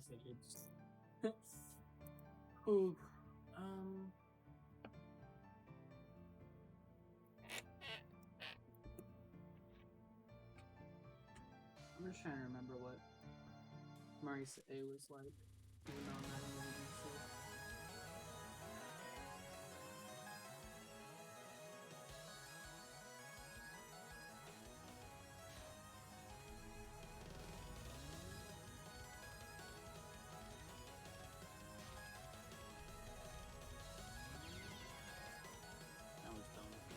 honestly, it's ooh, I'm just trying to remember what Marisa A was like, even though I'm not in the movie, so. That was dumb of me.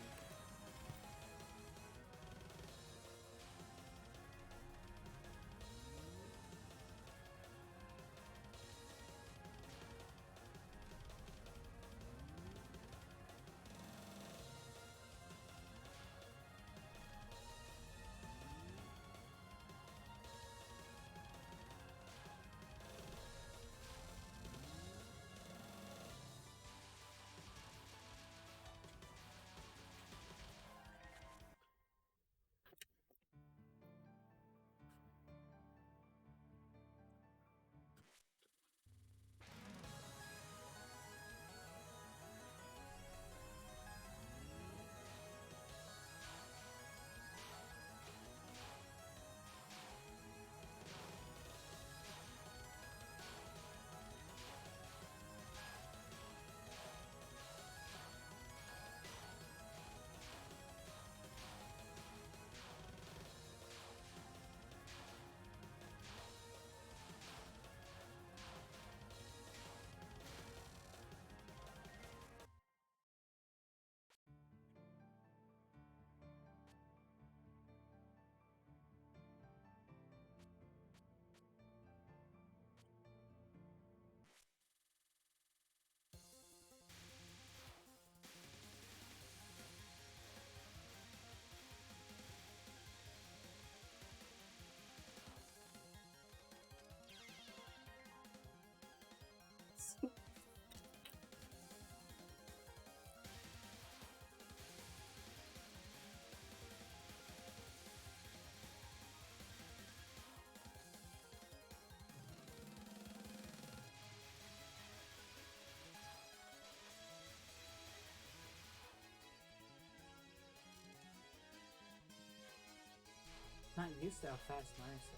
Not used to how fast Marisa.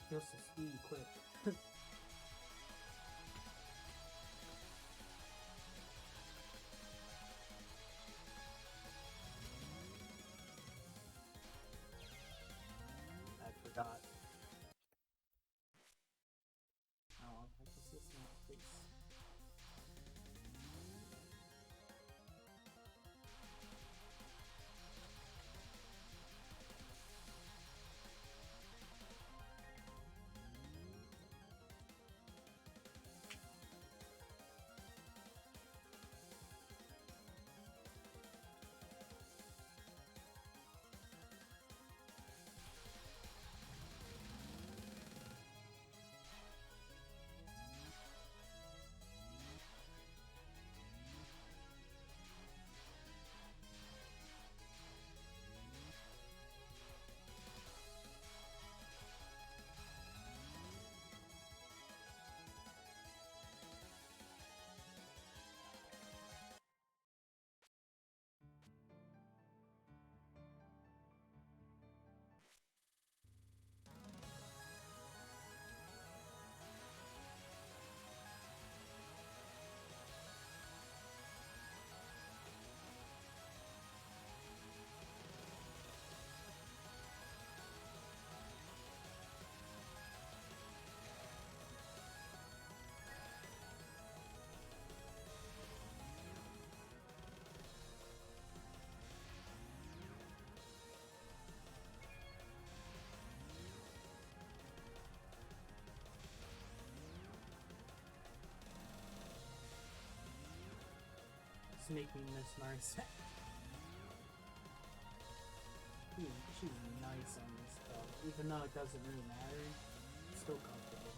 Feels so speedy quick. I forgot. Oh, I'll practice this now, please. Just make me miss Marisa. She's nice on this though. Even though it doesn't really matter, it's still comfortable.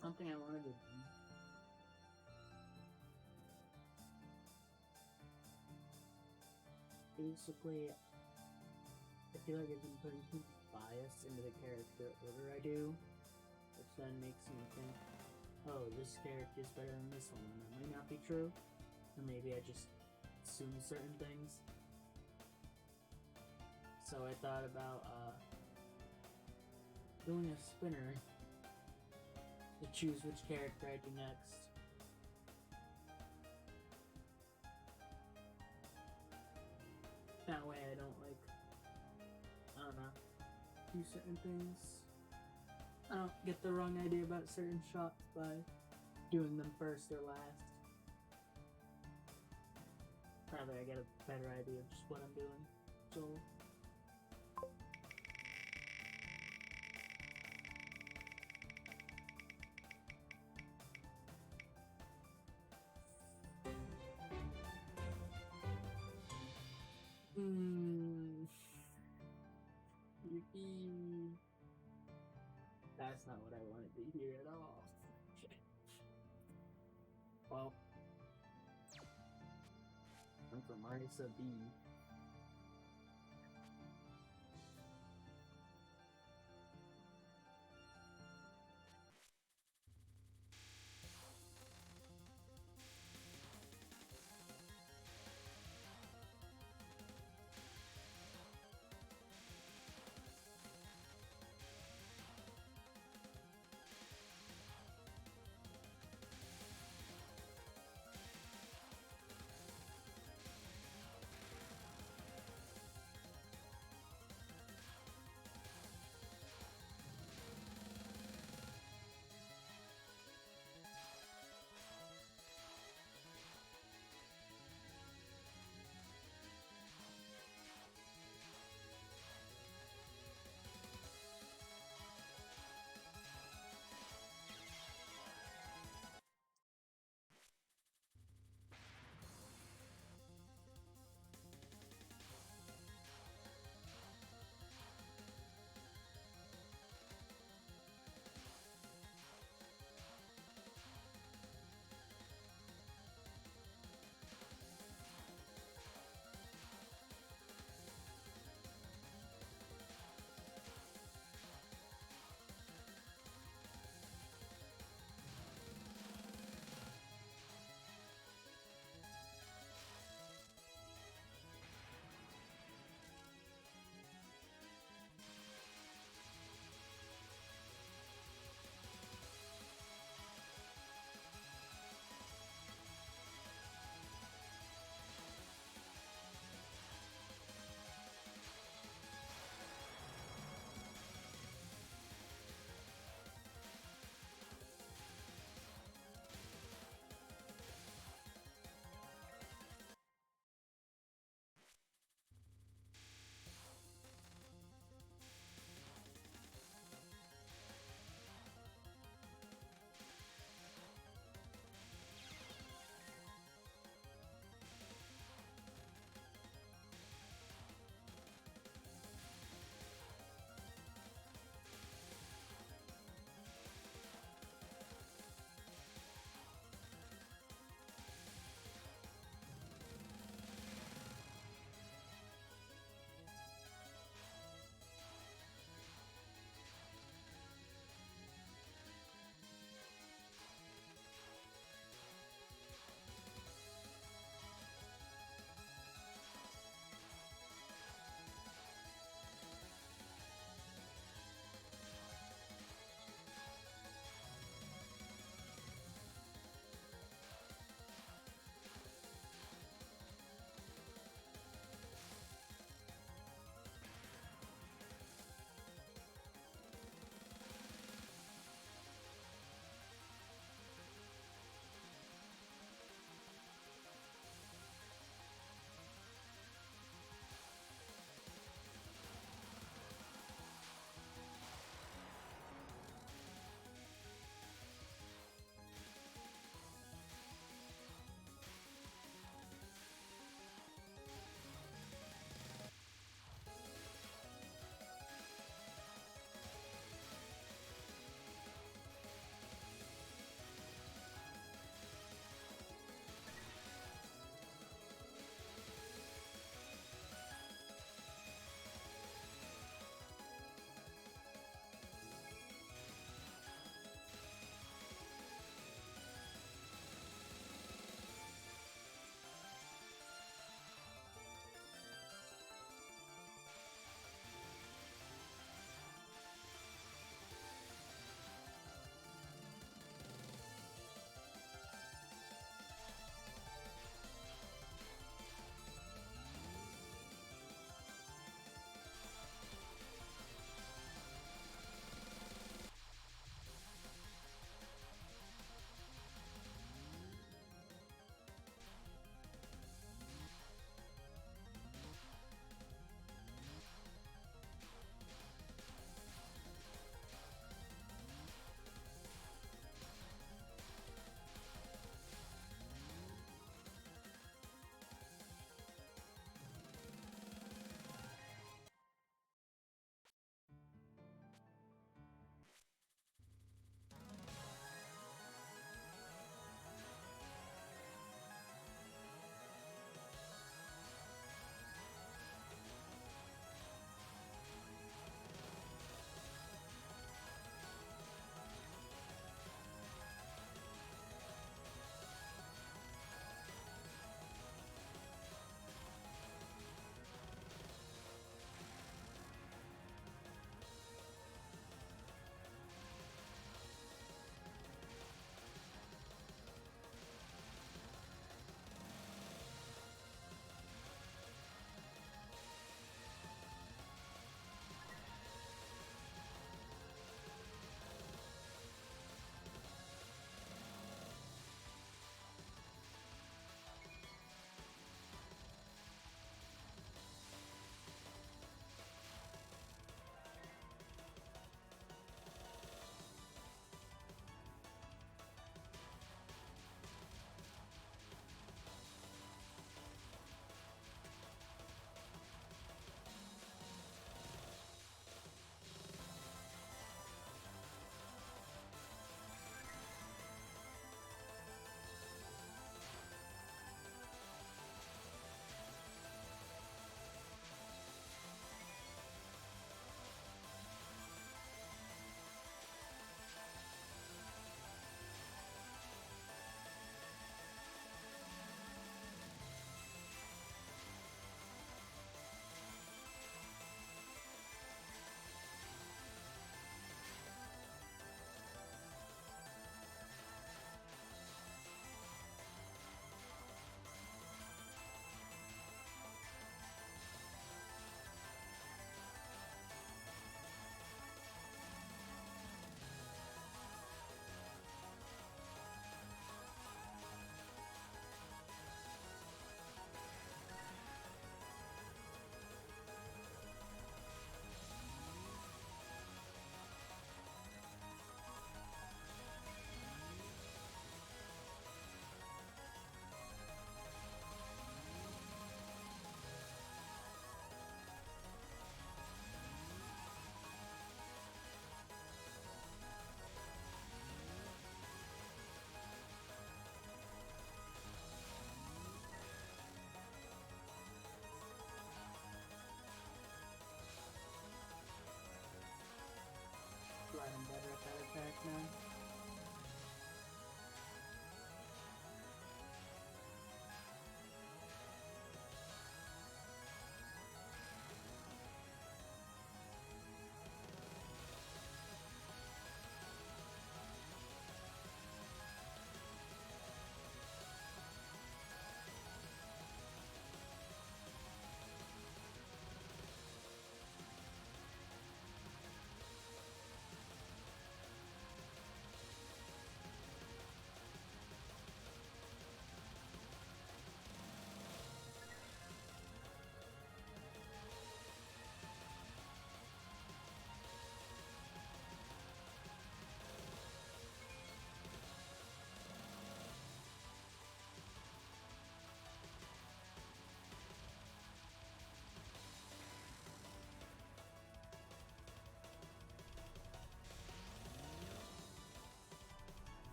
Something I wanted to do. Basically, I feel like I've been putting too much bias into the character order I do, which then makes me think, oh, this character is better than this one, and that might not be true. Or maybe I just assume certain things. So I thought about doing a spinner to choose which character I do next. That way I don't do certain things. I don't get the wrong idea about certain shots by doing them first or last. Probably I get a better idea of just what I'm doing. So that's not what I wanted to hear at all. Well, I'm from Marisa B.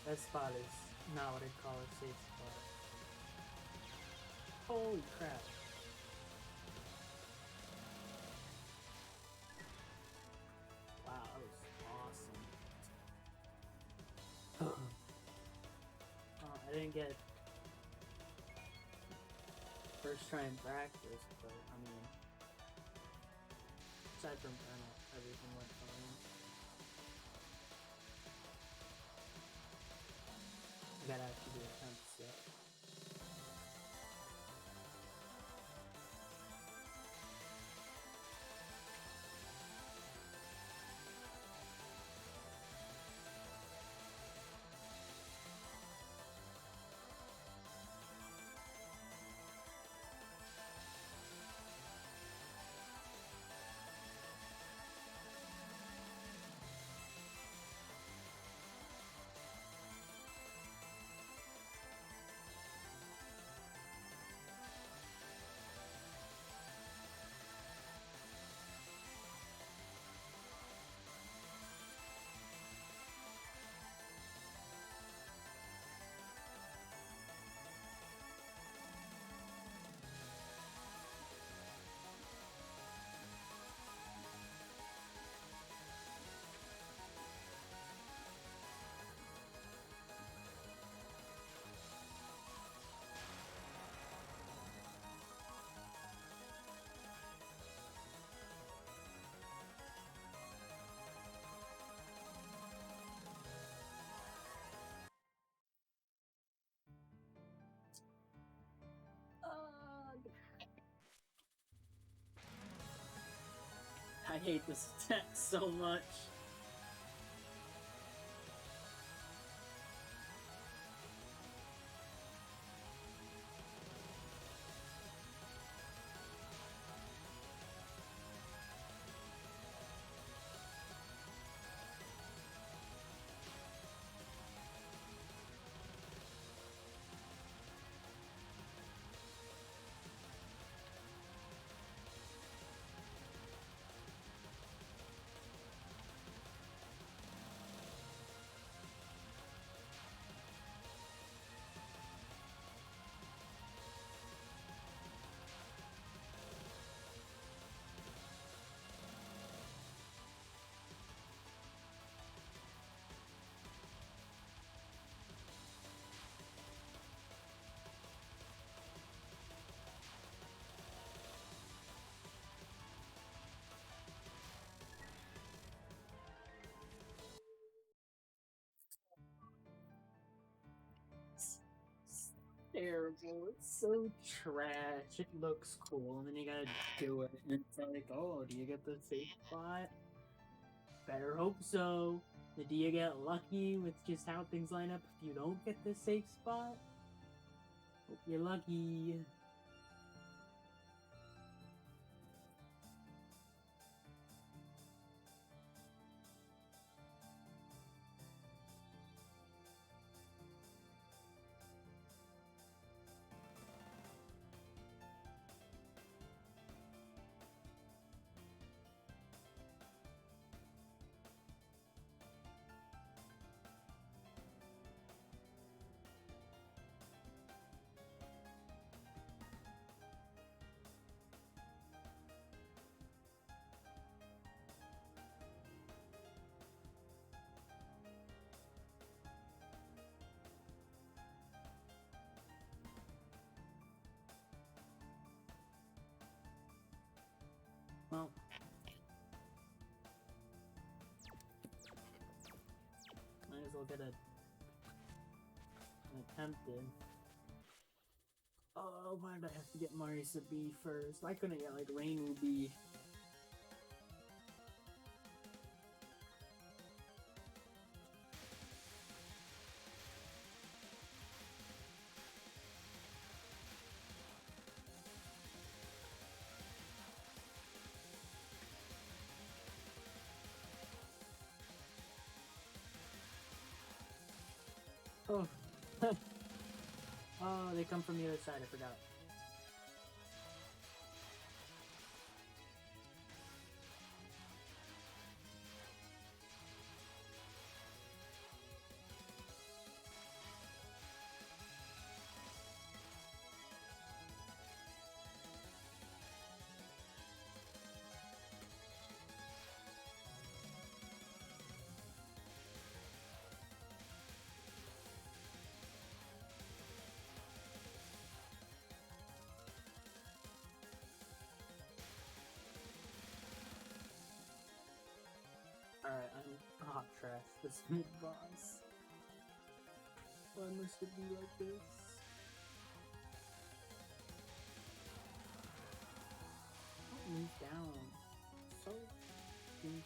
That spot is not what I'd call a safe spot. Holy crap. Wow, that was awesome. I didn't get first try in practice, but I mean, aside from Colonel, everything went fine. I gotta actually do attempts yet. I hate this attack so much. Terrible. It's so trash. It looks cool, and then you gotta do it, and it's like, oh, do you get the safe spot? Better hope so. Do you get lucky with just how things line up if you don't get the safe spot? Hope you're lucky. Well, might as well get an attempt in. Oh, why did I have to get Marisa B first? Why couldn't I get like Rain B? Oh. Oh, they come from the other side, I forgot. hot trash this mid-boss. Why must it be like this? Don't move down. So painful.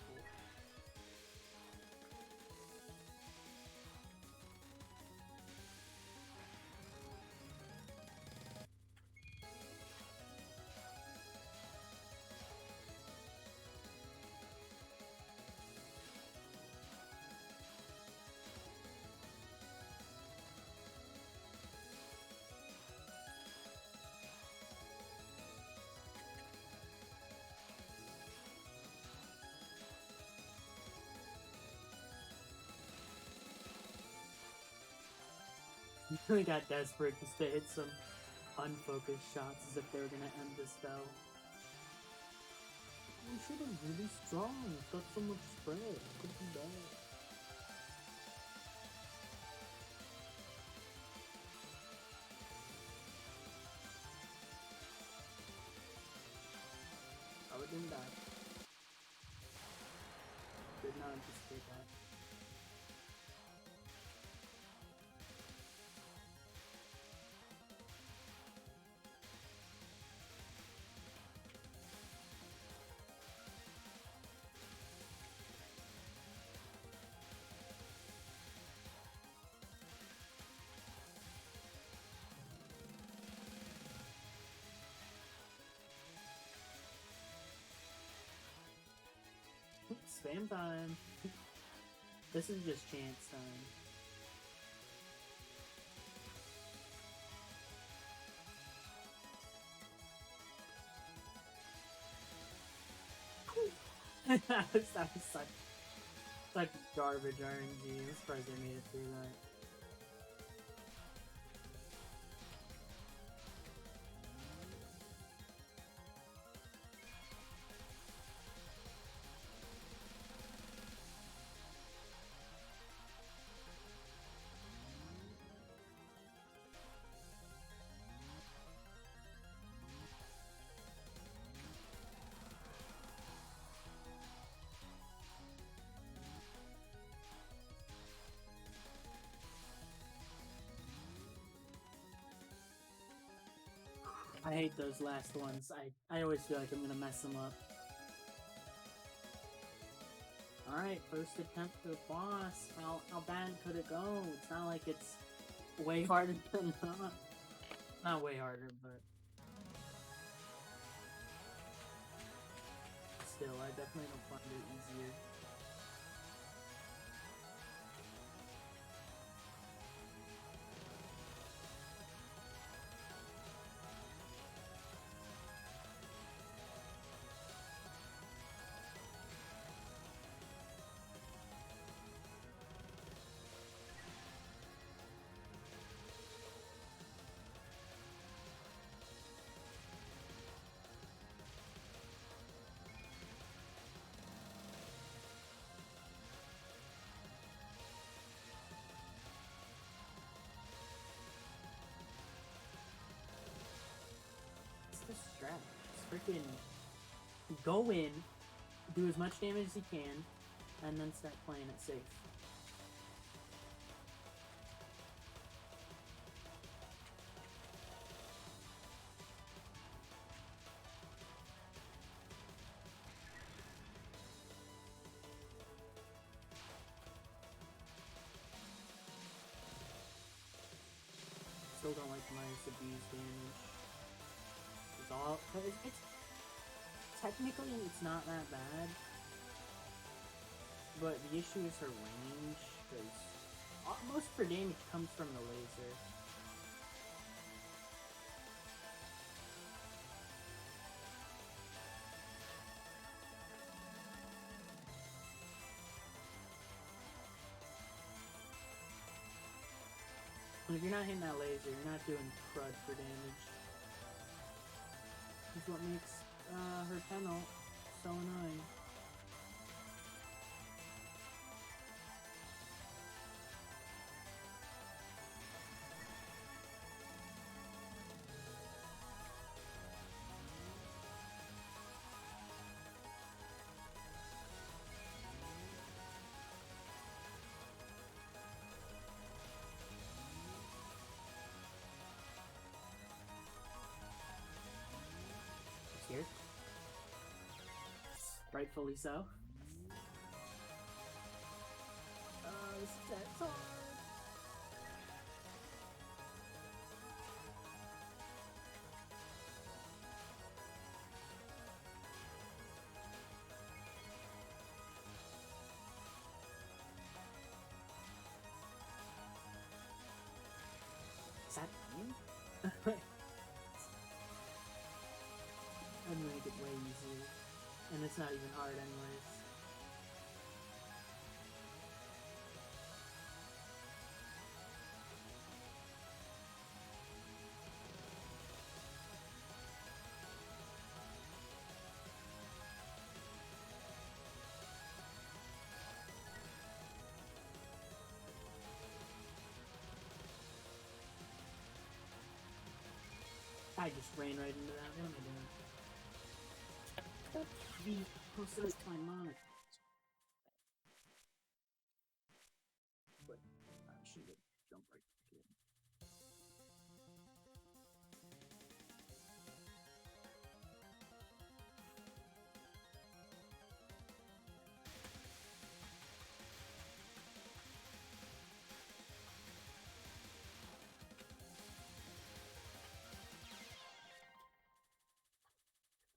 Really got desperate just to hit some unfocused shots as if they were gonna end the spell. You should have really strong. It's got so much spread. Could be bad. I didn't die. Did not anticipate that. Spam time. This is just chance time. that was such garbage RNG. I'm surprised they made it through that. I hate those last ones. I always feel like I'm gonna mess them up. Alright, first attempt for the boss. How bad could it go? It's not like it's way harder than not. Not way harder, but still, I definitely don't find it easier. The strat. Just freaking go in, do as much damage as you can, and then start playing it safe. Still don't like Marisa B's damage. It's technically it's not that bad, but the issue is her range, because most of her damage comes from the laser. If you're not hitting that laser, you're not doing crud for damage. That's what makes her tunnel so annoying. rightfully so. This attack's hard. Is that mean? I'd make it way easier. And it's not even hard anyways. I just ran right into that. What am I doing? Be closest to my monitor. But I should have jumped right back in.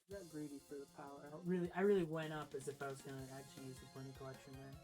I got greedy for the power. I really went up as if I was gonna actually use the plenty collection there.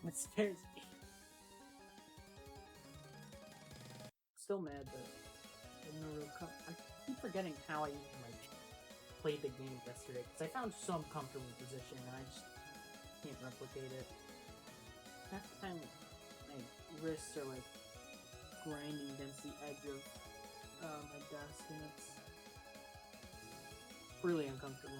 It scares me. Still mad that no real I keep forgetting how I even like played the game yesterday because I found some comfortable position and I just can't replicate it. Half the time my wrists are like grinding against the edge of my desk and it's really uncomfortable.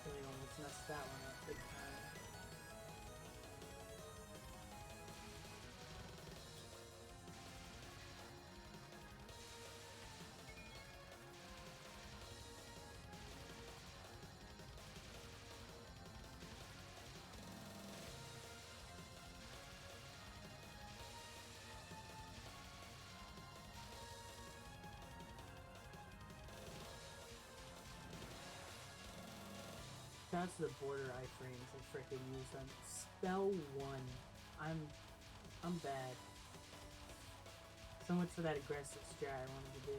Really almost messed that one up big time. That's the border iframes I freaking used on spell 1. I'm bad. So much for that aggressive strat I wanted to do.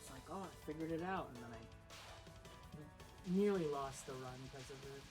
It's like, oh, I figured it out, and then I nearly lost the run because of it.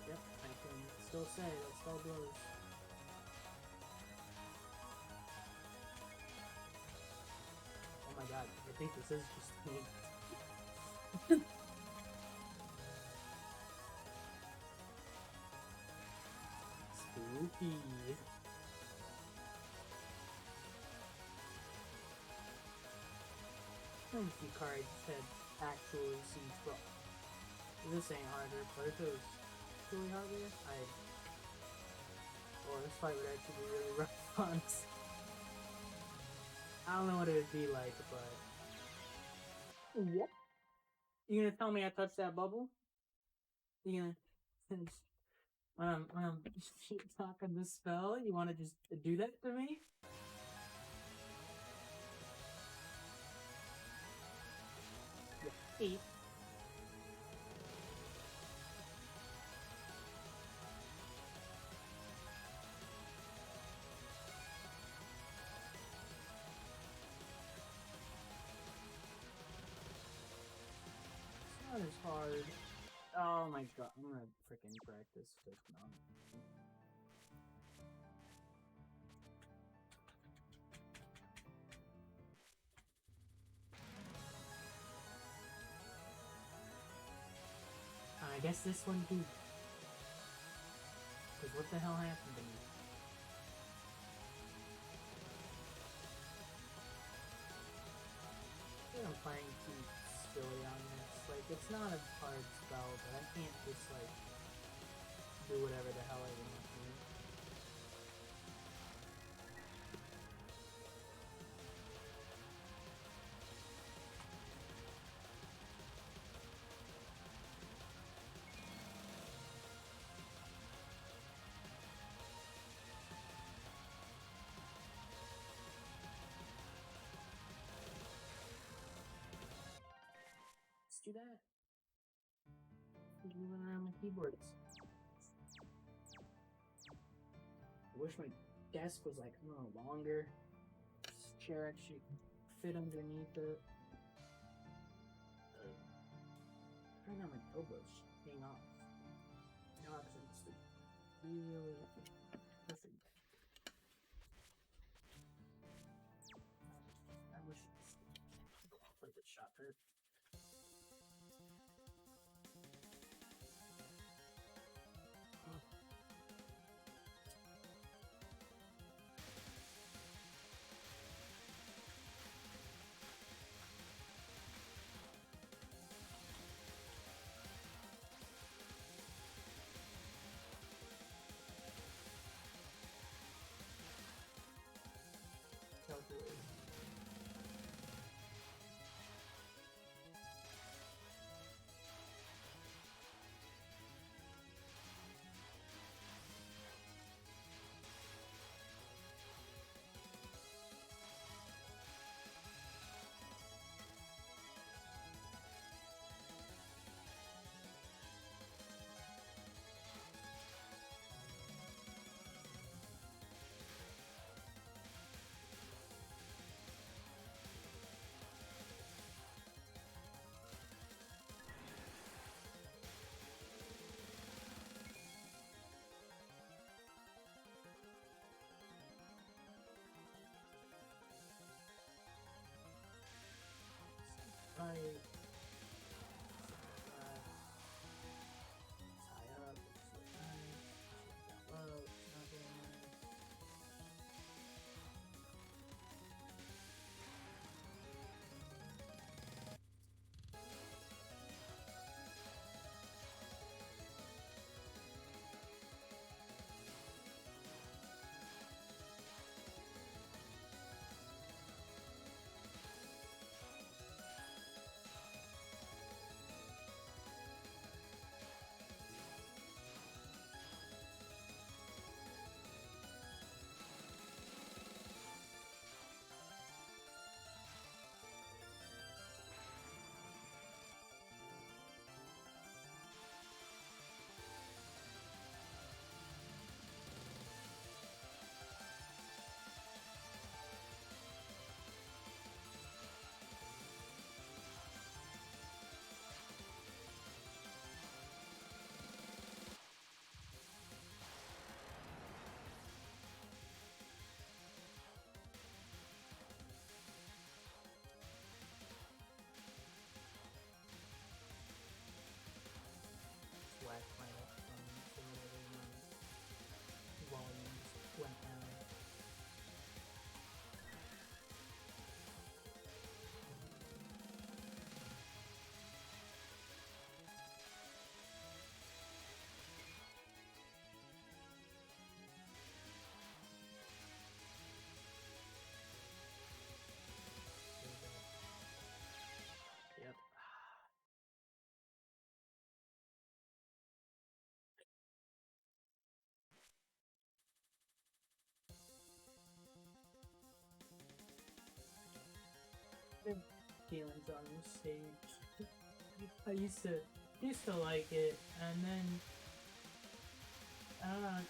Yep, I can still say that spell blows. Oh my god, I think this is just me. Spooky. A few cards had actual siege, but this ain't harder, but if it was really harder, this fight would actually be really rough on us. I don't know what it would be like, but... What? You gonna tell me I touched that bubble? You gonna... when I'm shit talking this spell, you wanna just do that to me? Yeah. Not as hard. Oh my god, I'm gonna freaking practice this now. I guess this one too. Because what the hell happened to me? I think I'm playing too silly on this. Like, it's not a hard spell, but I can't just, like, do whatever the hell I want to. Let's do that. Moving around my keyboards. I wish my desk was like, a little longer. This chair actually fit underneath it. Right now my elbows hang off. No options. Really perfect. I wish like it shot hurt. Calculated. Right. Tie up. It's so nice. Down low. It's not very nice. Whack my headphones or whatever my volumes went down. Yep. Good feelings on this stage. I used to like it, and then uh,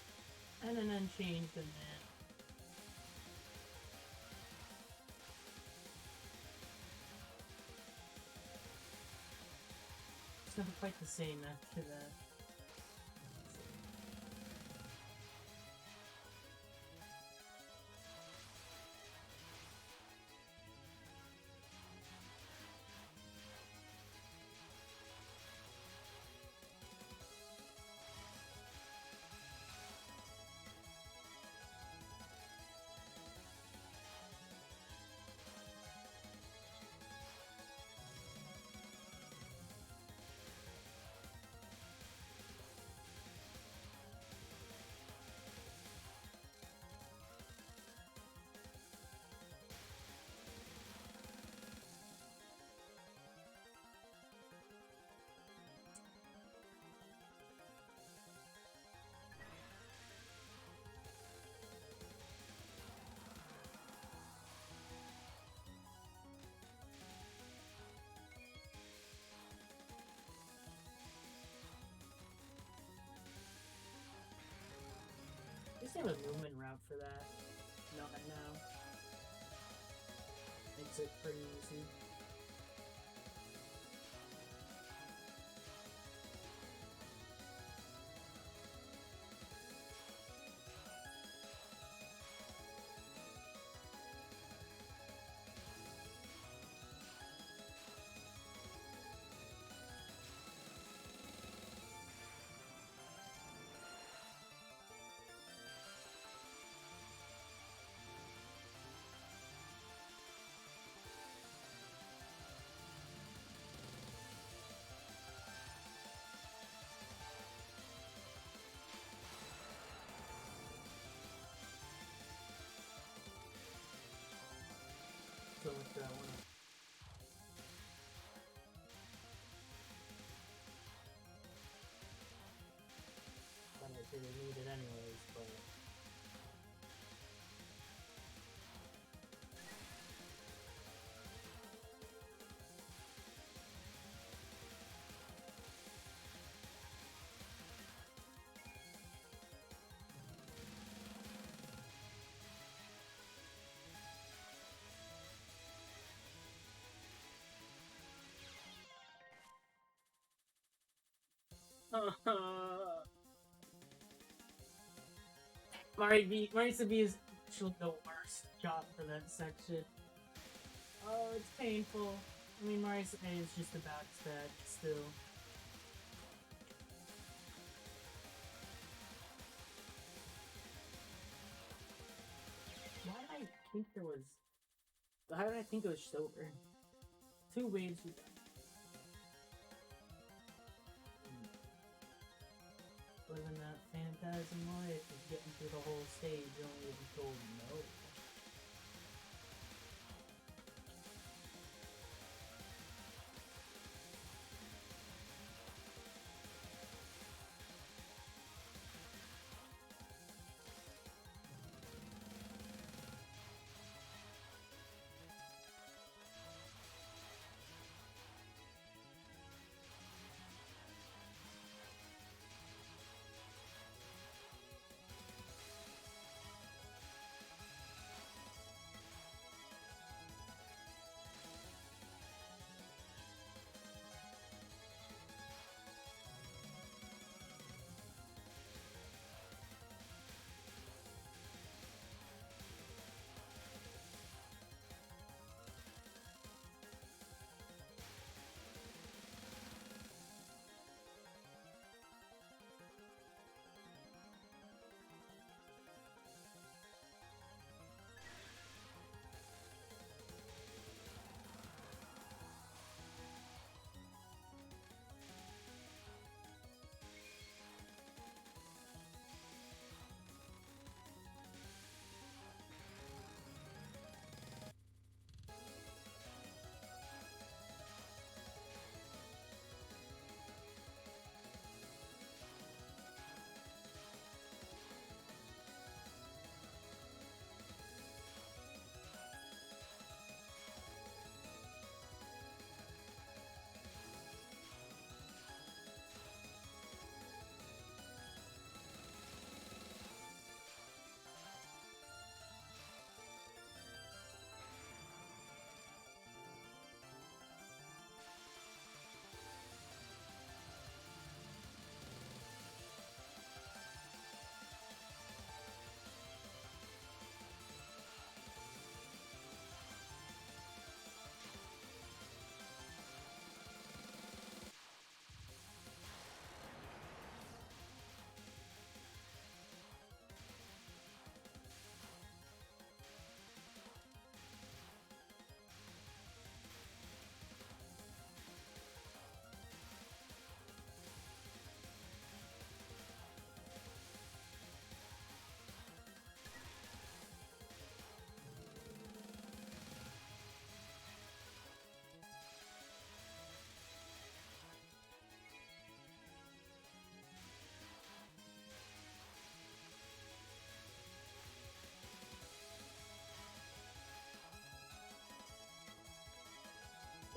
and then changed, and then it's not quite the same after that. they have a movement route for that. Not now. Makes it pretty easy. So with that one. Then I didn't need it anyways, but. Marisa B is actually the worst job for that section. Oh, it's painful. I mean, Marisa A is just about that still. Why did I think there was? How did I think it was silver? 2 waves we got. Living that phantasm life of getting through the whole stage only to be told no.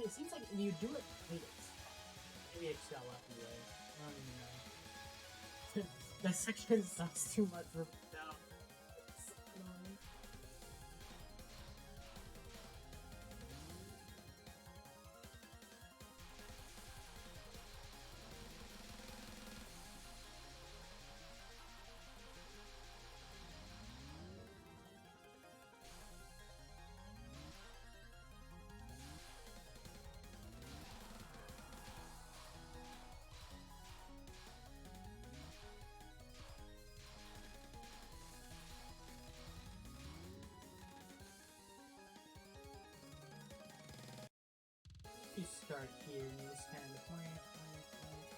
It seems like if you do it, wait, maybe I just got lucky, right? I don't even know. That section sucks too much for now. your nose kind of point.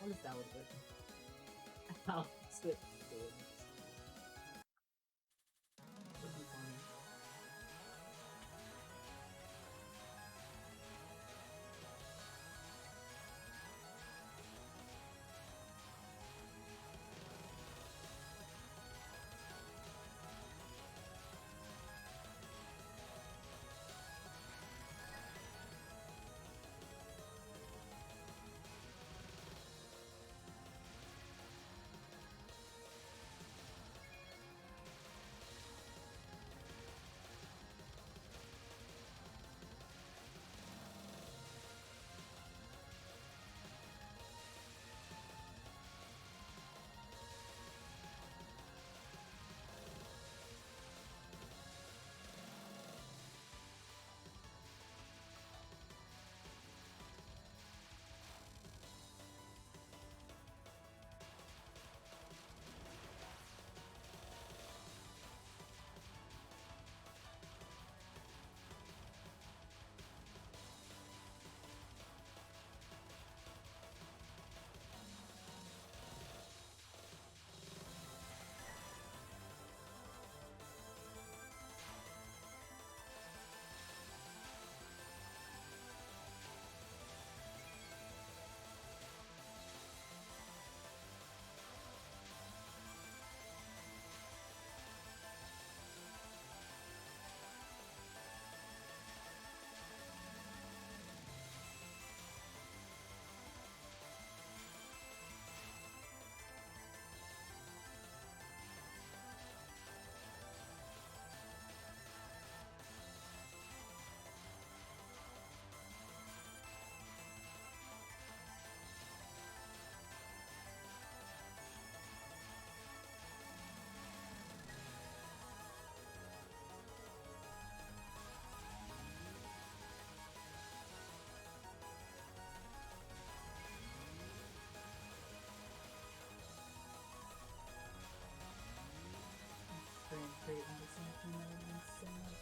What if that would work? How slip would be funny. Trade into something that would make sense.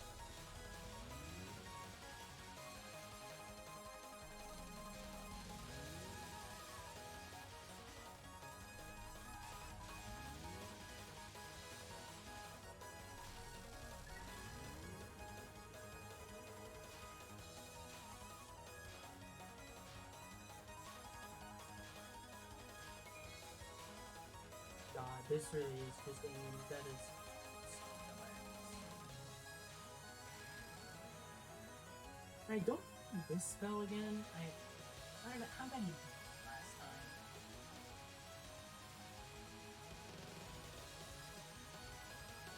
God, this really is just aim. That is I don't do this spell again. I don't know how many last time.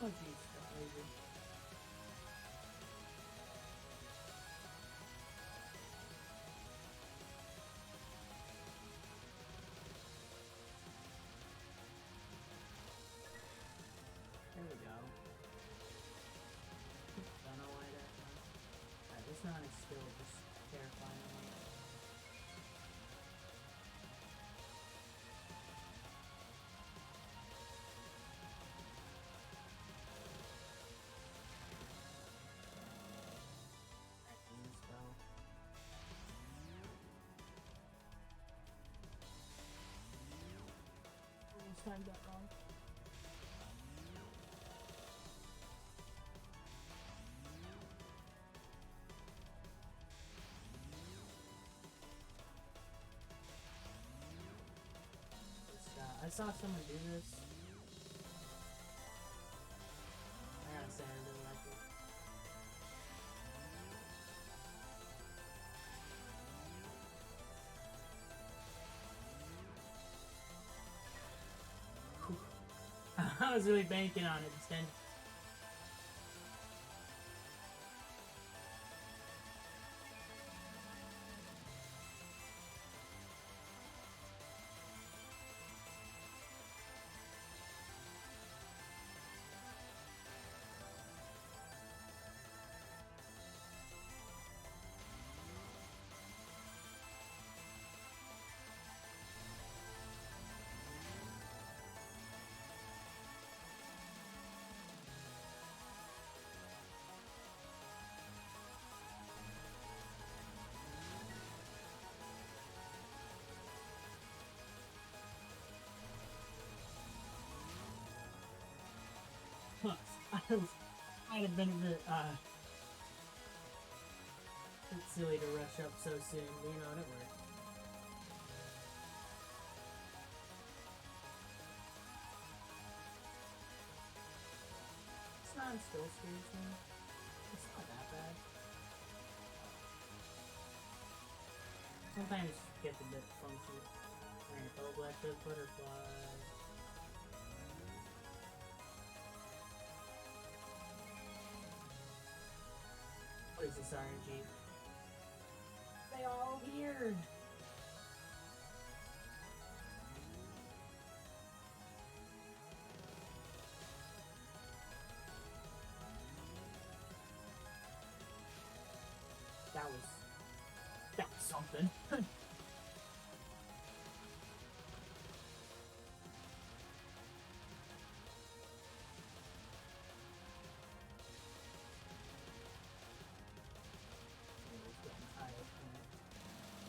Oh jeez, that laser. There we go. Don't know why that. Alright, this one is still just terrifying me. Timed that wrong. I saw someone do this. I gotta say, I really like it. I was really banking on it instead. Might have been a bit it's silly to rush up so soon, but you know, it worked. It's not still scares me. It's not that bad. Sometimes it gets a bit funky. Alright, black does butterfly. What is this RNG? They all weird. That was something.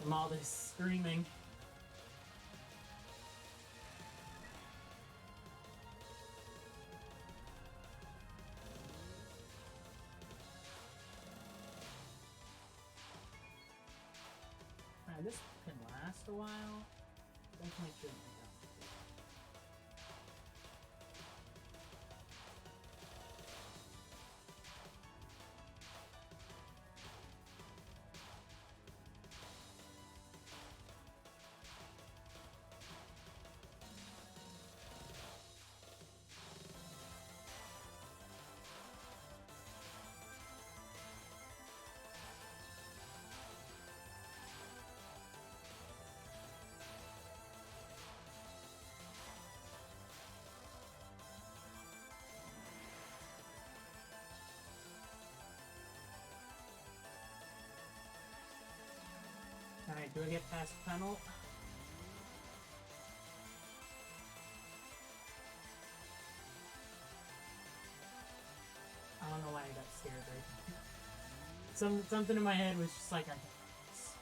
From all this screaming. This can last a while. Definitely shouldn't be done. Alright, do I get past panel? I don't know why I got scared right. Something in my head was just like, I got this.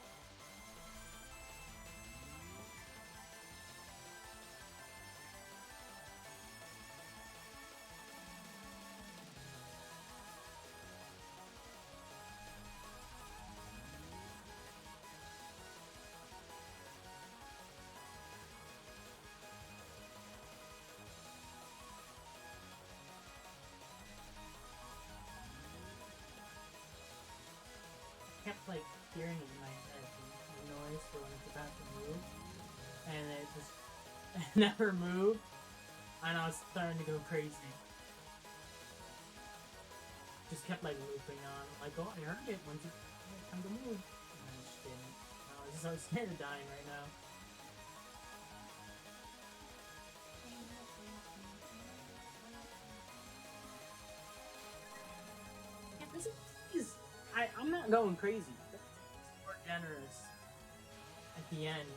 Kept like hearing it in my head, the noise for when it's about to move, and it just never moved, and I was starting to go crazy. Just kept like looping on, like, oh, I heard it once it come to move, and I just didn't. I was so scared of dying right now. Yeah, this is I'm not going crazy. It's more generous at the end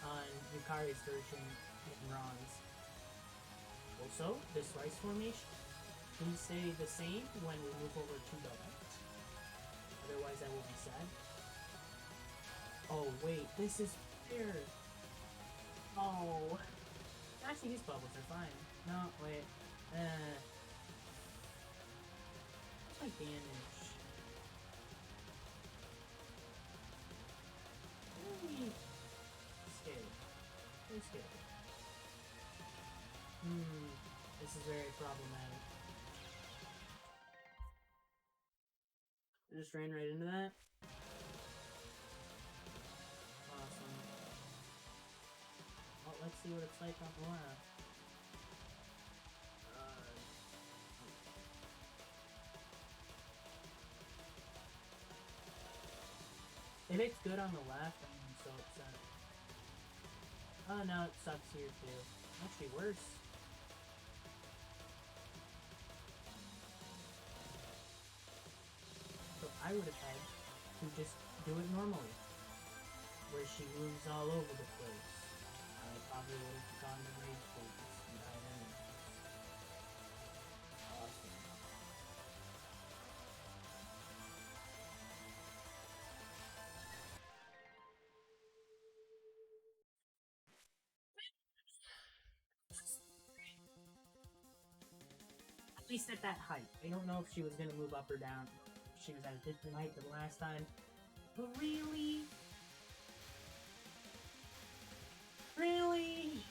on Yukari's version in Ron's. Also, this rice formation, please stay the same when we move over to the left. Otherwise, I will be sad. Oh, wait, this is fair. Oh. Actually, these bubbles are fine. No, wait. What's my damage? Really scared. Very scared. This is very problematic. I just ran right into that. Awesome. Well, let's see what it's like on the left. If it's good on the left, I'm so upset. Oh no, it sucks here too. Actually worse. So I would have had to just do it normally. Where she moves all over the place. I probably would have gone to rage focus and died anyways. Awesome. At least at that height. I don't know if she was gonna move up or down. She was at a different height than last time. But really? Really?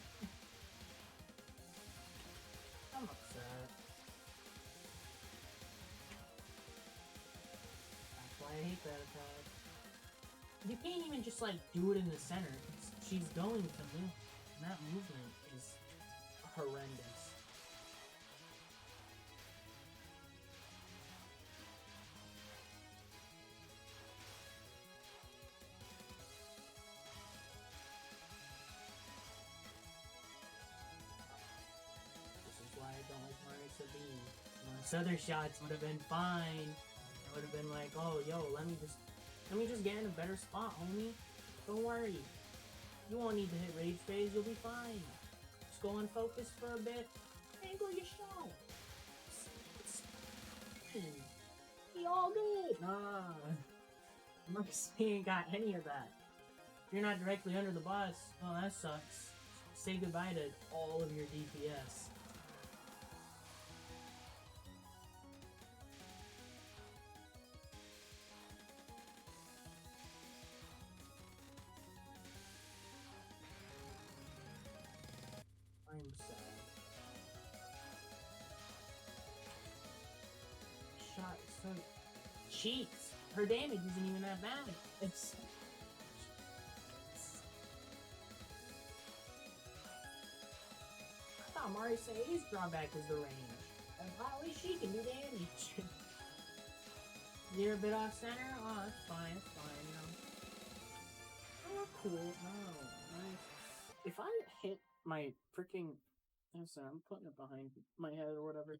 I'm upset. That's why I hate that attack. You can't even just like do it in the center. She's going to move. And that movement is horrendous. This is why I don't like Marisa B. Most other shots would have been fine. It would have been like, oh, yo, let me just get in a better spot, homie. Don't worry. You won't need to hit rage phase. You'll be fine. Just go unfocused for a bit. Angle your shot. Be all good. Nah. Marisa ain't got any of that. If you're not directly under the boss, oh, that sucks. Say goodbye to all of your DPS. I'm sad. Shot is so cheeks. Her damage isn't even that bad. It's I thought Marisa's drawback was the range. And at least she can do damage. You're a bit off center? Oh, that's fine, you know. Oh, cool. Oh, nice. If I hit my freaking... I'm sorry, I'm putting it behind my head or whatever.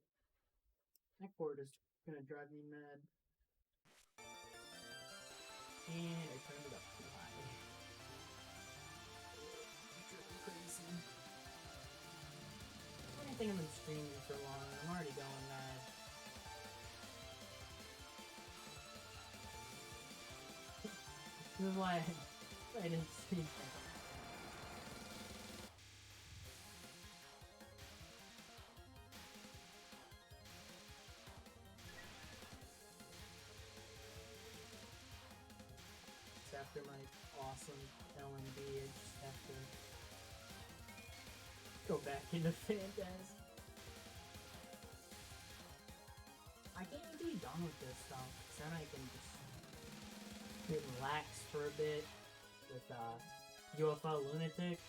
That cord is gonna drive me mad. And I turned it up too high. It's really crazy. I don't think I've been streaming for long. I'm already going mad. This is why I didn't stream. After my awesome LMB, I just have to go back into Phantasm. I can't be done with this stuff, because then I can just relax for a bit with UFO Lunatic.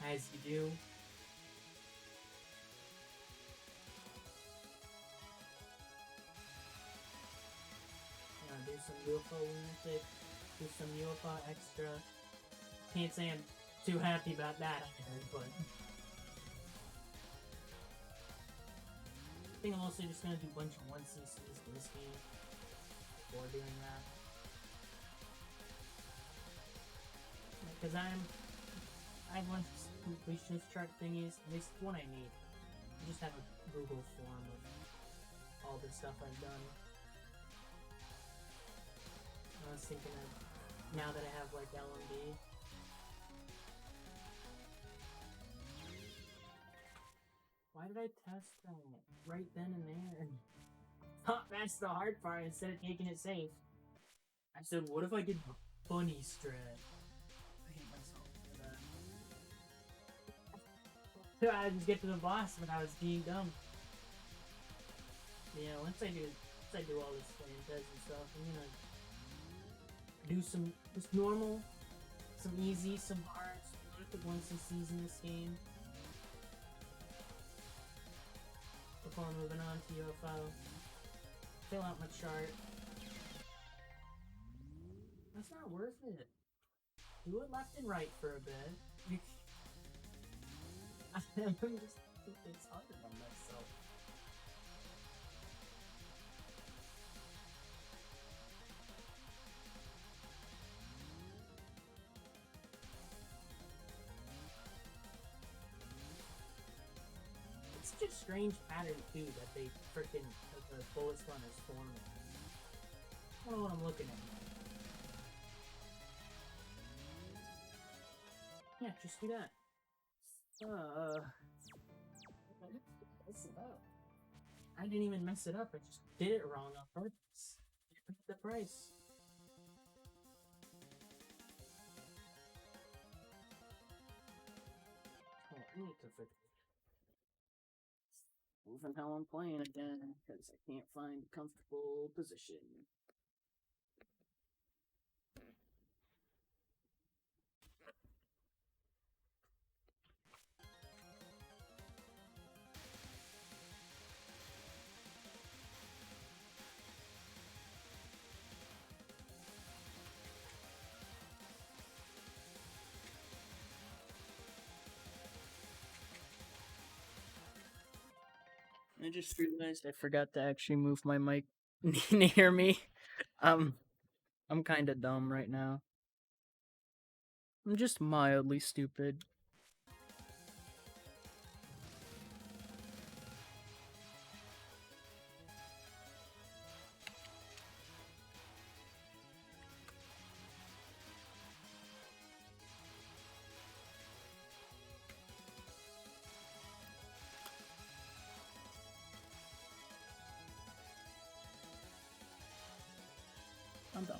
As you do. Do some UFO Lunatic, do some UFO Extra. Can't say I'm too happy about that either, but I think I'm also just gonna do a bunch of 1cc's in this game before doing that. Because I have one completionist chart thingies, at least one I need. I just have a Google form of all the stuff I've done. I was thinking of, now that I have like LMB. Why did I test that right then and there? That's the hard part, instead of taking it safe. I said, what if I did bunny strat? I hate myself for that. I just get to the boss when I was being dumb. Yeah, once I do all this Phantasm stuff, I'm gonna do some just normal, some easy, some hard, some 1cc's in this game. Before moving on to UFO. Fill out my chart. That's not worth it. Do it left and right for a bit. It's harder on myself. It's such a strange pattern too that they freaking the bullet runners form. I don't know what I'm looking at. Yeah, just do that. Mess it up. I didn't even mess it up. I just did it wrong on purpose. The price. Oh, I need to fix moving how I'm playing again because I can't find a comfortable position. I just realized I forgot to actually move my mic near me. Um, I'm kind of dumb right now. I'm just mildly stupid. I'm dumb.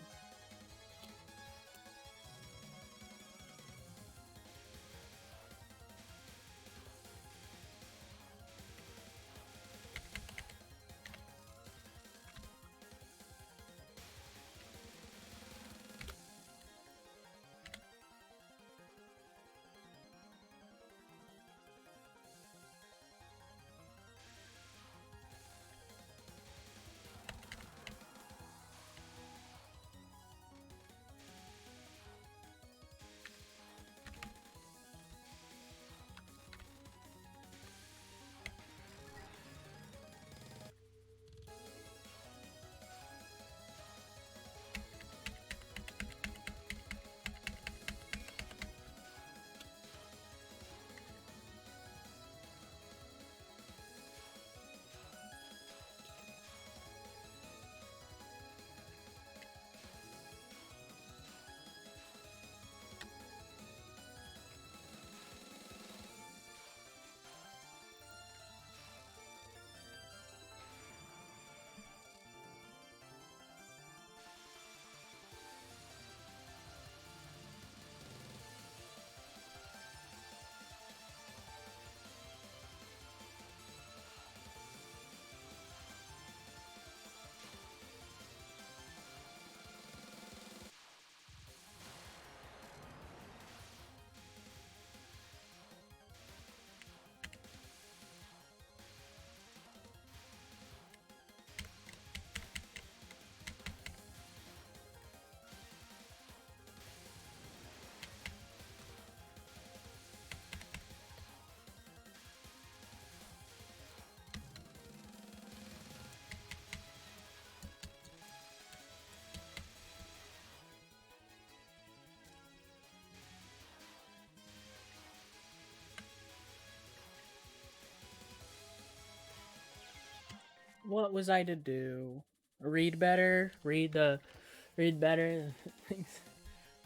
What was I to do? Read better? Read better?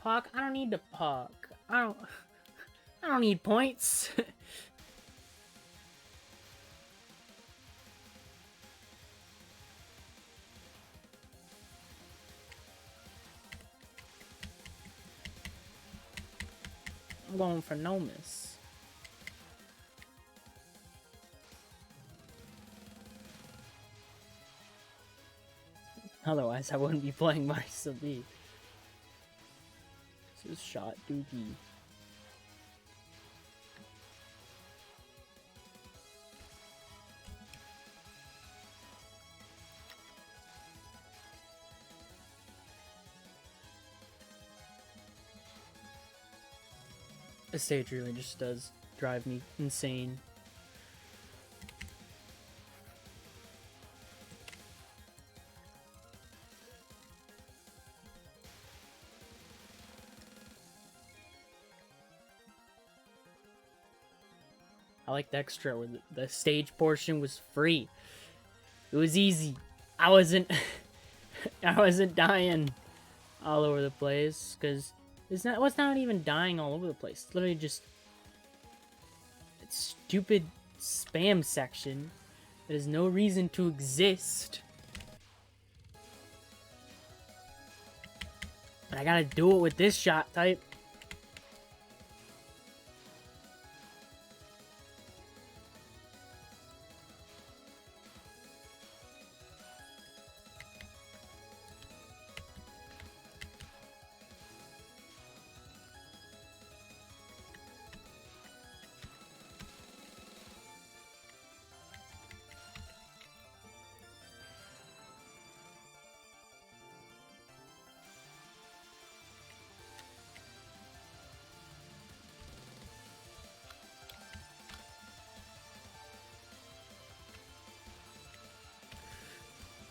Puck? I don't need to puck. I don't need points. I'm going for no miss. Otherwise, I wouldn't be playing Marisa B. This is shot dookie. This stage really just does drive me insane. I like the extra where the stage portion was free. It was easy. I wasn't I wasn't dying all over the place because it's not even dying all over the place. It's literally just stupid spam section that has no reason to exist. But I gotta do it with this shot type.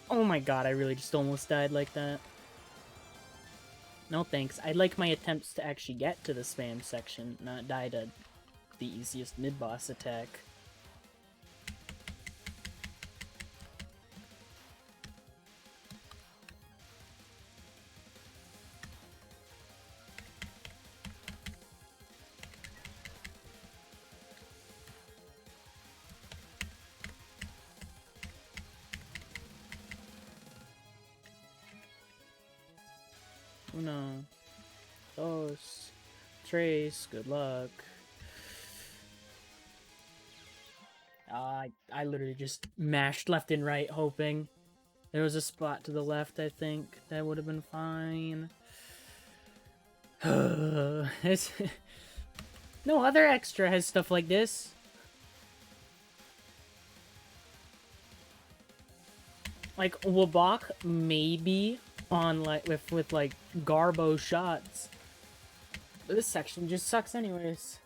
Oh my god, I really just almost died like that. No thanks. I'd like my attempts to actually get to the spam section, not die to the easiest mid-boss attack. Uno, dos, tres, good luck. I literally just mashed left and right, hoping. There was a spot to the left, I think. That would have been fine. No other extra has stuff like this. Like, Wabak, maybe, on, like, with like, Garbo shots. But this section just sucks anyways.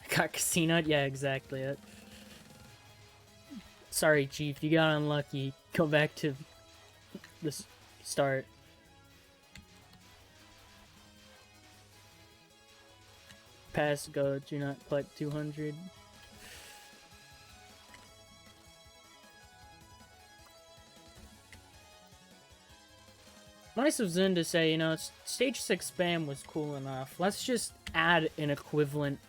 I got casino. Yeah, exactly it. Sorry, Chief, you got unlucky. Go back to the start. Pass go, do not collect 200. Nice of Zin to say, you know, stage 6 spam was cool enough. Let's just add an equivalent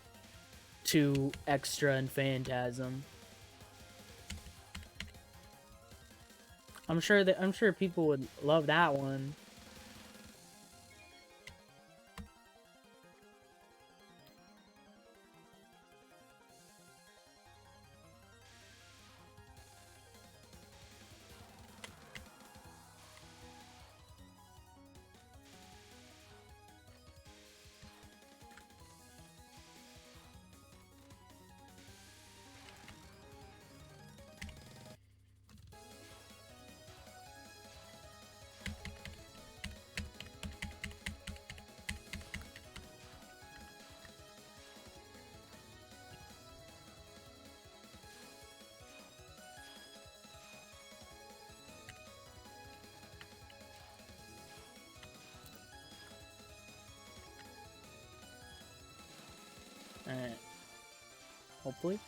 to Extra and Phantasm. I'm sure people would love that one. Alright. Hopefully.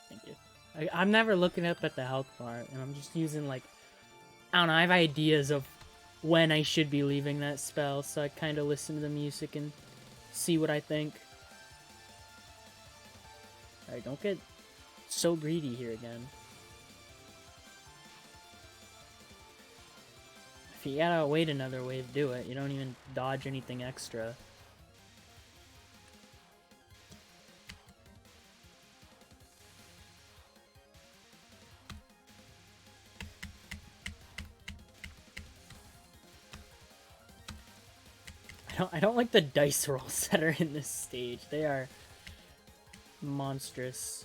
Thank you. I'm never looking up at the health bar, and I'm just using, like... I don't know, I have ideas of when I should be leaving that spell, so I kind of listen to the music and see what I think. Alright, don't get so greedy here again. If you gotta wait another wave, do it. You don't even dodge anything extra. I don't like the dice rolls that are in this stage. They are monstrous.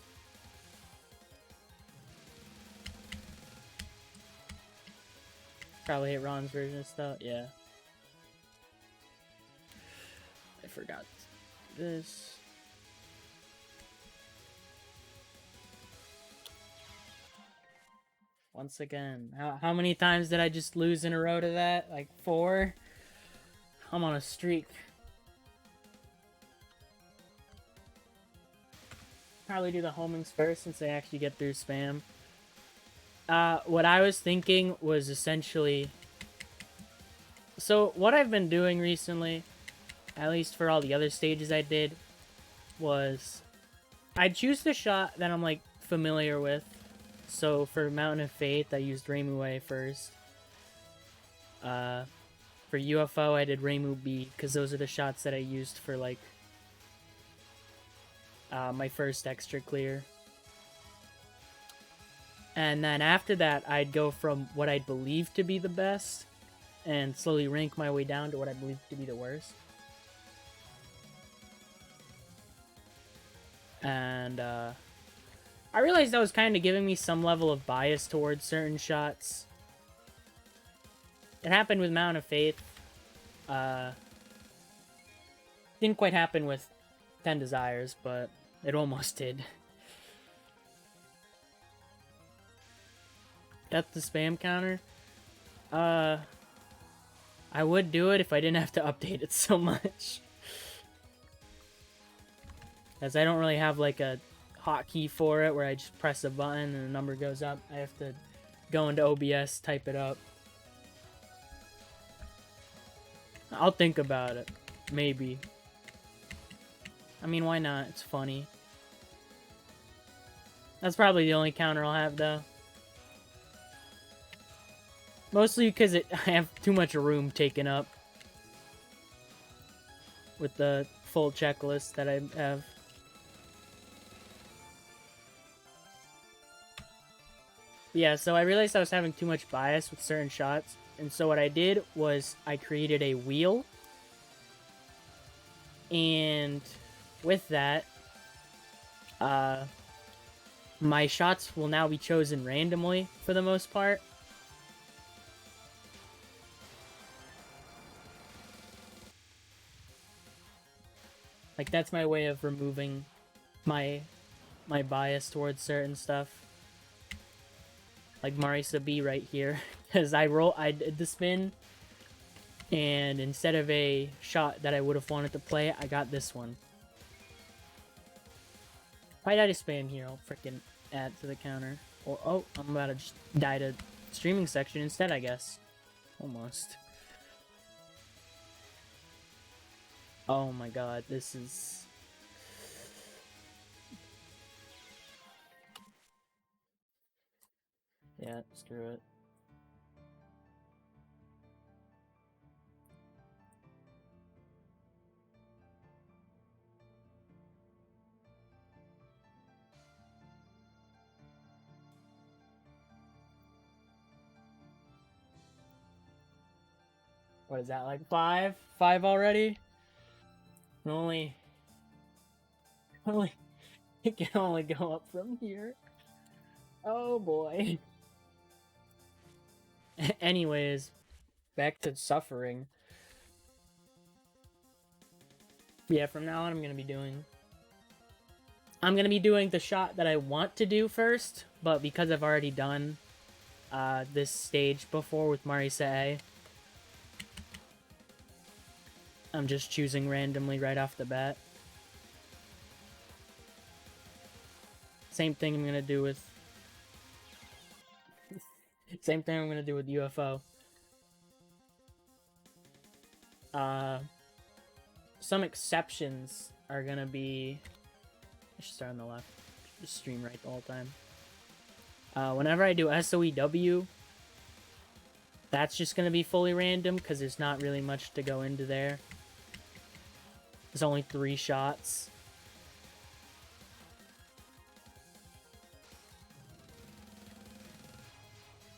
Probably hit Ron's version of stuff. Yeah. I forgot this. Once again. How many times did I just lose in a row to that? Like 4? I'm on a streak. Probably do the homings first since they actually get through spam. What I was thinking was essentially... So, what I've been doing recently, at least for all the other stages I did, was I'd choose the shot that I'm, like, familiar with. So, for Mountain of Faith, I used Raimue first. For UFO, I did Reimu B, because those are the shots that I used for, like, my first extra clear. And then after that, I'd go from what I'd believe to be the best, and slowly rank my way down to what I believe to be the worst. And, I realized that was kind of giving me some level of bias towards certain shots. It happened with Mountain of Faith. Didn't quite happen with 10 Desires, but it almost did. That's the spam counter. I would do it if I didn't have to update it so much. As I don't really have like a hotkey for it where I just press a button and the number goes up. I have to go into OBS, type it up. I'll think about it. Maybe. I mean, why not? It's funny. That's probably the only counter I'll have, though. Mostly because I have too much room taken up with the full checklist that I have. Yeah, so I realized I was having too much bias with certain shots, and so what I did was I created a wheel, and with that, my shots will now be chosen randomly for the most part. Like, that's my way of removing my bias towards certain stuff. Like Marisa B right here. Because I did the spin, and instead of a shot that I would have wanted to play, I got this one. If I die to spam here, I'll freaking add to the counter. Or, oh, I'm about to just die to streaming section instead, I guess. Almost. Oh my god, this is... Yeah, screw it. What is that, like 5? 5 already? Only... It can only go up from here. Oh boy. Anyways, back to suffering. Yeah, from now on I'm gonna be doing the shot that I want to do first, but because I've already done this stage before with Marisa A, I'm just choosing randomly right off the bat. Same thing I'm gonna do with UFO. Some exceptions are gonna be... I should start on the left. Just stream right the whole time. Whenever I do SOEW, that's just gonna be fully random because there's not really much to go into there. There's only 3 shots.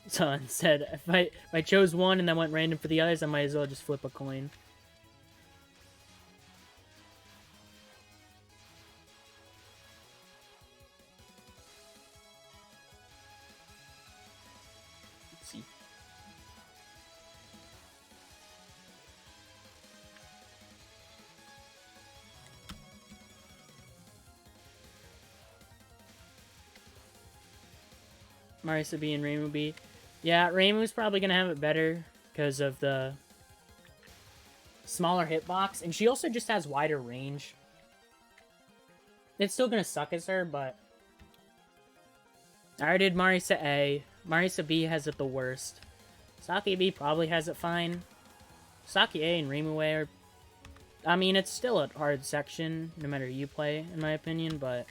So instead, if I chose one and then went random for the others, I might as well just flip a coin. Let's see. Marisa B and Reimu B. Yeah, Reimu's probably gonna have it better because of the smaller hitbox, and she also just has wider range. It's still gonna suck as her, but I already did Marisa A. Marisa B has it the worst. Saki B probably has it fine. Saki A and Reimu A are... I mean, it's still a hard section, no matter who you play, in my opinion, but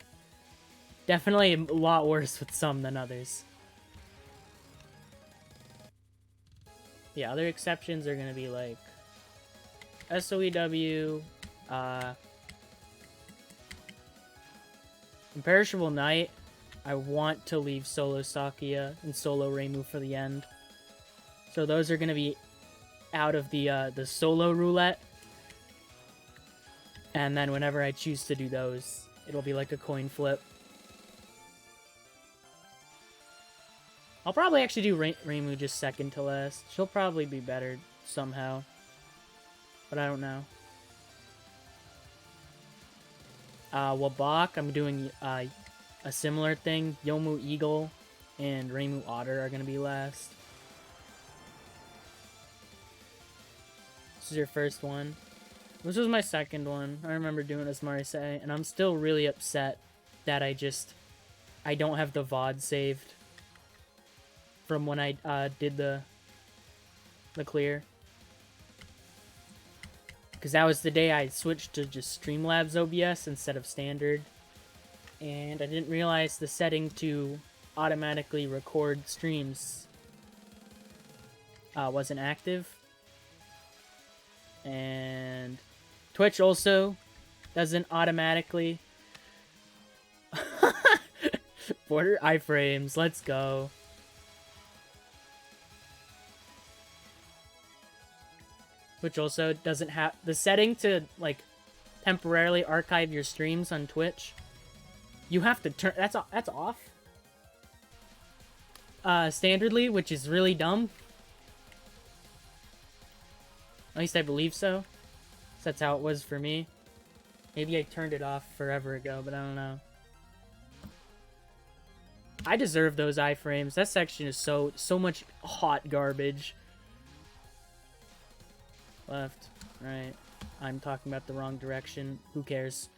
Definitely a lot worse with some than others. The other exceptions are going to be like SOEW, Imperishable Knight. I want to leave solo Sakia and solo Reimu for the end. So those are going to be out of the solo roulette. And then whenever I choose to do those, it'll be like a coin flip. I'll probably actually do Reimu just second to last. She'll probably be better somehow. But I don't know. Wabak, I'm doing a similar thing. Yomu Eagle and Reimu Otter are going to be last. This is your first one. This was my second one. I remember doing as Marisa, and I'm still really upset that I don't have the VOD saved from when I did the clear. Because that was the day I switched to just Streamlabs OBS instead of standard. And I didn't realize the setting to automatically record streams wasn't active. And Twitch also doesn't automatically border iframes. Let's go. Which also doesn't have the setting to like temporarily archive your streams on Twitch. You have to turn that's off. Standardly, which is really dumb. At least I believe so. That's how it was for me. Maybe I turned it off forever ago, but I don't know. I deserve those iframes. That section is so much hot garbage. Left, right. I'm talking about the wrong direction. Who cares?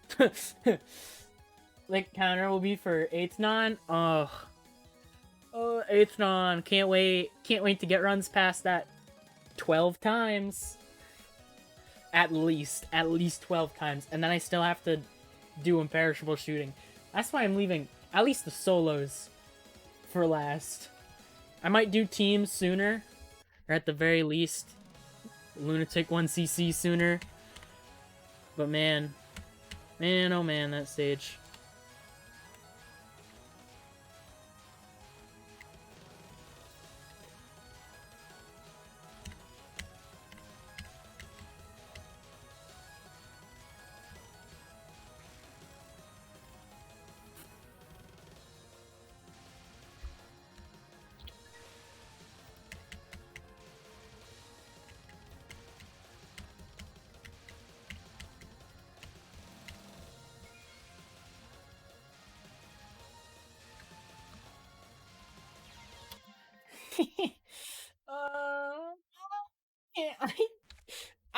Like counter will be for 8th non. Oh, 8th non. Can't wait. Can't wait to get runs past that 12 times. At least 12 times, and then I still have to do imperishable shooting. That's why I'm leaving at least the solos for last. I might do teams sooner, or at the very least, Lunatic 1cc sooner. But man, oh man, that stage.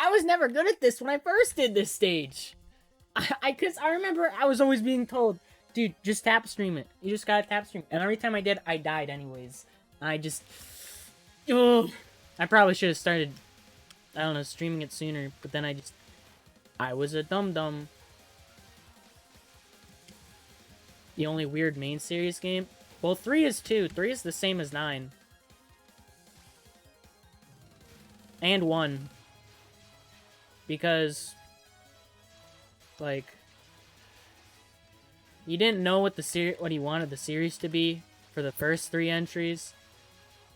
I was never good at this when I first did this stage. Cause I remember I was always being told, dude, just tap stream it. You just gotta tap stream. And every time I did, I died anyways. I just, I probably should have started, I don't know, streaming it sooner. But then I was a dum-dum. The only weird main series game. Well, 3 is 2. 3 is the same as 9. And 1. Because, like, he didn't know what what he wanted the series to be for the first 3 entries.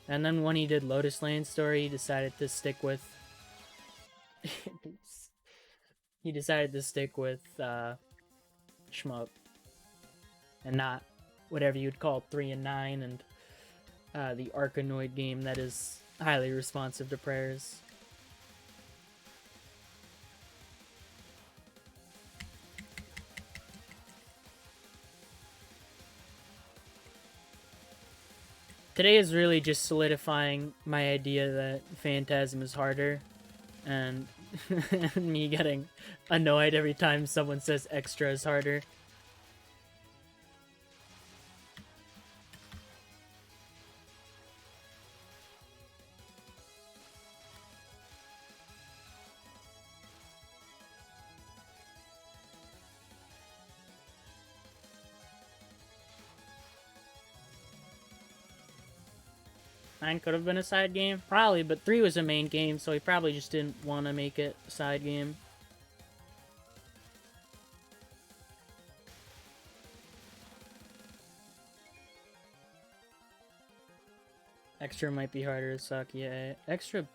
And then when he did Lotus Lane Story, he decided to stick with Shmup. And not whatever you'd call 3 and 9 and the Arkanoid game that is highly responsive to prayers. Today is really just solidifying my idea that Phantasm is harder, and me getting annoyed every time someone says Extra is harder. 9 could have been a side game, probably, but 3 was a main game, so he probably just didn't want to make it a side game. Extra might be harder to suck, yeah. Extra,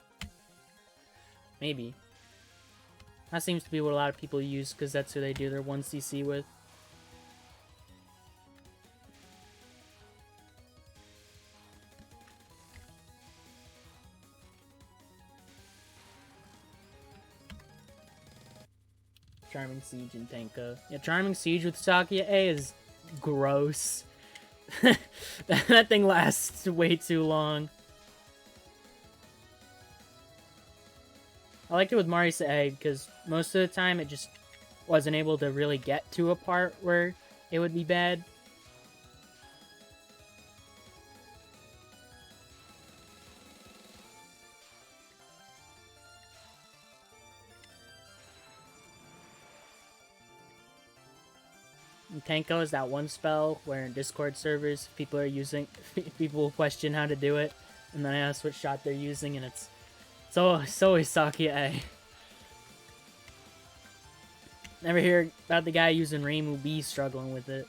maybe. That seems to be what a lot of people use, because that's who they do their 1cc with. Charming Siege and Tenka. Yeah, Charming Siege with Sakia A is gross. That thing lasts way too long. I liked it with Marisa A because most of the time it just wasn't able to really get to a part where it would be bad. And Tenko is that one spell where in Discord servers people are using, people will question how to do it, and then I ask what shot they're using, and it's always Sakia A. Never hear about the guy using Reimu B struggling with it.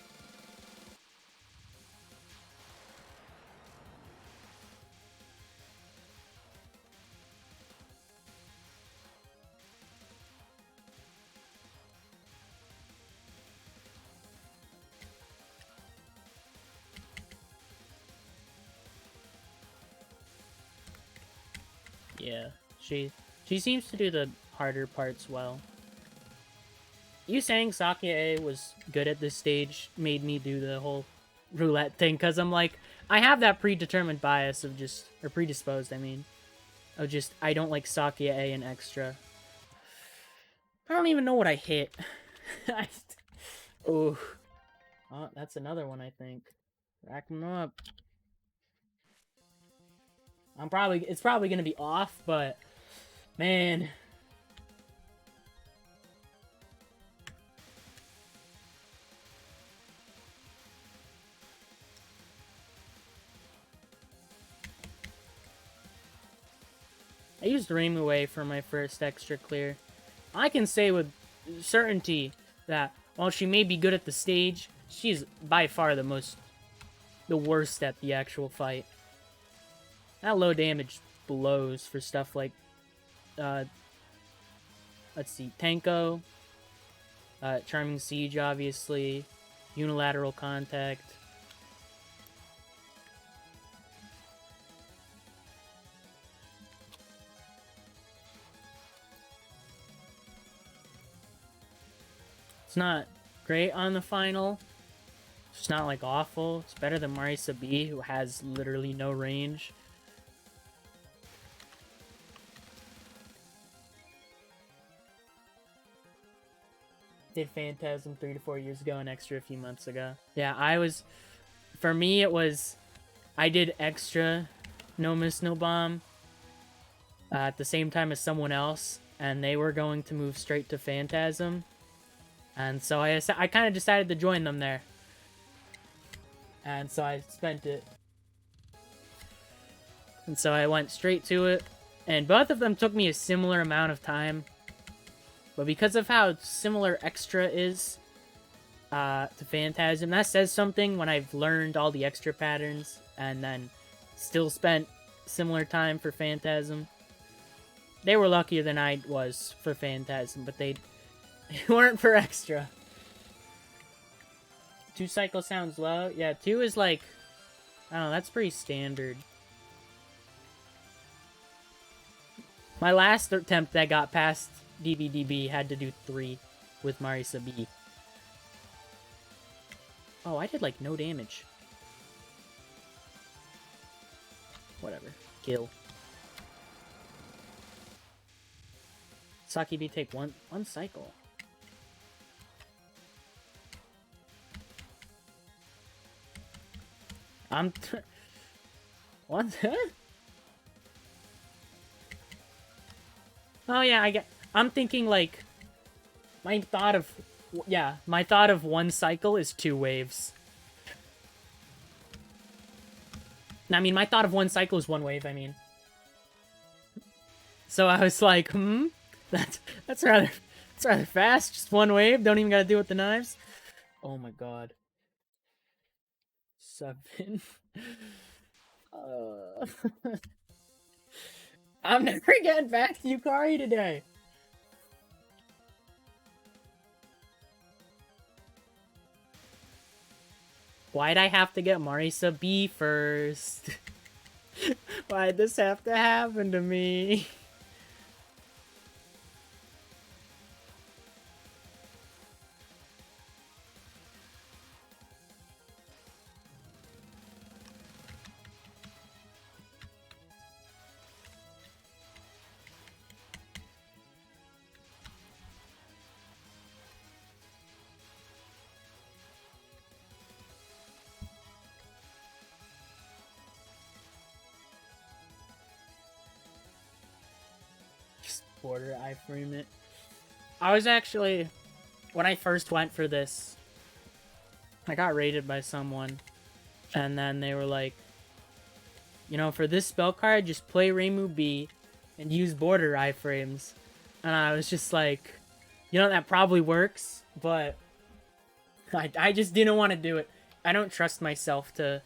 Yeah, she seems to do the harder parts well. You saying Sakia A was good at this stage made me do the whole roulette thing, because I'm like, I have that predetermined bias of just, or predisposed, I mean, of just, I don't like Sakia A and extra. I don't even know what I hit. Oh, that's another one, I think. Rack them up. It's probably gonna be off, but man. I used Reimu for my first extra clear. I can say with certainty that while she may be good at the stage, she's by far the worst at the actual fight. That low damage blows for stuff like, let's see, Tenko, Charming Siege, obviously, Unilateral Contact. It's not great on the final. It's not, like, awful. It's better than Marisa B, who has literally no range. Did Phantasm 3 to 4 years ago and extra a few months ago. Yeah, for me it was, I did extra No Miss No Bomb at the same time as someone else, and they were going to move straight to Phantasm. And so I kind of decided to join them there. And so I spent it. And so I went straight to it. And both of them took me a similar amount of time. But because of how similar extra is to Phantasm, that says something when I've learned all the extra patterns and then still spent similar time for Phantasm. They were luckier than I was for Phantasm, but they weren't for extra. 2 cycle sounds low. Yeah, 2 is like, I don't know, that's pretty standard. My last attempt that got past DBDB had to do 3 with Marisa B. Oh, I did like no damage. Whatever. Kill. Saki B take one cycle. What? Oh yeah, I'm thinking like my thought of one cycle is 2 waves. I mean, my thought of one cycle is one wave, I mean. So I was like, that's rather fast. Just one wave. Don't even gotta deal with the knives. Oh my god. 7. I'm never getting back to Yukari today. Why'd I have to get Marisa B first? Why'd this have to happen to me? Border iframe it. I was actually, when I first went for this, I got rated by someone, and then they were like, you know, for this spell card, just play Reimu B and use border iframes. And I was just like, you know, that probably works, but I just didn't want to do it. I don't trust myself to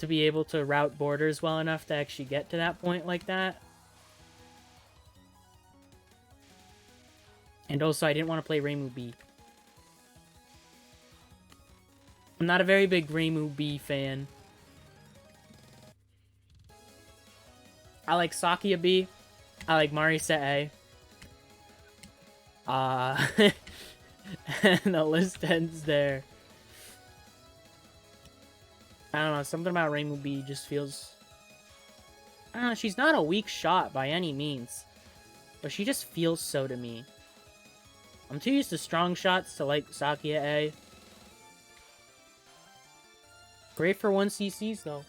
be able to route borders well enough to actually get to that point like that. And also, I didn't want to play Reimu B. I'm not a very big Reimu B fan. I like Sakia B. I like Marisa A. And the list ends there. I don't know, something about Reimu B just feels... I don't know, she's not a weak shot by any means. But she just feels so to me. I'm too used to strong shots to like Sakia A. Great for 1cc's though.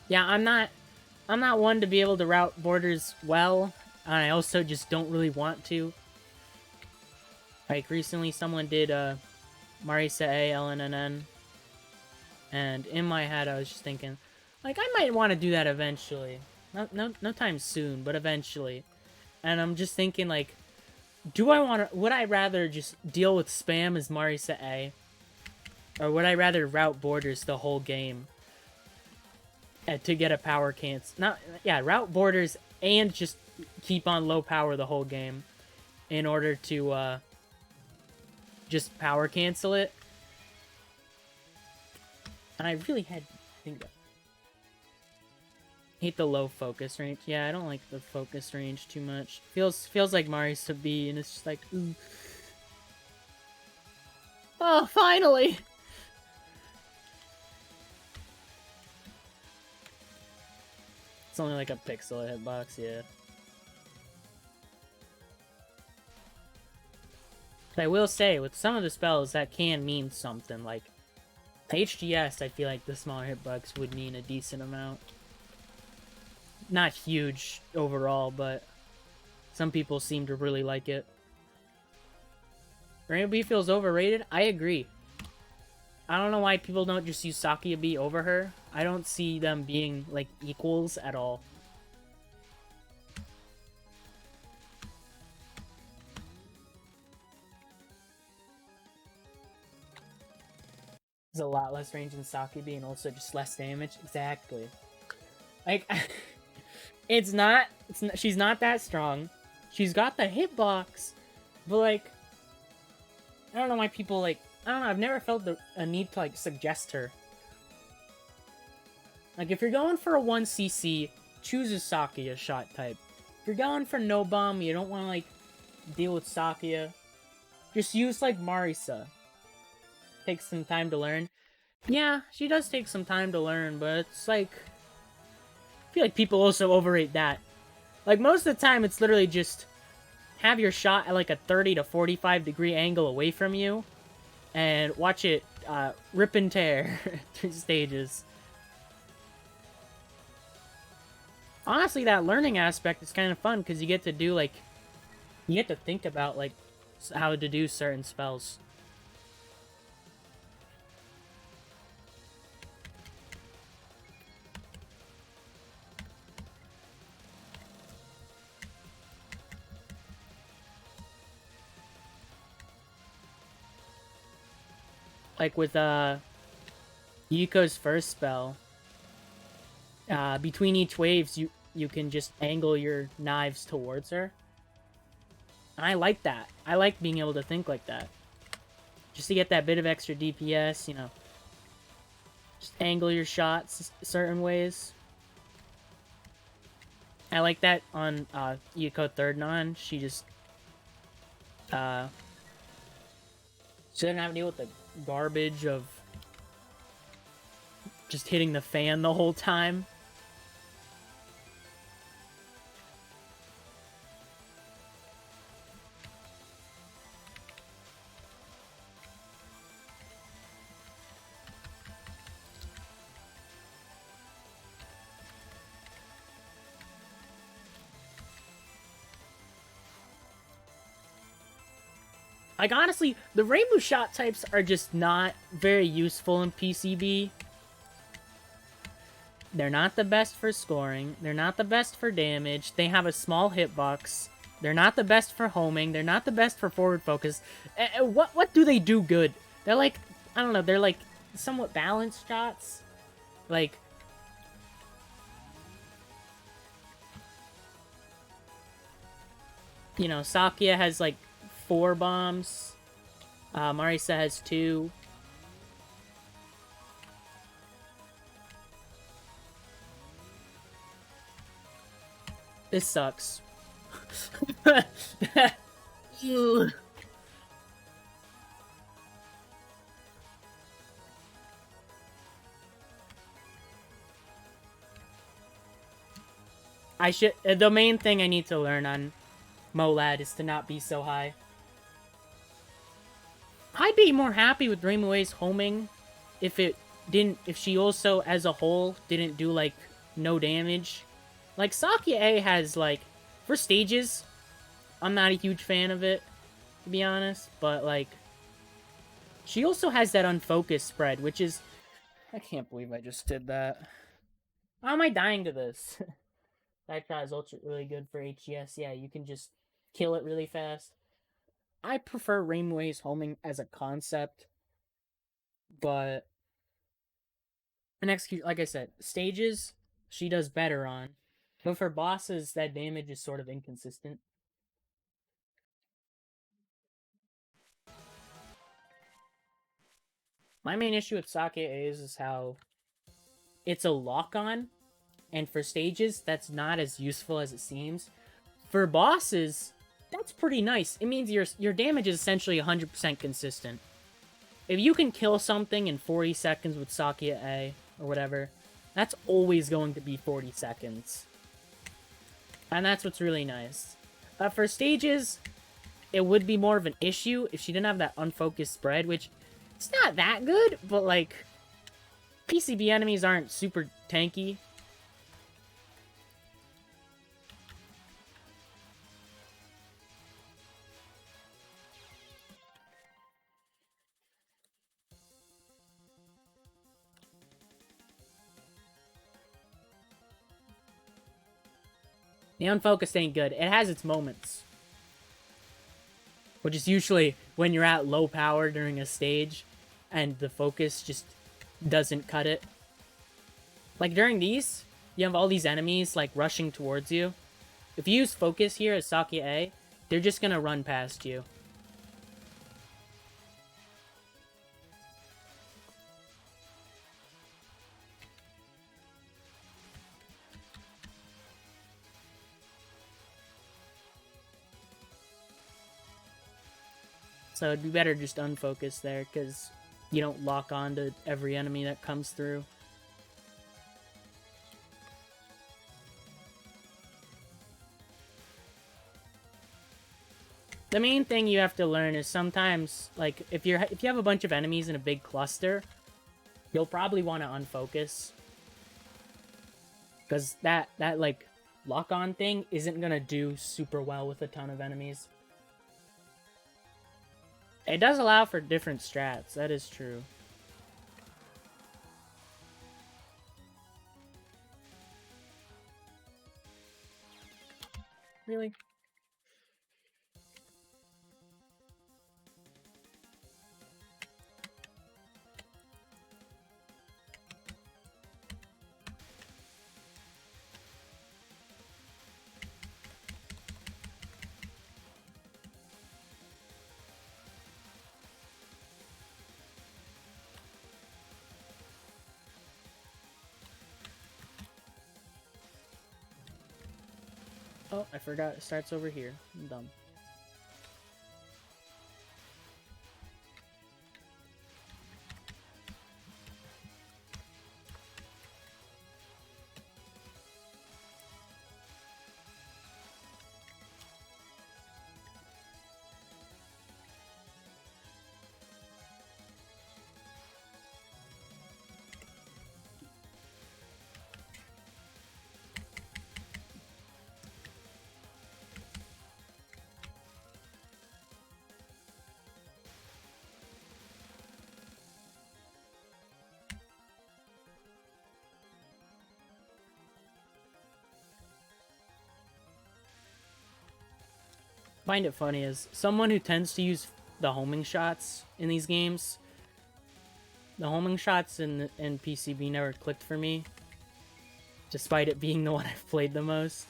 Yeah, I'm not one to be able to route borders well. And I also just don't really want to. Like recently someone did Marisa A, LNNN. And in my head I was just thinking, like, I might want to do that eventually. No time soon, but eventually. And I'm just thinking, like, would I rather just deal with spam as Marisa A? Or would I rather route borders the whole game? To get a power cancel. Route borders and just keep on low power the whole game. In order to, just power cancel it. And I really had to think about it. Hate the low focus range. Yeah, I don't like the focus range too much. Feels like Marisa B, and it's just like, ooh. Oh, finally! It's only like a pixel a hitbox, yeah. But I will say, with some of the spells, that can mean something. Like, HGS, I feel like the smaller hitbox would mean a decent amount. Not huge overall, but some people seem to really like it. Rainbow B feels overrated? I agree. I don't know why people don't just use Sakia B over her. I don't see them being, like, equals at all. There's a lot less range in Sakia B and also just less damage. Exactly. Like, she's not that strong. She's got the hitbox, but, like, I don't know why people, like, I don't know, I've never felt a need to, like, suggest her. Like, if you're going for a 1cc, choose a Sakia shot type. If you're going for no bomb, you don't want to, like, deal with Sakia, just use, like, Marisa. Takes some time to learn. Yeah, she does take some time to learn, but it's, like, I feel like people also overrate that. Like, most of the time, it's literally just have your shot at, like, a 30 to 45 degree angle away from you, and watch it rip and tear through stages. Honestly, that learning aspect is kind of fun, because you get to do, like, you get to think about, like, how to do certain spells. Like with Yuko's first spell, between each waves you can just angle your knives towards her. And I like that. I like being able to think like that. Just to get that bit of extra DPS, you know. Just angle your shots certain ways. I like that on Yuko third non. She just she doesn't have to deal with the garbage of just hitting the fan the whole time. Like, honestly, the rainbow shot types are just not very useful in PCB. They're not the best for scoring. They're not the best for damage. They have a small hitbox. They're not the best for homing. They're not the best for forward focus. What do they do good? They're like, I don't know, they're like somewhat balanced shots. Like, you know, Sakia has like 4 bombs. Marisa has 2. This sucks. I should. The main thing I need to learn on Molad is to not be so high. I'd be more happy with Rainbow's homing if it didn't. If she also, as a whole, didn't do like no damage. Like Sakia A has like for stages. I'm not a huge fan of it, to be honest. But like, she also has that unfocused spread, which is. I can't believe I just did that. How am I dying to this? That shot is ultra really good for HGS. Yeah, you can just kill it really fast. I prefer Rainway's homing as a concept, but an execute, like I said, stages she does better on, but for bosses that damage is sort of inconsistent. My main issue with Sake is how it's a lock on, and for stages that's not as useful as it seems. For bosses, that's pretty nice. It means your damage is essentially 100% consistent. If you can kill something in 40 seconds with Sakia A, or whatever, that's always going to be 40 seconds. And that's what's really nice. For stages, it would be more of an issue if she didn't have that unfocused spread, which, it's not that good, but like, PCB enemies aren't super tanky. The unfocused ain't good. It has its moments. Which is usually when you're at low power during a stage and the focus just doesn't cut it. Like during these, you have all these enemies like rushing towards you. If you use focus here as Sakia A, they're just gonna run past you. So it'd be better just unfocus there, because you don't lock on to every enemy that comes through. The main thing you have to learn is sometimes, like, if you have a bunch of enemies in a big cluster, you'll probably want to unfocus. Because that like, lock-on thing isn't gonna do super well with a ton of enemies. It does allow for different strats, that is true. Really? Oh, I forgot it starts over here. I'm dumb. Find it funny as someone who tends to use the homing shots in these games. The homing shots in PCB never clicked for me, despite it being the one I've played the most.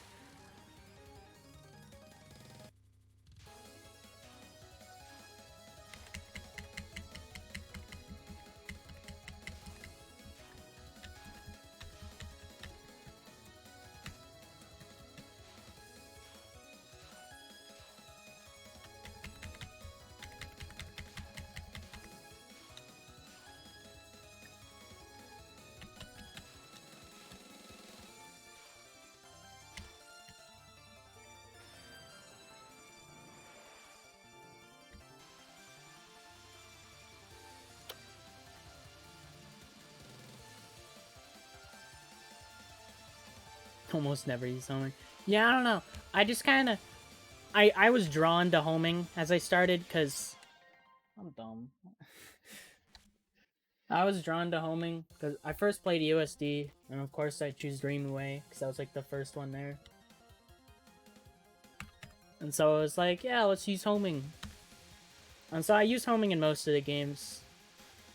Almost never use homing. Yeah, I don't know. I just kind of... I was drawn to homing as I started, because... I'm dumb. I was drawn to homing, because I first played USD, and of course I choose Dream Away, because that was like the first one there. And so I was like, yeah, let's use homing. And so I use homing in most of the games.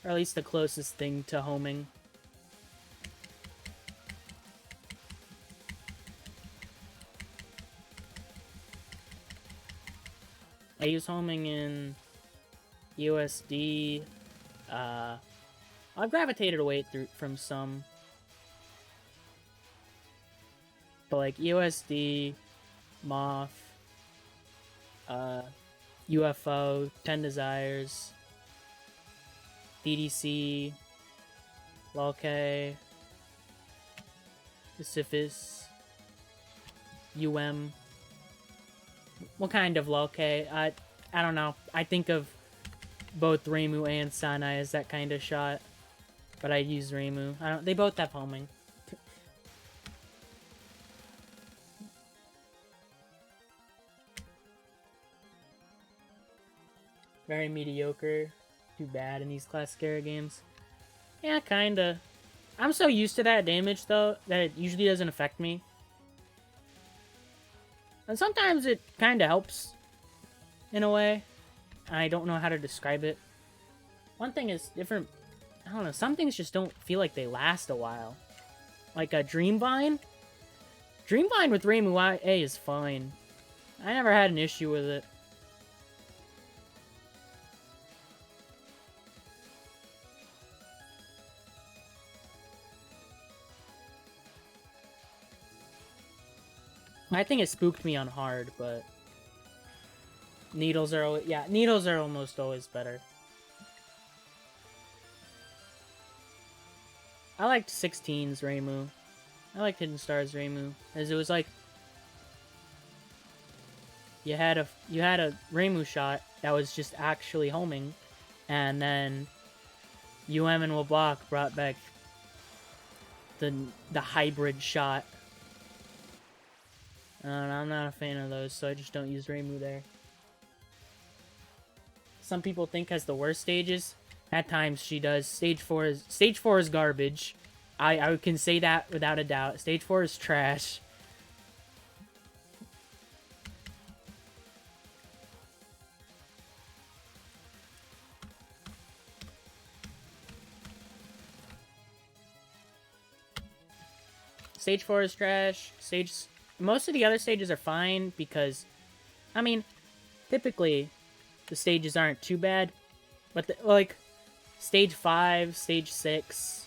Or at least the closest thing to homing. I use homing in USD. I've gravitated away from some. But like USD, Moth, UFO, 10 Desires, DDC, LOLK, Sisyphus, UM. What kind of LOLK? I don't know. I think of both Reimu and Sanai as that kind of shot. But I use Reimu. They both have homing. Very mediocre. Too bad in these classic era games. Yeah, kinda. I'm so used to that damage, though, that it usually doesn't affect me. And sometimes it kinda helps, in a way. I don't know how to describe it. One thing is different... I don't know, some things just don't feel like they last a while. Like a Dreamvine? Dreamvine with Reimu A is fine. I never had an issue with it. I think it spooked me on hard, but... Needles are always... Yeah, needles are almost always better. I liked 16's Reimu. I liked Hidden Stars Reimu. As it was like... You had a Reimu shot that was just actually homing. And then... UM and Wabak brought back... the hybrid shot. I'm not a fan of those, so I just don't use Reimu there. some people think has the worst stages. At times she does. Stage 4 is garbage. I can say that without a doubt. Stage 4 is trash. Stage 4 is trash. Most of the other stages are fine because, I mean, typically the stages aren't too bad. But, like, Stage 5, Stage 6,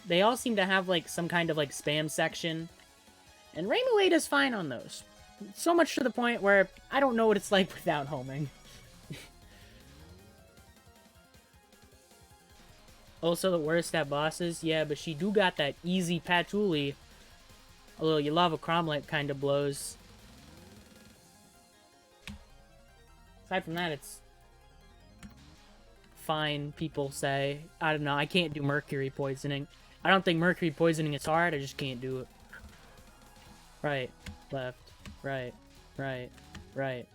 they all seem to have, like, some kind of, like, spam section. And Rainbow 8 is fine on those. So much to the point where I don't know what it's like without homing. Also the worst at bosses, yeah, but she do got that easy patchouli. Although your lava cromlech kind of blows. Aside from that, it's fine, people say. I don't know, I can't do mercury poisoning. I don't think mercury poisoning is hard, I just can't do it. Right, left, right, right, right.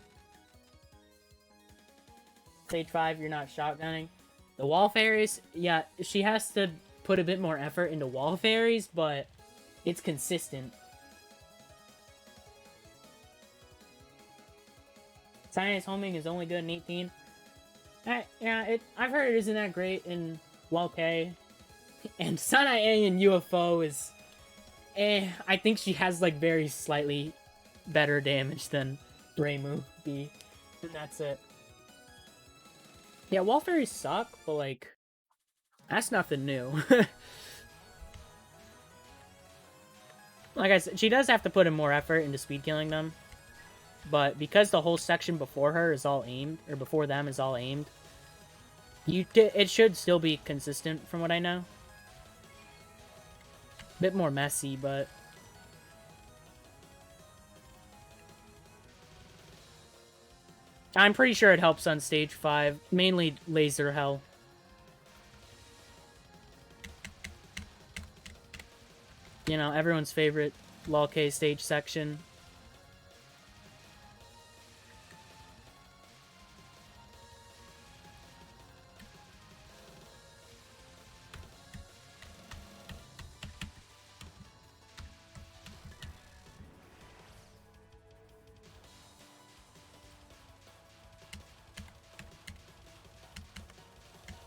Stage 5, you're not shotgunning. The wall fairies, yeah, she has to put a bit more effort into wall fairies, but it's consistent. Science homing is only good in 18. Yeah, I've heard it isn't that great in Wall K. And Sana A in UFO is... I think she has, like, very slightly better damage than Reimu B. And that's it. Yeah, wall fairies suck, but, like, that's nothing new. Like I said, she does have to put in more effort into speed killing them. But because the whole section before her is all aimed, or before them is all aimed, it should still be consistent from what I know. Bit more messy, but... I'm pretty sure it helps on stage 5. Mainly laser hell. You know, everyone's favorite LOL-K stage section.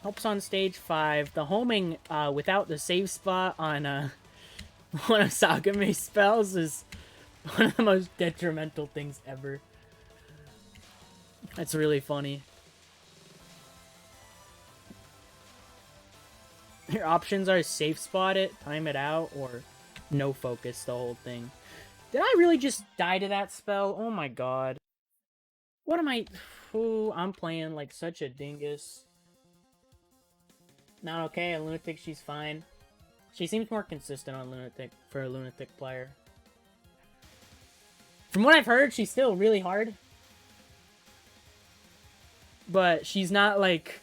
Helps on stage 5. The homing without the save spot on one of Sagame's spells is one of the most detrimental things ever. That's really funny. Your options are safe spot it, time it out, or no focus the whole thing. Did I really just die to that spell? Oh my god. What am I... Ooh, I'm playing like such a dingus. Not okay, a Lunatic, she's fine. She seems more consistent on Lunatic for a Lunatic player. From what I've heard, she's still really hard. But she's not, like,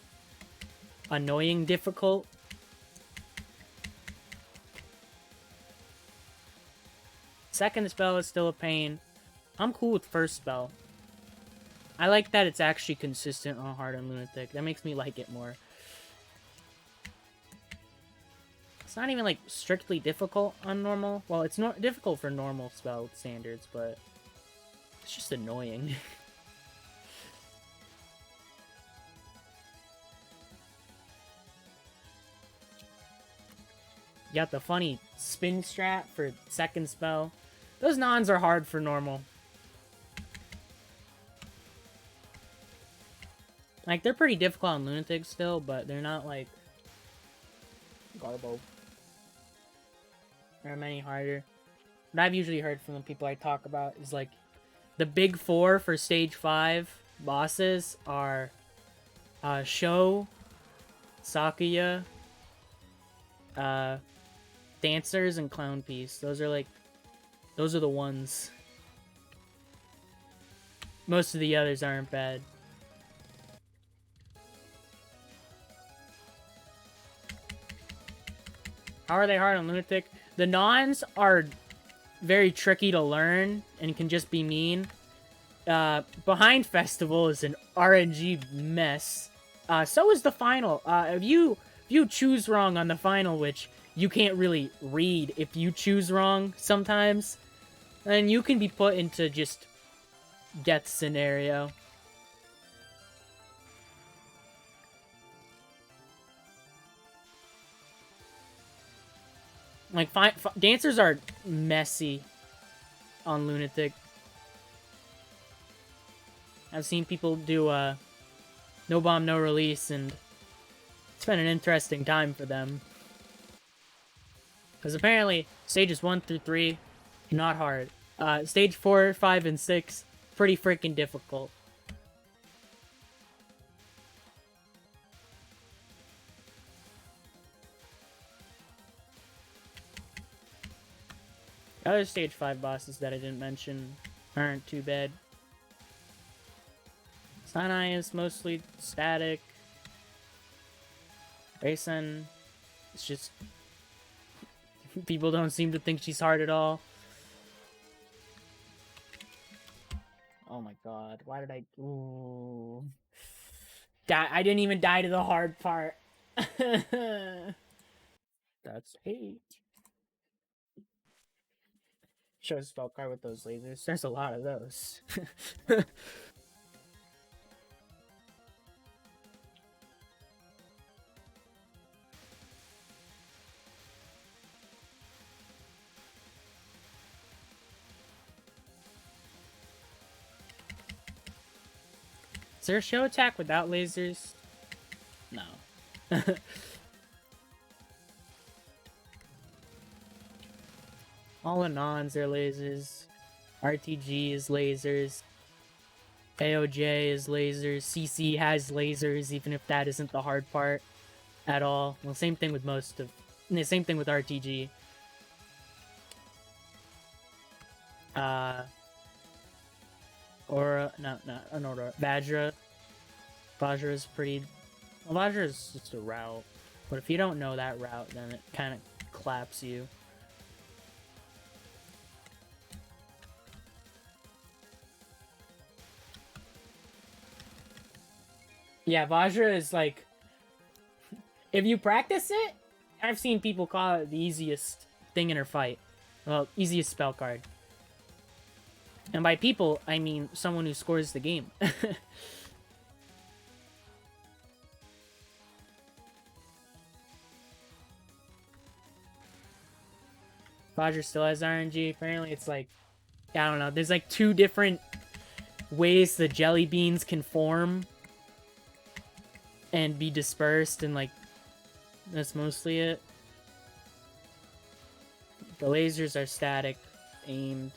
annoying difficult. Second spell is still a pain. I'm cool with first spell. I like that it's actually consistent on hard and Lunatic. That makes me like it more. It's not even, like, strictly difficult on normal. Well, it's not difficult for normal spell standards, but it's just annoying. You got the funny spin strat for second spell. Those nons are hard for normal. Like, they're pretty difficult on Lunatic still, but they're not, like, garbo. There are many harder. What I've usually heard from the people I talk about is, like, the big 4 for stage 5 bosses are Sho, Sakuya, Dancers, and Clown Piece. Those are, like, those are the ones. Most of the others aren't bad. How are they hard on Lunatic? The nons are very tricky to learn and can just be mean. behind Festival is an RNG mess. So is the final. If you choose wrong on the final, which you can't really read if you choose wrong sometimes, then you can be put into just death scenario. Like, dancers are messy on Lunatic. I've seen people do no bomb, no release, and it's been an interesting time for them. Because apparently, stages 1 through 3, not hard. Stage 4, 5, and 6, pretty freaking difficult. The other stage 5 bosses that I didn't mention aren't too bad. Sanai is mostly static. Raysen, it's just... people don't seem to think she's hard at all. Oh my god, why did I... Ooh. I didn't even die to the hard part. That's 8. Show a spell card with those lasers. There's a lot of those. Is there a show attack without lasers? No. All Anons are lasers. RTG is lasers. AOJ is lasers. CC has lasers, even if that isn't the hard part at all. Well, same thing with most of... Same thing with RTG. Aura... No, an Aura. Vajra. Vajra is pretty... Well, Vajra is just a route. But if you don't know that route, then it kind of claps you. Yeah, Vajra is like... If you practice it, I've seen people call it the easiest thing in her fight. Well, easiest spell card. And by people, I mean someone who scores the game. Vajra still has RNG. Apparently it's like... I don't know. There's like 2 different ways the jelly beans can form and be dispersed, and like that's mostly it. The lasers are static, aimed.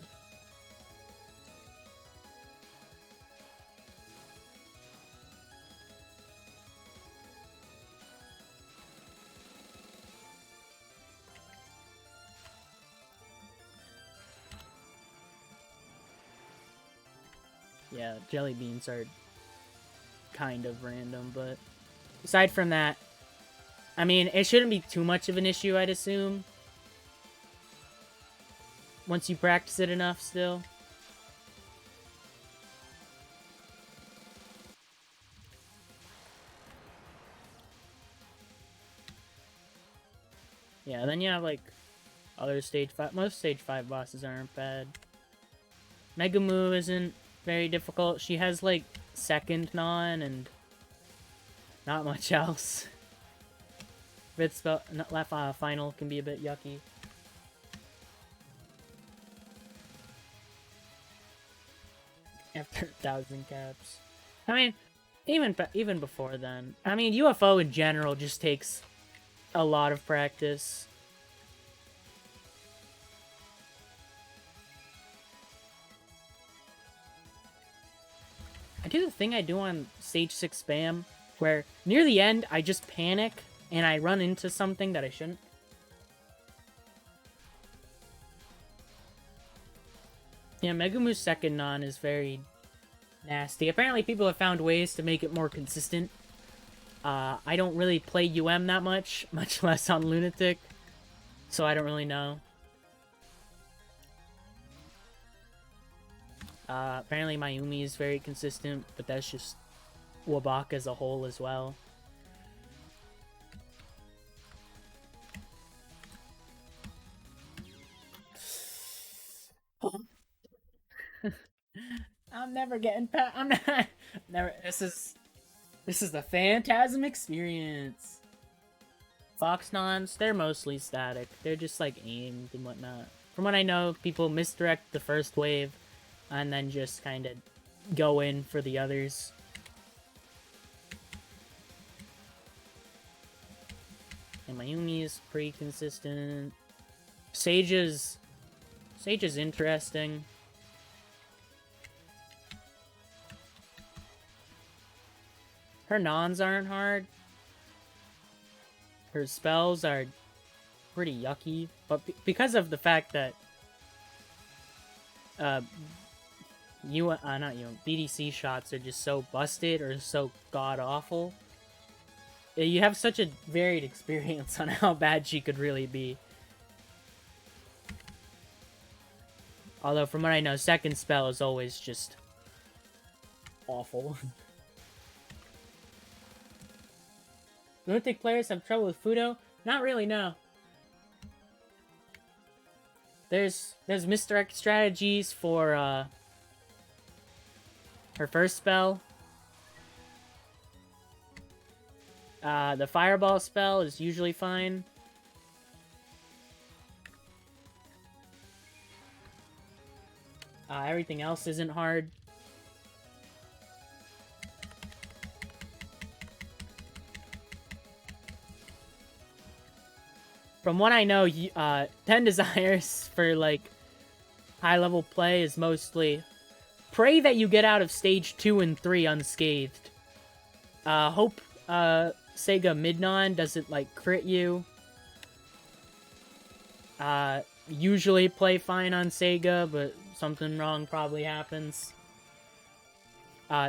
Yeah, jelly beans are kind of random, but aside from that, I mean, it shouldn't be too much of an issue, I'd assume. Once you practice it enough, still. Yeah, then you have, like, other stage 5... Most stage 5 bosses aren't bad. Megumu isn't very difficult. She has, like, second non and not much else. Red spell... Left final can be a bit yucky. After 1,000 caps. I mean, even before then. I mean, UFO in general just takes a lot of practice. I do the thing I do on stage 6 spam, where near the end, I just panic, and I run into something that I shouldn't. Yeah, Megumu's second non is very nasty. Apparently, people have found ways to make it more consistent. I don't really play UM that much less on Lunatic, so I don't really know. Apparently Mayumi is very consistent, but that's just Wabaka as a whole as well. I'm never getting past. I'm not. Never. This is the Phantasm experience. Foxnons, they're mostly static. They're just like aimed and whatnot. From what I know, people misdirect the first wave and then just kind of go in for the others. And Mayumi is pretty consistent. Sage is interesting. Her nons aren't hard. Her spells are pretty yucky, but because of the fact that BDC shots are just so busted or so god awful, you have such a varied experience on how bad she could really be. Although from what I know, second spell is always just awful. Lunatic players have trouble with Fudo? Not really, no. There's misdirect strategies for her first spell. The fireball spell is usually fine. Everything else isn't hard. From what I know, 10 Desires for, like, high-level play is mostly pray that you get out of stage 2 and 3 unscathed. Hope Sega Midnon doesn't, like, crit you. Usually play fine on Sega, but something wrong probably happens.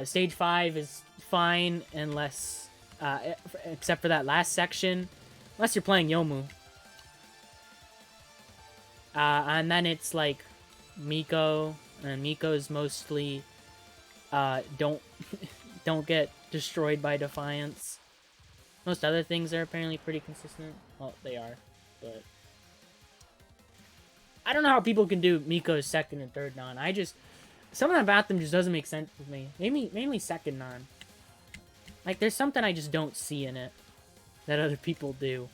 Stage 5 is fine unless, except for that last section, unless you're playing Yomu. And then it's like Miko, and Miko's mostly don't get destroyed by Defiance. Most other things are apparently pretty consistent. Well, they are, but I don't know how people can do Miko's second and third non. Something about them just doesn't make sense with me. Mainly second non. Like, there's something I just don't see in it that other people do.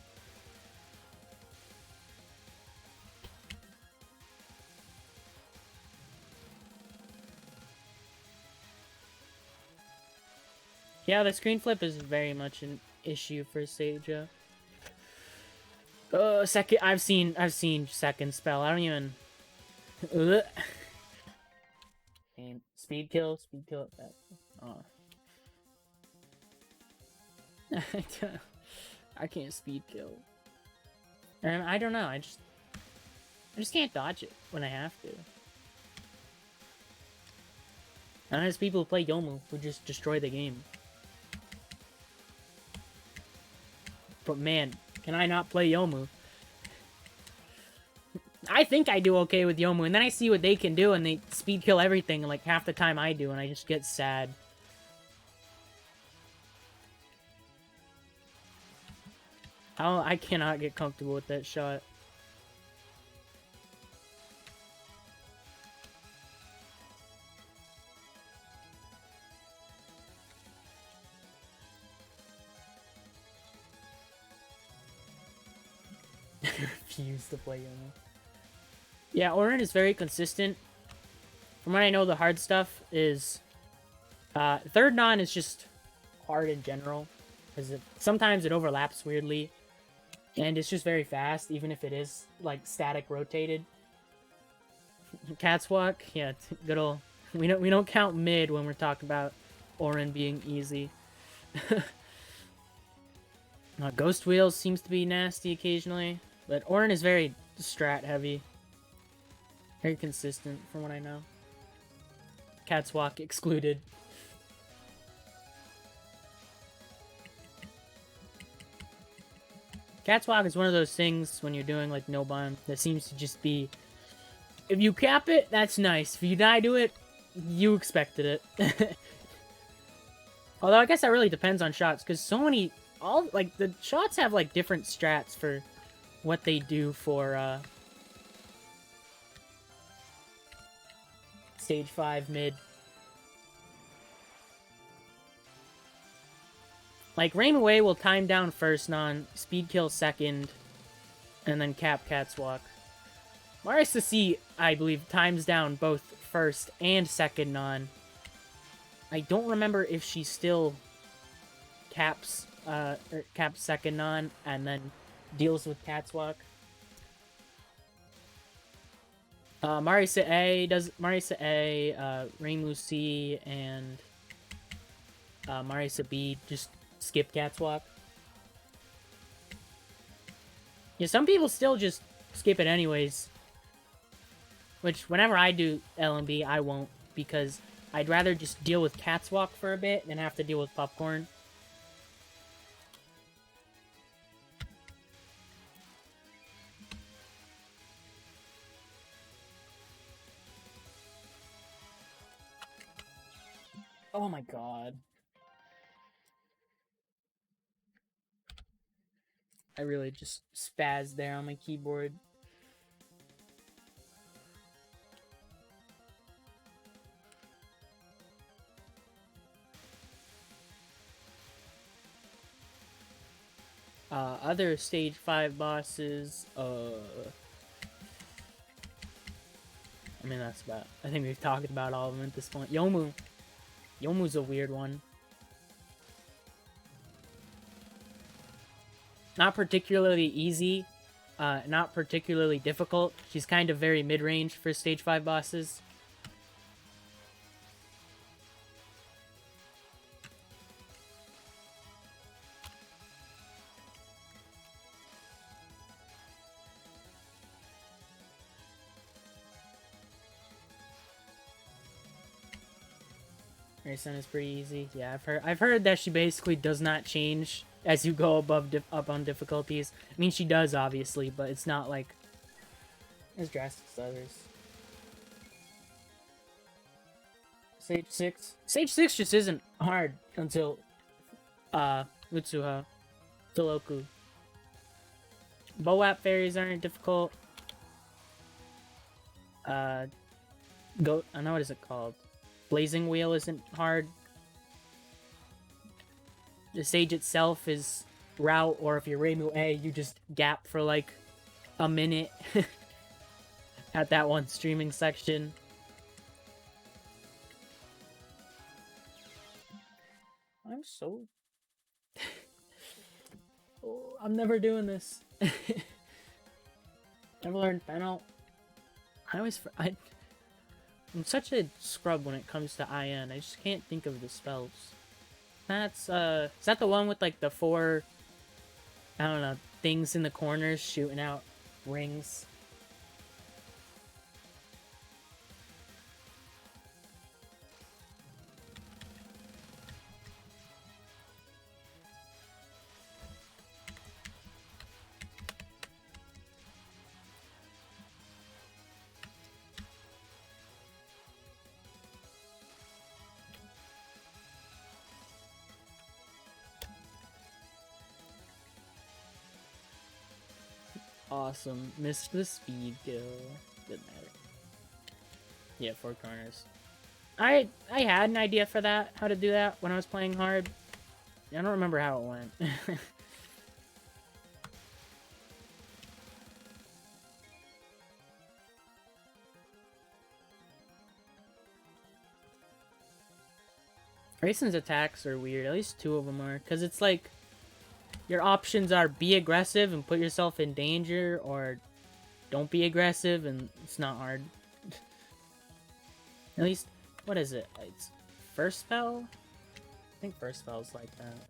Yeah, the screen flip is very much an issue for Seija. I've seen second spell. I don't even. And speed kill at that. Oh. I can't speed kill. And I don't know. I just can't dodge it when I have to. And there's people who play Yomu who just destroy the game. But man, can I not play Yomu? I think I do okay with Yomu, and then I see what they can do, and they speed kill everything like half the time I do, and I just get sad. I cannot get comfortable with that shot. Refuse to play Yomu. Yeah, Orin is very consistent. From what I know, the hard stuff is... third non is just hard in general. Because sometimes it overlaps weirdly. And it's just very fast, even if it is, like, static rotated. Cat's Walk? Yeah, good old... We don't count mid when we're talking about Orin being easy. Ghost Wheels seems to be nasty occasionally. But Orin is very strat heavy. Very consistent from what I know. Cat's Walk excluded. Cat's Walk is one of those things when you're doing like no bond that seems to just be, if you cap it, that's nice. If you die to it, You expected it. Although I guess that really depends on shots, because so many, all like the shots have like different strats for what they do for stage 5 mid. Like Rain Away will time down first non, speed kill second, and then cap Cat's Walk. Marisa C, I believe, times down both first and second non. I don't remember if she still caps second non and then deals with Cat's Walk. Marisa A, Reimu C, and Marisa B just skip Cat's Walk. Yeah, some people still just skip it anyways. Which, whenever I do LMB, I won't, because I'd rather just deal with Cat's Walk for a bit than have to deal with Popcorn. Oh my god. I really just spazzed there on my keyboard. Other stage 5 bosses, I mean, that's about, I think we've talked about all of them at this point. Yomu's a weird one. Not particularly easy, not particularly difficult. She's kind of very mid-range for stage 5 bosses. Marisa is pretty easy. Yeah, I've heard that she basically does not change as you go up on difficulties. I mean, she does obviously, but it's not like as drastic as others. Stage 6. Stage 6 just isn't hard until Utsuha, Toloku. Boap fairies aren't difficult. I know, what is it called? Blazing Wheel isn't hard. The stage itself is route, or if you're Reimu A, you just gap for like a minute at that one streaming section. I'm so... oh, I'm never doing this. Never learned Fennel. I'm such a scrub when it comes to IN. I just can't think of the spells. That's, is that the one with, like, the 4, I don't know, things in the corners shooting out rings? Awesome. Missed the speed kill. Didn't matter. Yeah, 4 corners. I had an idea for that, how to do that, when I was playing hard. I don't remember how it went. Rayson's attacks are weird. At least 2 of them are. Because it's like, your options are be aggressive and put yourself in danger, or don't be aggressive and it's not hard. At least, what is it? It's first spell? I think first spell's like that.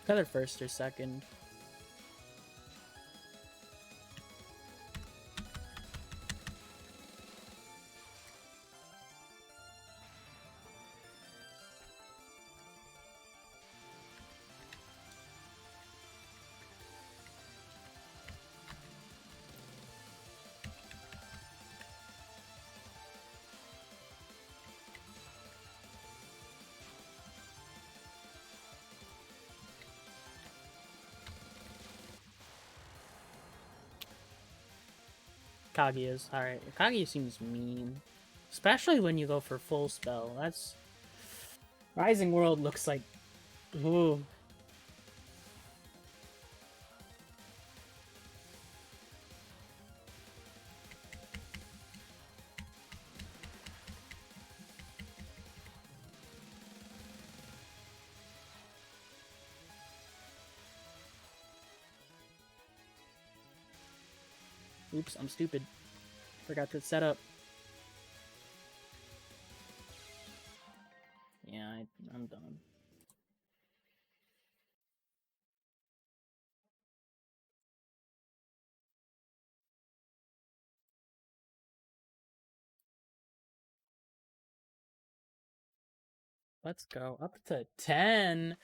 Either first or second. Kaguya's. Alright, Kaguya seems mean. Especially when you go for full spell. That's... Rising World looks like... Ooh. Oops, I'm stupid. Forgot to set up. Yeah, I'm done. Let's go up to 10.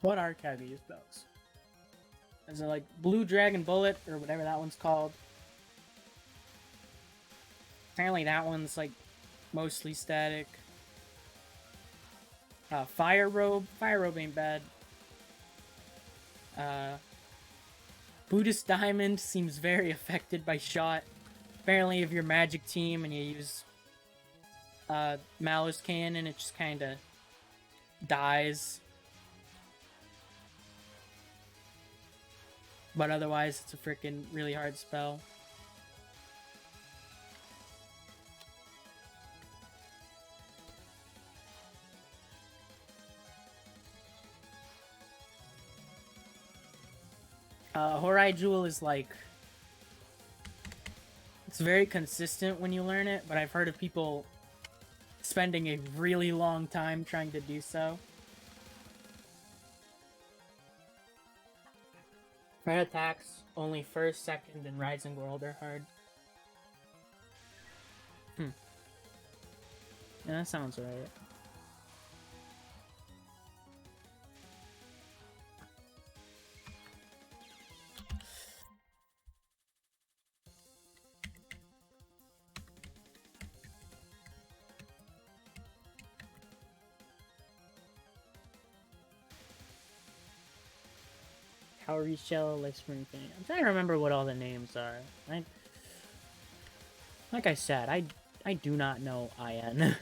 What are Kaguya spells? Is it like Blue Dragon Bullet or whatever that one's called? Apparently that one's like mostly static. Fire Robe. Fire Robe ain't bad. Buddhist Diamond seems very affected by shot. Apparently if you're magic team and you use Malice Cannon, it just kinda dies. But otherwise it's a freaking really hard spell. Horai Jewel is like... It's very consistent when you learn it, but I've heard of people spending a really long time trying to do so. Red attacks, only first, second, and Rising World are hard. Yeah, that sounds right. Cowrie Shell, Life Spring Thing. I'm trying to remember what all the names are. Like I said, I do not know IN.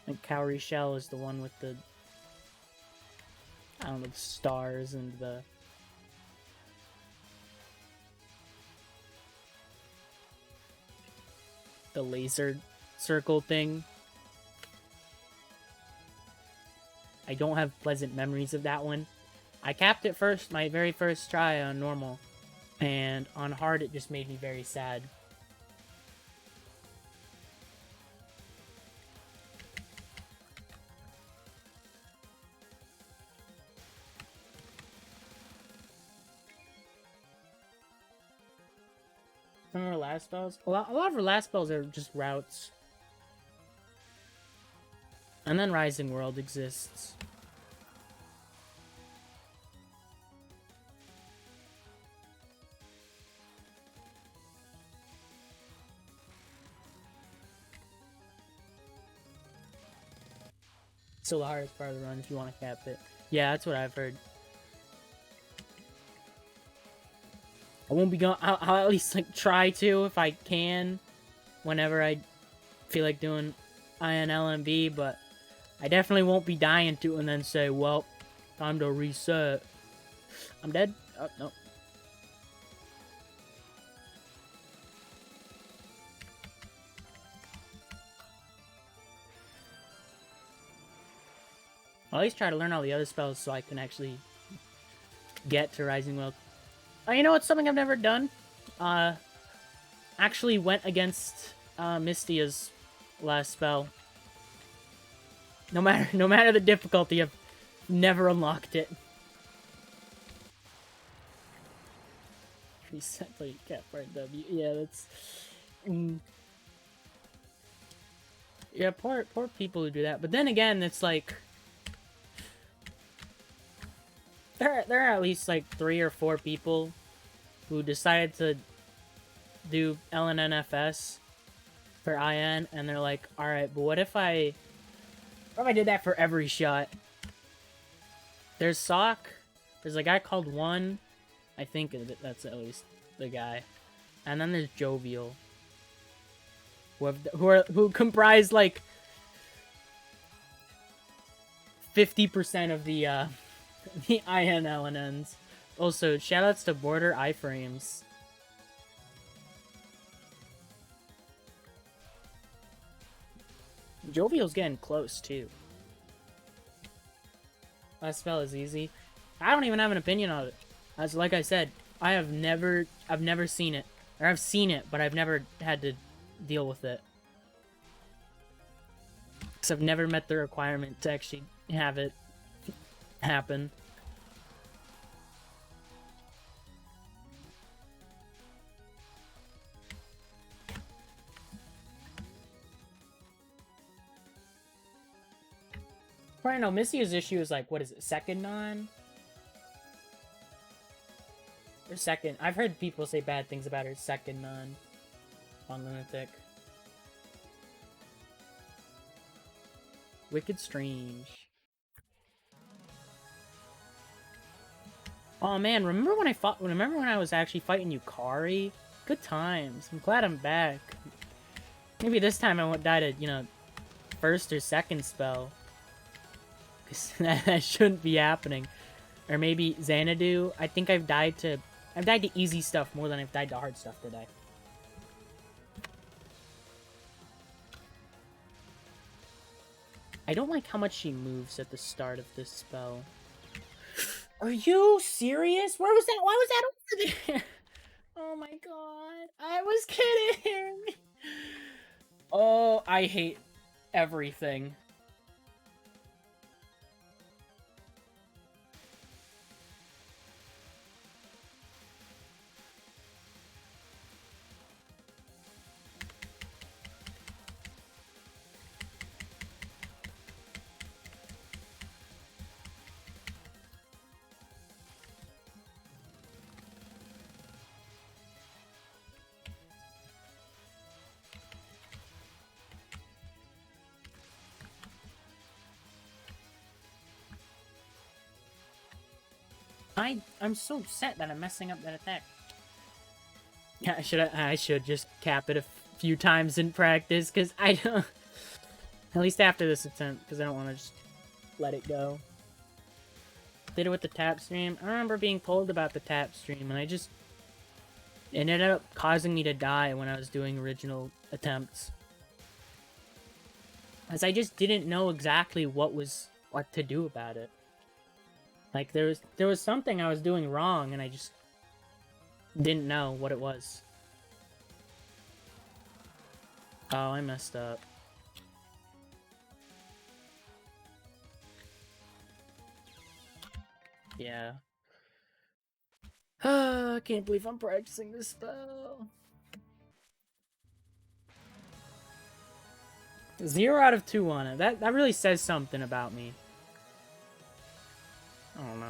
Like Cowrie Shell is the one with the... I don't know, the stars and the... the laser circle thing. I don't have pleasant memories of that one. I capped it first, my very first try on normal. And on hard, it just made me very sad. Some of her last spells? A lot of her last spells are just routes. And then Rising World exists. Still the hardest part of the run if you want to cap it. Yeah, that's what I've heard. I won't be going. I'll at least like try to if I can, whenever I feel like doing INLMB, but I definitely won't be dying to and then say, well, time to reset. I'm dead? Oh, no. I'll at least try to learn all the other spells so I can actually get to Rising World. Oh, you know what's something I've never done? Actually went against Mystia's last spell. No matter the difficulty, I've never unlocked it. Reset play cap right W. Yeah, that's. Yeah, poor people who do that. But then again, it's like there are at least like 3 or 4 people who decided to do LNNFS for IN, and they're like, all right, but what if I did that for every shot? There's Sock. There's a guy called One. I think that's at least the guy. And then there's Jovial, who comprise like 50% of the the IN LNNs. Also, shoutouts to Border iframes. Jovial's getting close too. That spell is easy. I don't even have an opinion on it. As like I said, I've never seen it. Or I've seen it, but I've never had to deal with it. Because I've never met the requirement to actually have it happen. I know Misty's issue is like, what is it, second non? Or second. I've heard people say bad things about her second non on Lunatic. Wicked Strange. Oh man, remember when I was actually fighting Yukari? Good times. I'm glad I'm back. Maybe this time I won't die to, you know, first or second spell. Because that shouldn't be happening. Or maybe Xanadu. I think I've died to easy stuff more than I've died to hard stuff today. I don't like how much she moves at the start of this spell. Are you serious? Where was that? Why was that over there? Oh my god. I was kidding. Oh, I hate everything. I'm so upset that I'm messing up that attack. Yeah, I should just cap it a few times in practice, because I don't... At least after this attempt, because I don't want to just let it go. Did it with the tap stream. I remember being told about the tap stream, and I just... It ended up causing me to die when I was doing original attempts. As I just didn't know exactly what to do about it. Like, there was something I was doing wrong, and I just didn't know what it was. Oh, I messed up. Yeah. I can't believe I'm practicing this spell. 0 out of 2 on it. That really says something about me. Oh no.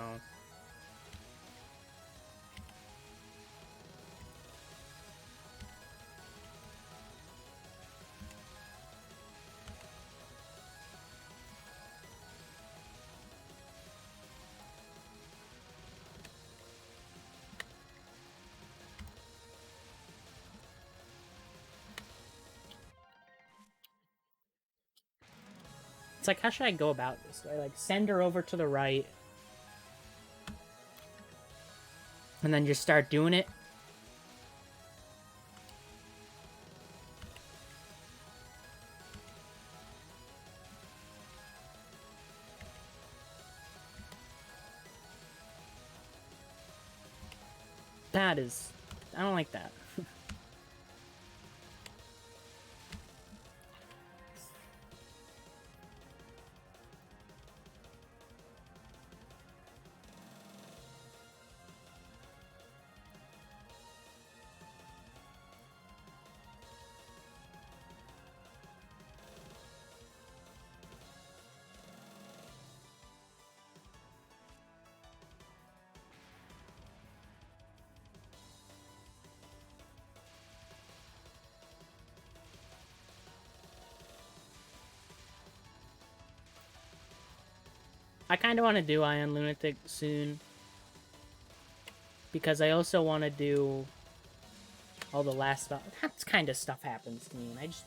It's like, how should I go about this? Do I, like, send her over to the right? And then just start doing it? That is... I don't like that. I kind of want to do Ion Lunatic soon. Because I also want to do all the last stuff. That kind of stuff happens to me, and I just...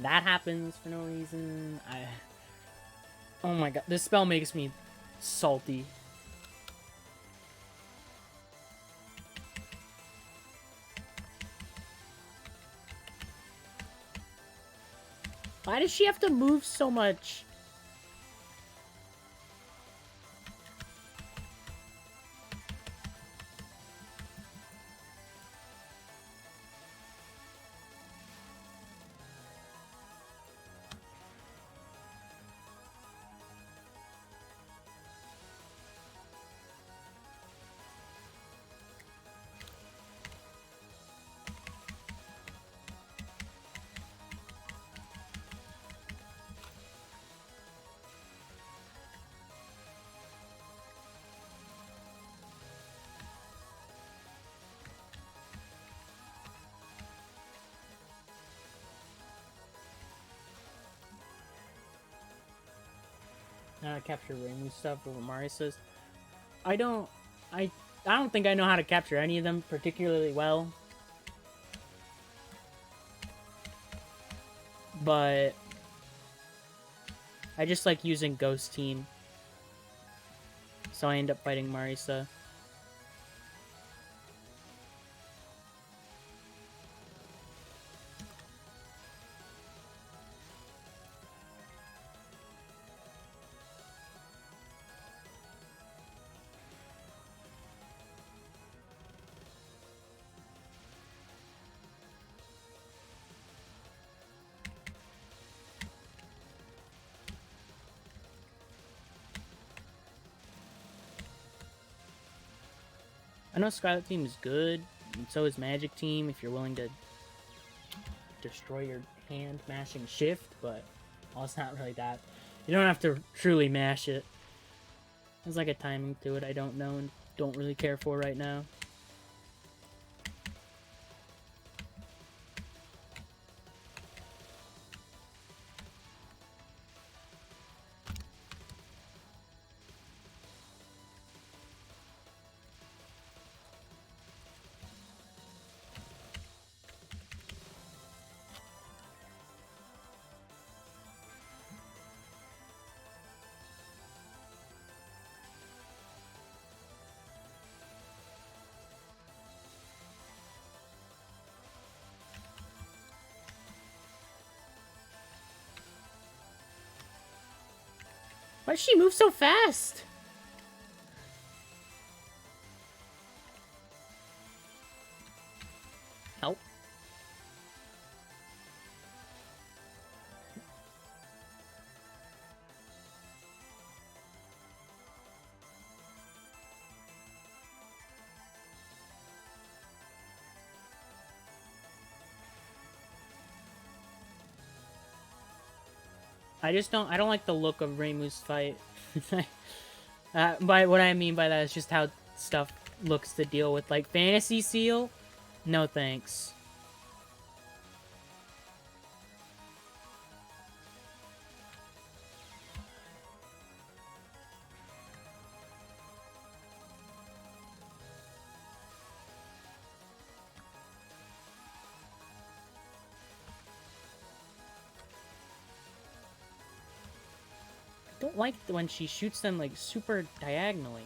that happens for no reason. Oh my god, this spell makes me salty. Why does she have to move so much? How to capture Rainbow stuff over Marisa's. I don't think I know how to capture any of them particularly well. But I just like using Ghost Team. So I end up fighting Marisa. I know Scarlet Team is good, and so is Magic Team if you're willing to destroy your hand mashing shift, but well, it's not really that. You don't have to truly mash it. There's like a timing to it I don't know and don't really care for right now. Why does she move so fast? Help. I don't like the look of Reimu's fight. By what I mean by that is just how stuff looks to deal with, like Fantasy Seal. No thanks. I don't like when she shoots them like super diagonally.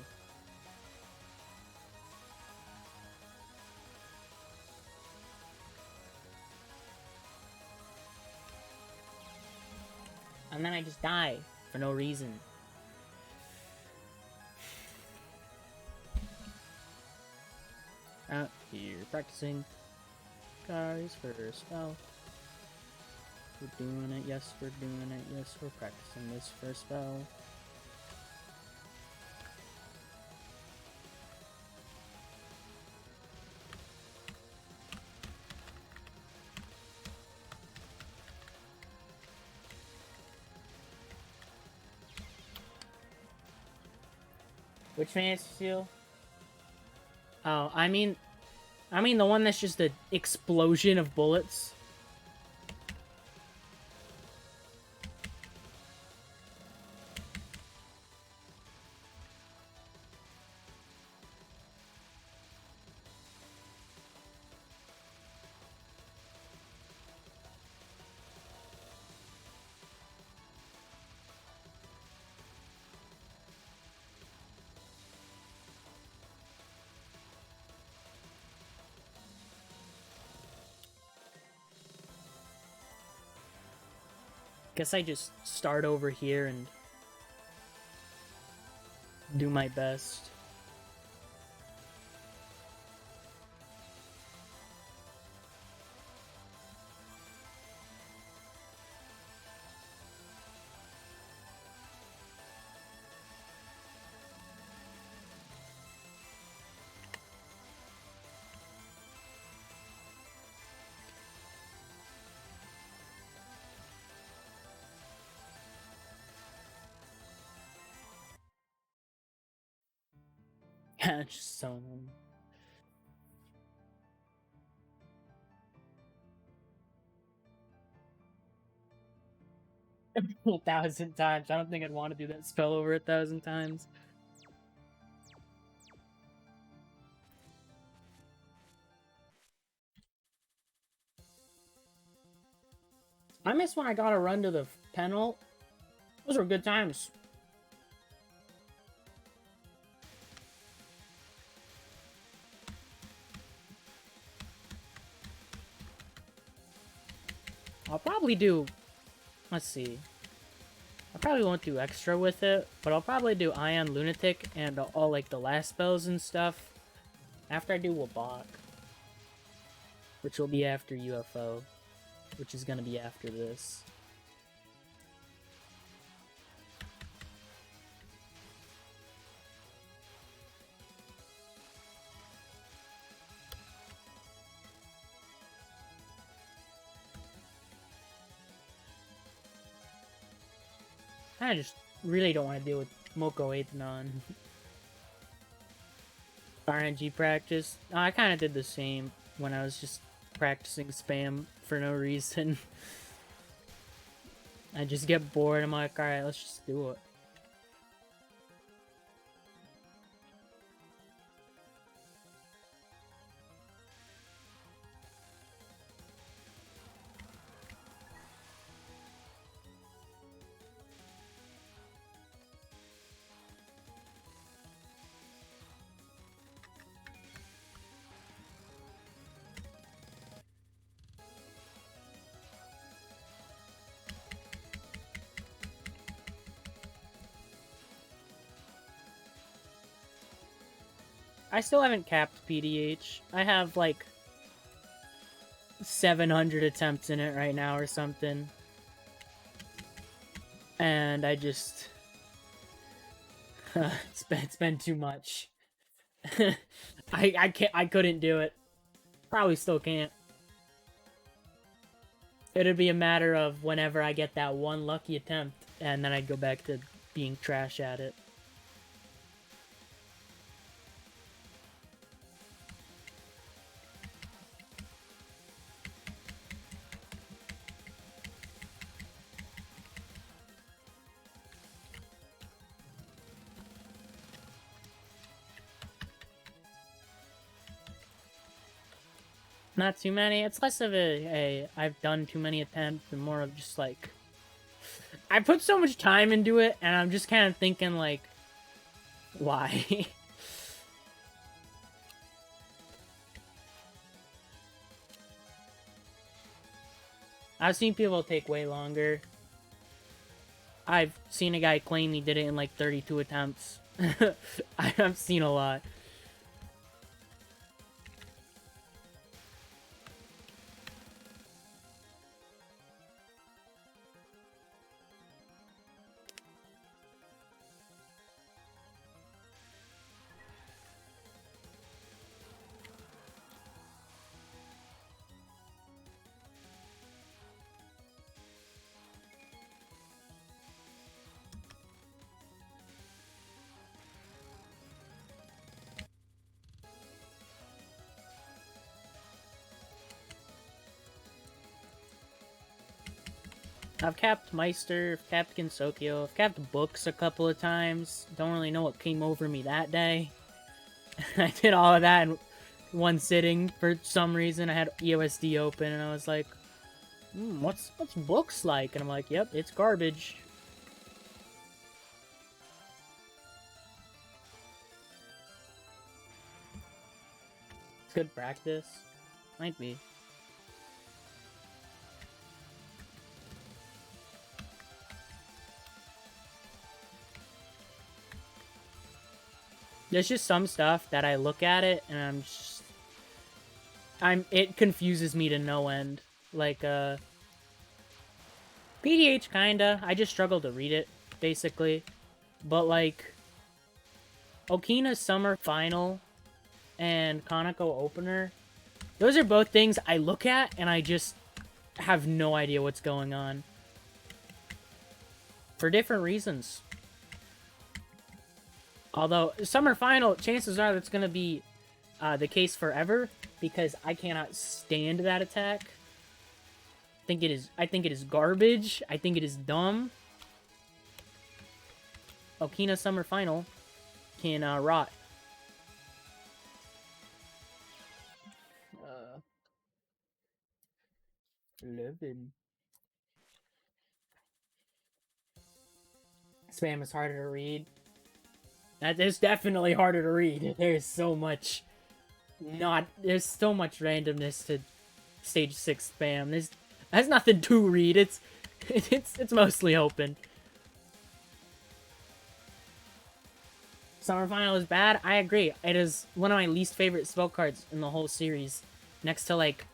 And then I just die for no reason. Out here practicing. Guys, for a spell. We're doing it, yes, we're doing it, yes, we're practicing this for a spell. Which fantasy seal? Oh, I mean the one that's just an explosion of bullets. Guess I just start over here and do my best. Just so 1,000 times. I don't think I'd want to do that spell over 1,000 times. I miss when I got a run to the penult. Those were good times. I'll probably do... Let's see. I probably won't do extra with it, but I'll probably do Ion Lunatic and all like the last spells and stuff after I do Wabak, which will be after UFO, which is gonna be after this. I just really don't want to deal with Moko Aethanon. RNG practice. I kind of did the same when I was just practicing spam for no reason. I just get bored. I'm like, alright, let's just do it. I still haven't capped PDH. I have like 700 attempts in it right now or something. And I just... it's been too much. I couldn't do it. Probably still can't. It'd be a matter of whenever I get that one lucky attempt, and then I'd go back to being trash at it. Not too many. It's less of a I've done too many attempts and more of just like I put so much time into it and I'm just kind of thinking like why? I've seen people take way longer. I've seen a guy claim he did it in like 32 attempts. I've seen a lot. I've capped Meister, I've capped Gensokyo, I've capped books a couple of times. Don't really know what came over me that day. I did all of that in one sitting for some reason. I had EOSD open and I was like, what's books like? And I'm like, yep, it's garbage. It's good practice. Might be. There's just some stuff that I look at it and it confuses me to no end. Like, PDH kinda. I just struggle to read it, basically. But, like, Okina's Summer Final and Kaneko Opener, those are both things I look at and I just have no idea what's going on. For different reasons. Although, Summer Final, chances are that's going to be the case forever, because I cannot stand that attack. I think it is garbage. I think it is dumb. Okina Summer Final can rot. Living. Spam is harder to read. That is definitely harder to read. There's so much there's so much randomness to stage 6 spam. There's nothing to read. It's mostly open. Summer Final is bad. I agree. It is one of my least favorite spell cards in the whole series, next to like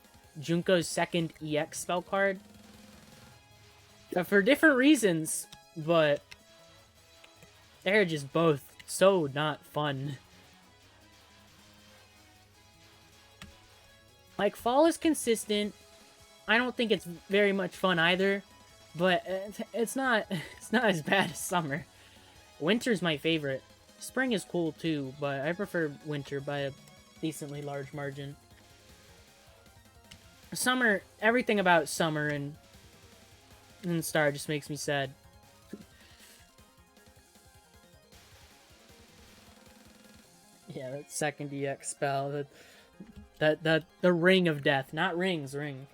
Junko's second EX spell card. For different reasons, but they're just both so not fun. Like, Fall is consistent. I don't think it's very much fun either, but it's not as bad as Summer. Winter's my favorite. Spring is cool too, but I prefer Winter by a decently large margin. Summer, everything about Summer and Star just makes me sad. Yeah, that second EX spell, the Ring of Death, not rings, ring.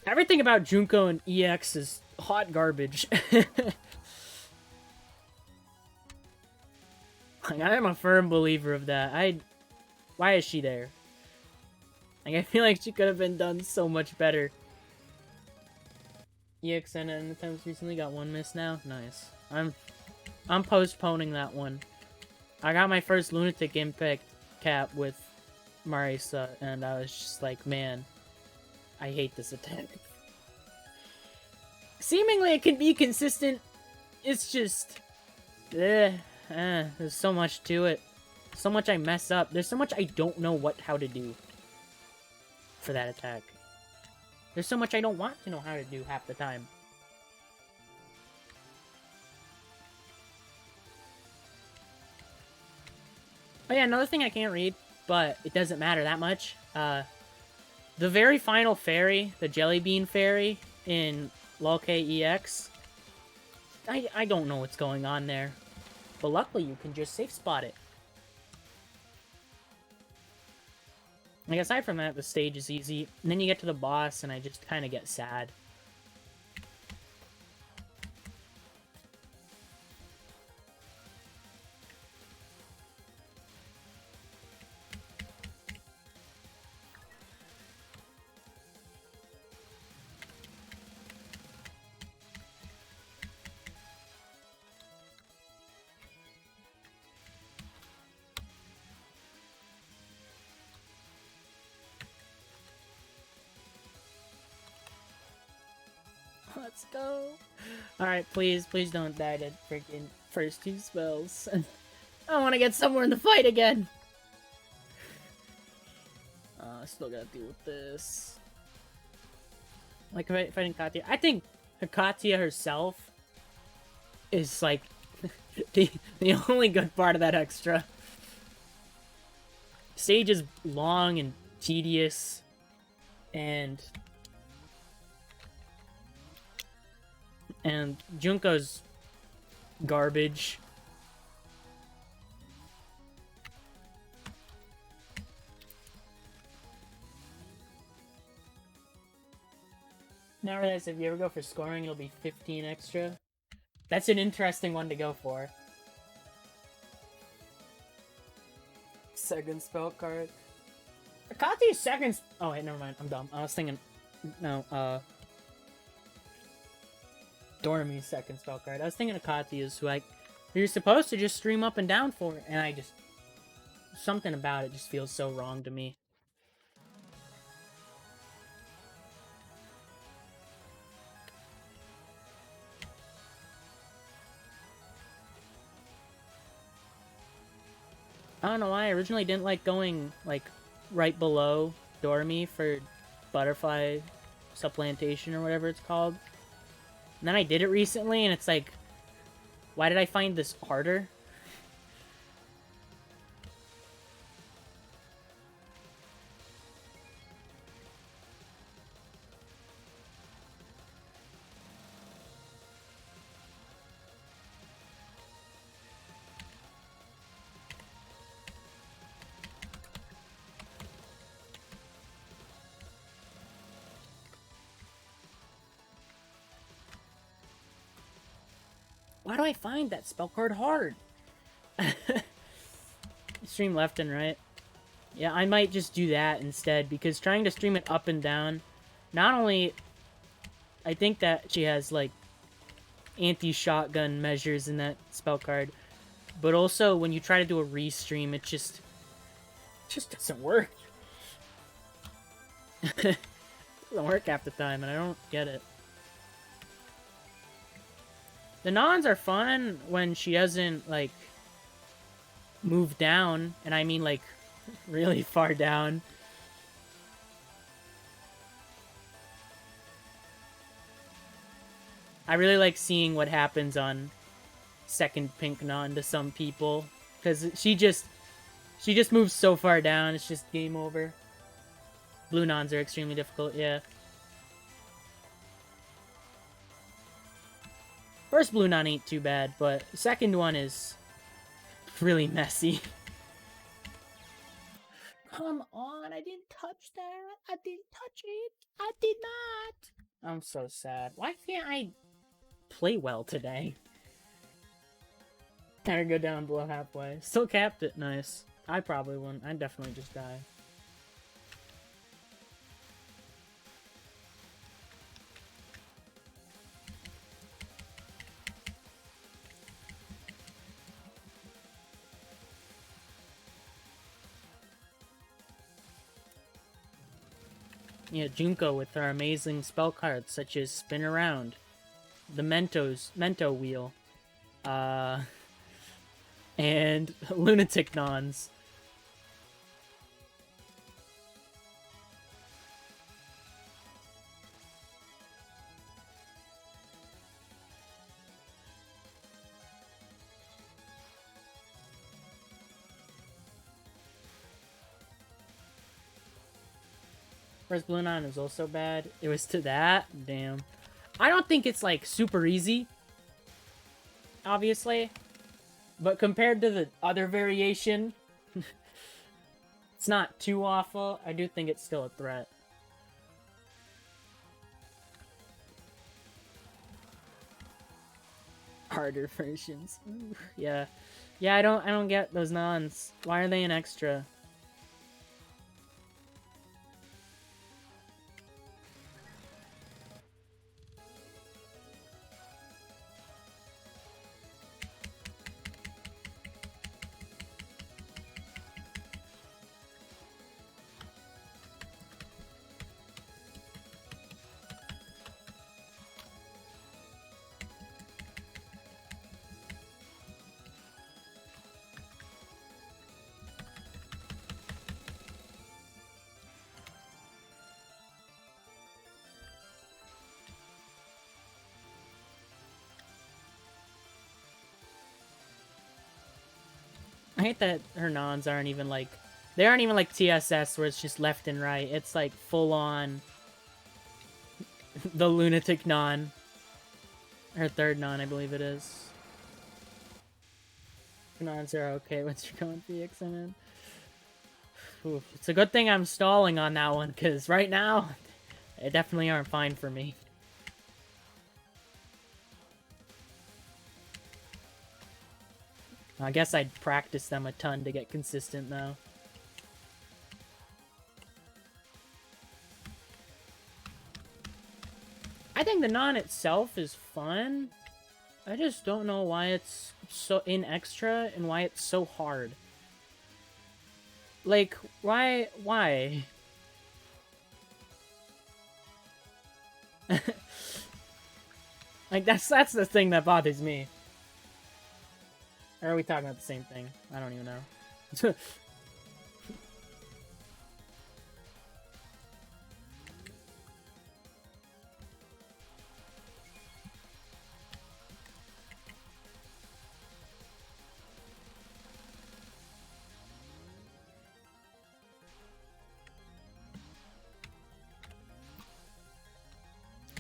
Everything about Junko and EX is hot garbage. Like, I am a firm believer of that. Why is she there? Like, I feel like she could have been done so much better. EXN and attempts recently got one miss now. Nice. I'm postponing that one. I got my first Lunatic Impact cap with Marisa, and I was just like, man, I hate this attack. Seemingly it can be consistent. It's just, there's so much to it. So much I mess up. There's so much I don't know how to do for that attack. There's so much I don't want to know how to do half the time. Oh yeah, another thing I can't read, but it doesn't matter that much. The very final fairy, the Jelly Bean Fairy in LOL-K EX, I don't know what's going on there. But luckily you can just safe spot it. Like, aside from that, the stage is easy. And then you get to the boss, and I just kind of get sad. Let's go. Alright, please don't die to freaking first two spells. I want to get somewhere in the fight again. I still gotta deal with this. Like, fighting Katya. I think Katya herself is, like, the only good part of that extra. Stage is long and tedious, and And Junko's garbage. Now I realize if you ever go for scoring, it'll be 15 extra. That's an interesting one to go for. Second spell card. Akati's second... Oh, wait, never mind. I'm dumb. I was thinking... No, Dorami's second spell card. I was thinking Akati is who you're supposed to just stream up and down for, and I just... Something about it just feels so wrong to me. I don't know why. I originally didn't like going, like, right below Dorami for butterfly supplantation or whatever it's called. And then I did it recently, and it's like, why did I find this harder? Why do I find that spell card hard? Stream left and right. Yeah, I might just do that instead, because trying to stream it up and down, not only... I think that she has, like, anti-shotgun measures in that spell card, but also when you try to do a restream, it just doesn't work. It doesn't work half the time, and I don't get it. The Nons are fun when she doesn't, like, move down, and I mean, like, really far down. I really like seeing what happens on second pink Non to some people, because she just moves so far down, it's just game over. Blue Nons are extremely difficult, yeah. First blue non ain't too bad, but the second one is really messy. Come on, I didn't touch that. I didn't touch it. I did not. I'm so sad. Why can't I play well today? Gotta go down below halfway. Still capped it. Nice. I probably wouldn't. I'd definitely just die. Yeah, Junko with our amazing spell cards such as Spin Around, the Mento Wheel, and Lunatic Nons. First Blue Non is also bad. It was to that? Damn. I don't think it's, like, super easy. Obviously. But compared to the other variation, it's not too awful. I do think it's still a threat. Harder versions. Ooh, yeah. Yeah, I don't get those Nons. Why are they an extra? I hate that her Nons aren't even like... They aren't even like TSS where it's just left and right. It's like full on... the Lunatic Non. Her third non, I believe it is. Nons are okay once you're going for the XMN. Oof. It's a good thing I'm stalling on that one, because right now, they definitely aren't fine for me. I guess I'd practice them a ton to get consistent, though. I think the non itself is fun. I just don't know why it's so in extra and why it's so hard. Like, why? Like, that's the thing that bothers me. Or are we talking about the same thing? I don't even know.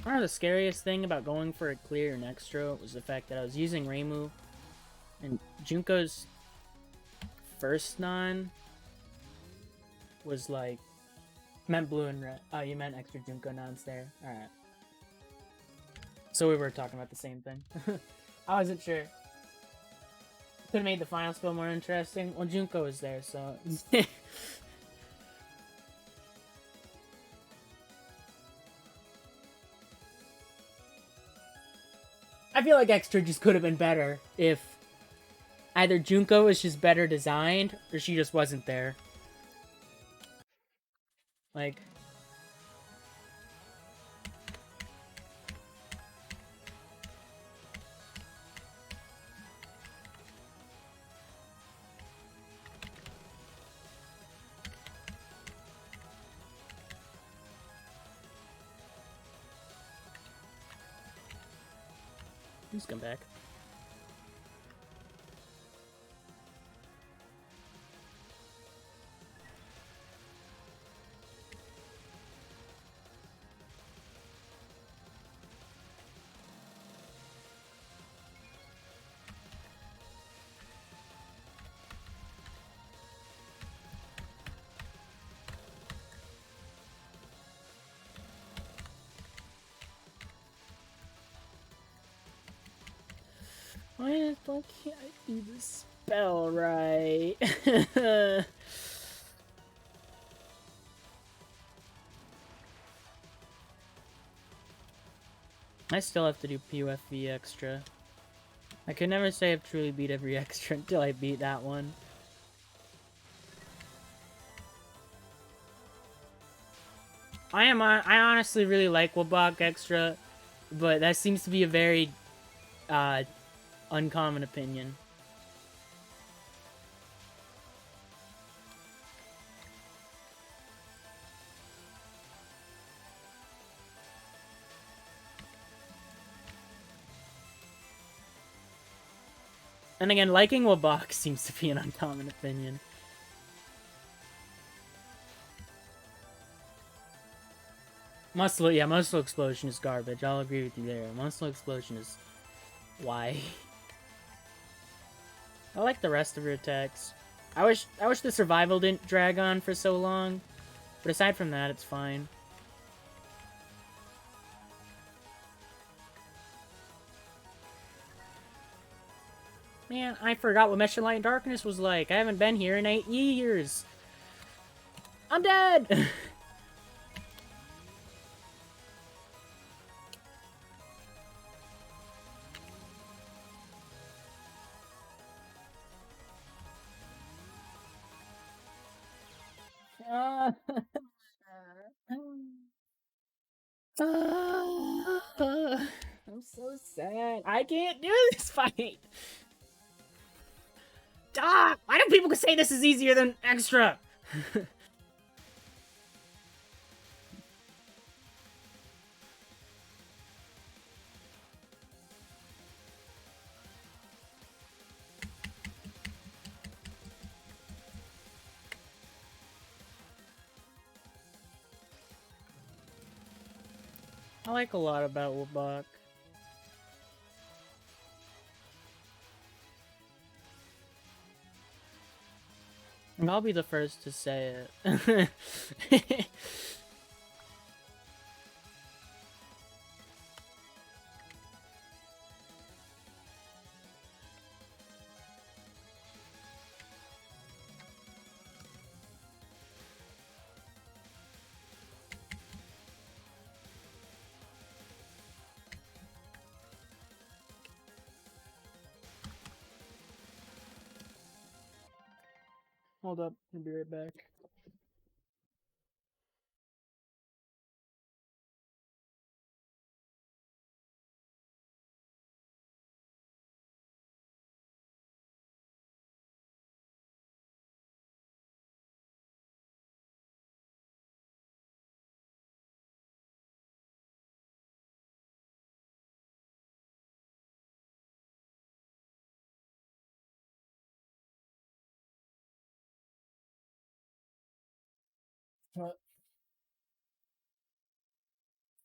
I don't know, the scariest thing about going for a clear and extra was the fact that I was using Reimu, and Junko's first non was like meant blue and red. Oh, you meant extra Junko nons there. All right. So we were talking about the same thing. I wasn't sure. Could have made the final spell more interesting. Well, Junko was there, so. I feel like extra just could have been better if either Junko was just better designed or she just wasn't there. Like, please come back. Why can't I do the spell right? I still have to do PUFV extra. I could never say I've truly beat every extra until I beat that one. I honestly really like Wabak extra, but that seems to be a very uncommon opinion. And again, liking Wabak seems to be an uncommon opinion. Muscle Explosion is garbage. I'll agree with you there. Muscle Explosion is... why? I like the rest of her attacks. I wish the survival didn't drag on for so long. But aside from that, it's fine. Man, I forgot what Mesh of Light and Darkness was like. I haven't been here in 8 years. I'm dead! I'm so sad. I can't do this fight. Ah, why do people say this is easier than extra? I like a lot about Wabak. I'll be the first to say it. Hold up, I'll be right back. What?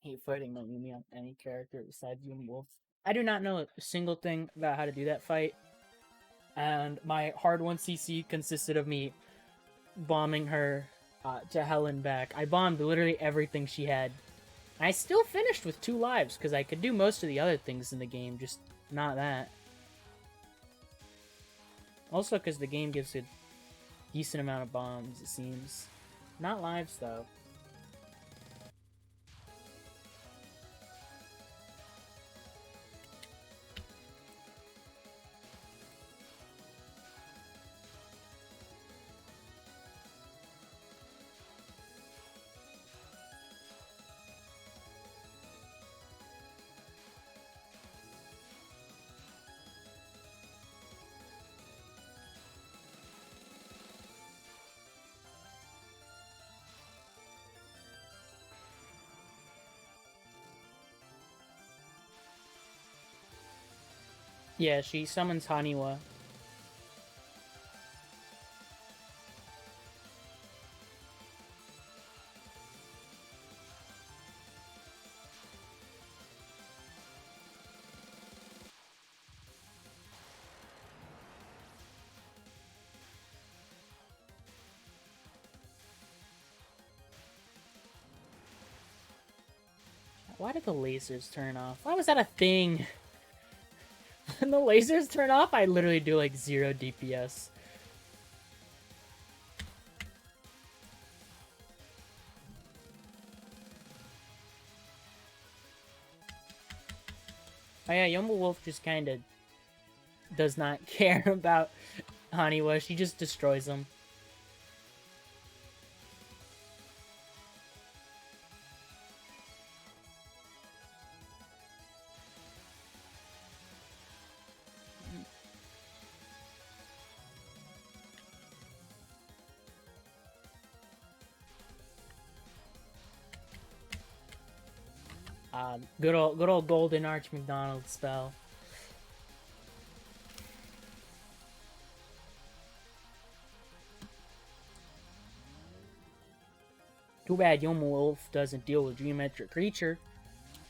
Hate fighting Mayumi on any character besides you and Wolf. I do not know a single thing about how to do that fight, and my hard 1cc consisted of me bombing her to hell and back. I bombed literally everything she had. I still finished with 2 lives because I could do most of the other things in the game, just not that. Also because the game gives a decent amount of bombs, it seems. Not lives, though. Yeah, she summons Haniwa. Why did the lasers turn off? Why was that a thing? When the lasers turn off, I literally do like 0 DPS. Oh yeah, Yoma Wolf just kind of does not care about Haniwa. She just destroys him. Good old Golden Arch McDonald spell. Too bad Yoma Wolf doesn't deal with geometric creature.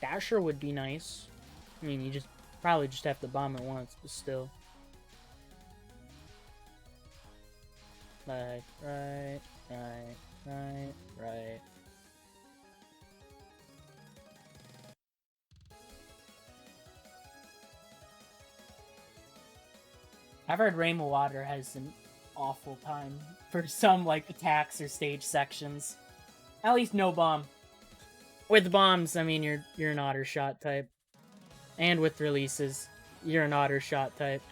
That sure would be nice. I mean, you just probably just have to bomb it once, but still. Right. I've heard Rainbow Water has an awful time for some like attacks or stage sections. At least no bomb. With bombs, I mean you're an otter shot type. And with releases, you're an otter shot type.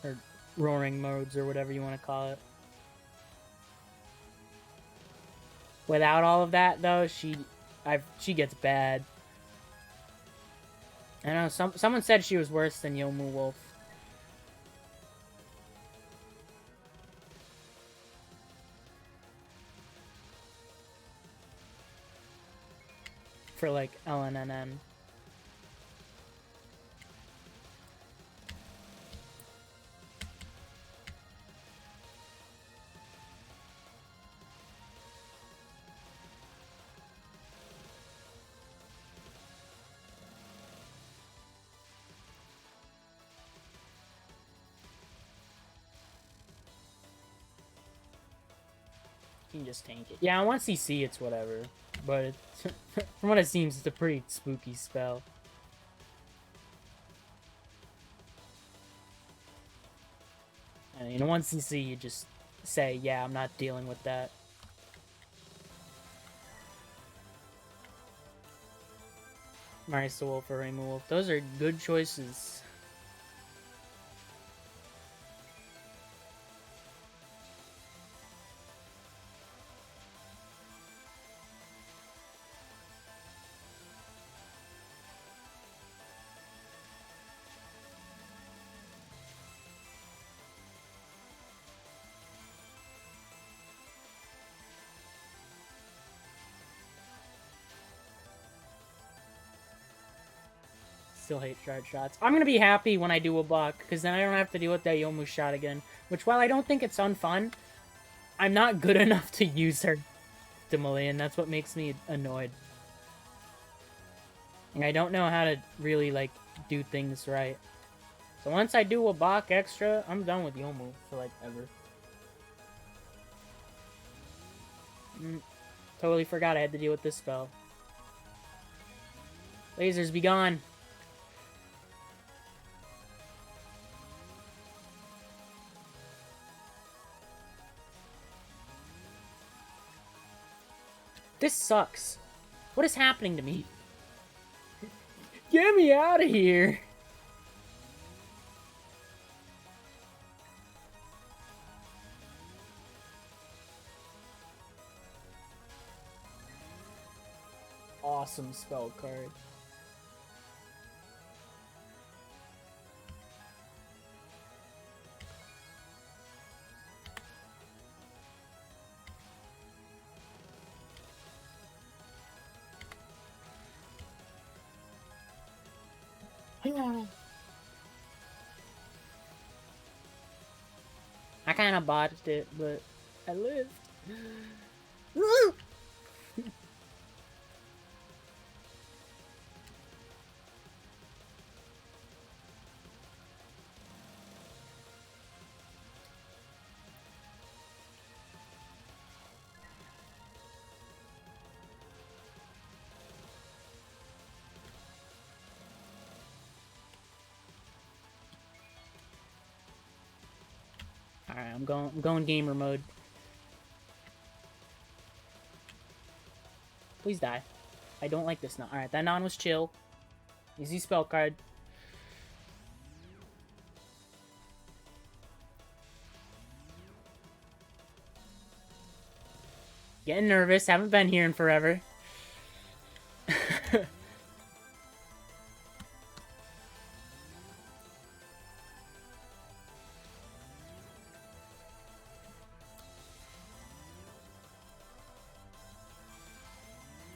Or roaring modes or whatever you want to call it. Without all of that though, she gets bad. I know someone said she was worse than Yomu Wolf. For like LNNN. You can just tank it. Yeah, on 1cc it's whatever. But it's, from what it seems, it's a pretty spooky spell. And in 1cc you just say, yeah, I'm not dealing with that. Marisa Wolf or Raymond Wolf. Those are good choices. Still hate shard shots. I'm gonna be happy when I do a block, because then I don't have to deal with that Yomu shot again. Which, while I don't think it's unfun, I'm not good enough to use her optimally, and that's what makes me annoyed. And I don't know how to really, like, do things right. So once I do a block extra, I'm done with Yomu for, like, ever. Totally forgot I had to deal with this spell. Lasers, be gone! This sucks. What is happening to me? Get me out of here! Awesome spell card. I kind of botched it, but I lived. Alright, I'm going gamer mode. Please die. I don't like this non. Alright, that non was chill. Easy spell card. Getting nervous. Haven't been here in forever.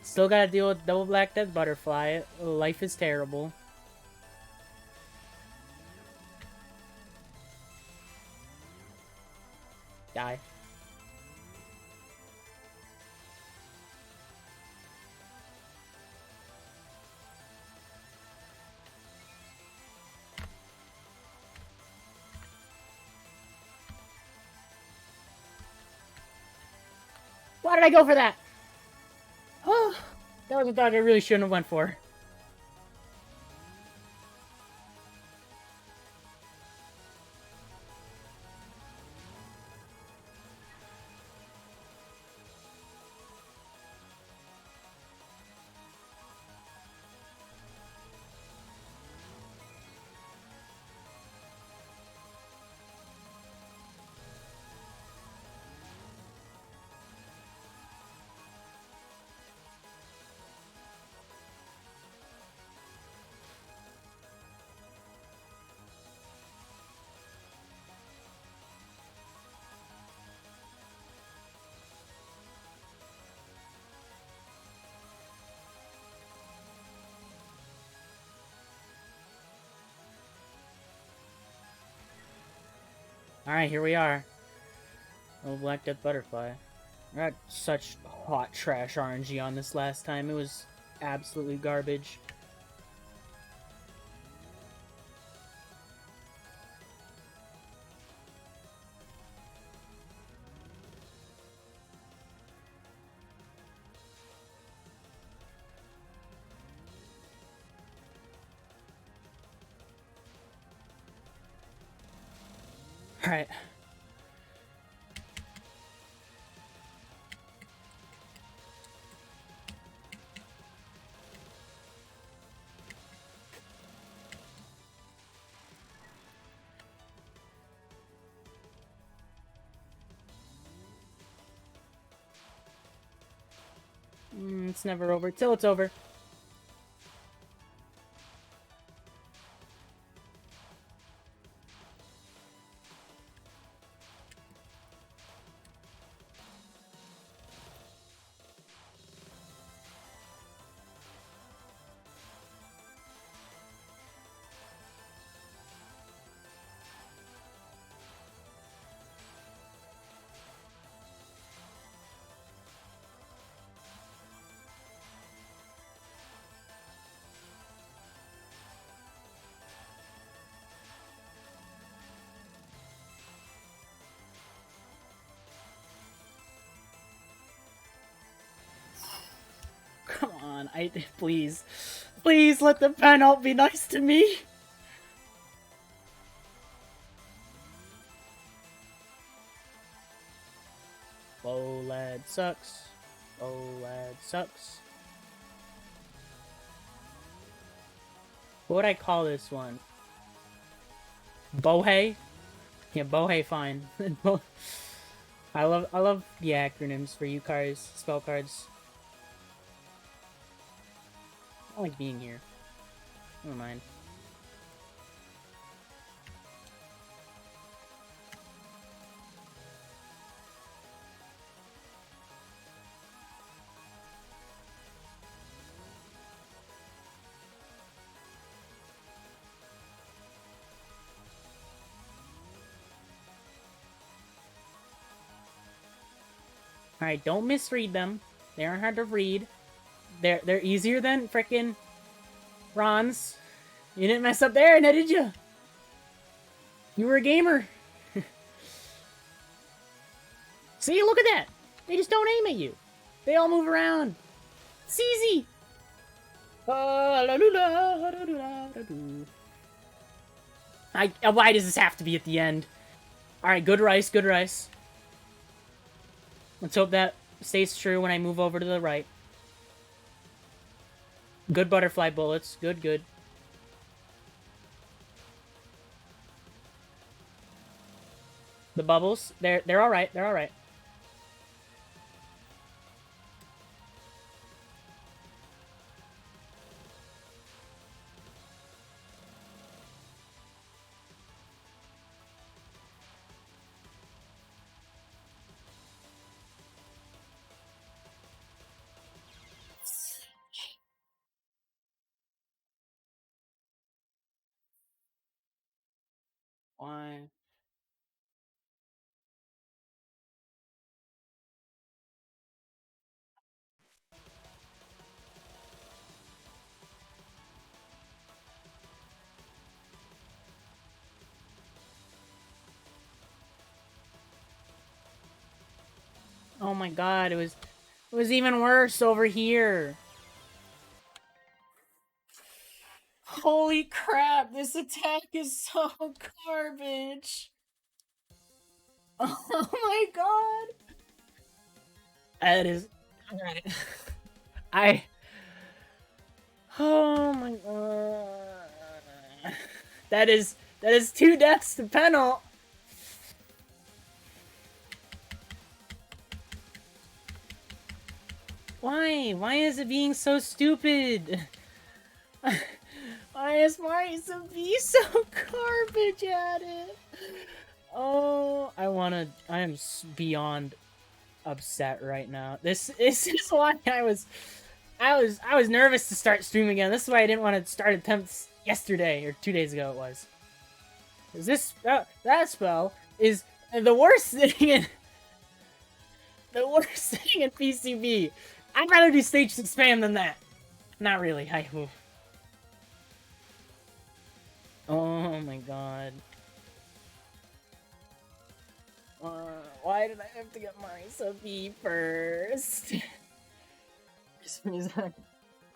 Still gotta deal with double black death butterfly. Life is terrible. Die. Why did I go for that? Oh, that was a dodge I really shouldn't have went for. Alright, here we are. Oh, Black Death Butterfly. I got such hot trash RNG on this last time. It was absolutely garbage. Alright. It's never over till it's over. Come on, please. Please let the penalt be nice to me. Bolad sucks. Bolad sucks. What would I call this one? Bohei? Yeah, Bohei, fine. I love the acronyms for you cards, spell cards. I don't like being here. Never mind. Alright, don't misread them. They aren't hard to read. They're easier than frickin' Ron's. You didn't mess up there, now did you? You were a gamer. See, look at that. They just don't aim at you. They all move around. It's easy. Why does this have to be at the end? Alright, good rice, good rice. Let's hope that stays true when I move over to the right. Good butterfly bullets. Good, good. The bubbles, they're alright, they're alright. Why? Oh my god, it was even worse over here. Holy crap, this attack is so garbage. Oh my god. That is... Alright. Oh my god. That is 2 deaths to penal. Why? Why is it being so stupid? Why is Marisa being so garbage at it? Oh, I am beyond upset right now. This is why I was nervous to start streaming again. This is why I didn't want to start attempts yesterday or 2 days ago. It was. Is this that spell is the worst thing in PCB. I'd rather do stage 6 spam than that. Not really. Oh my god. Why did I have to get Marisa B first?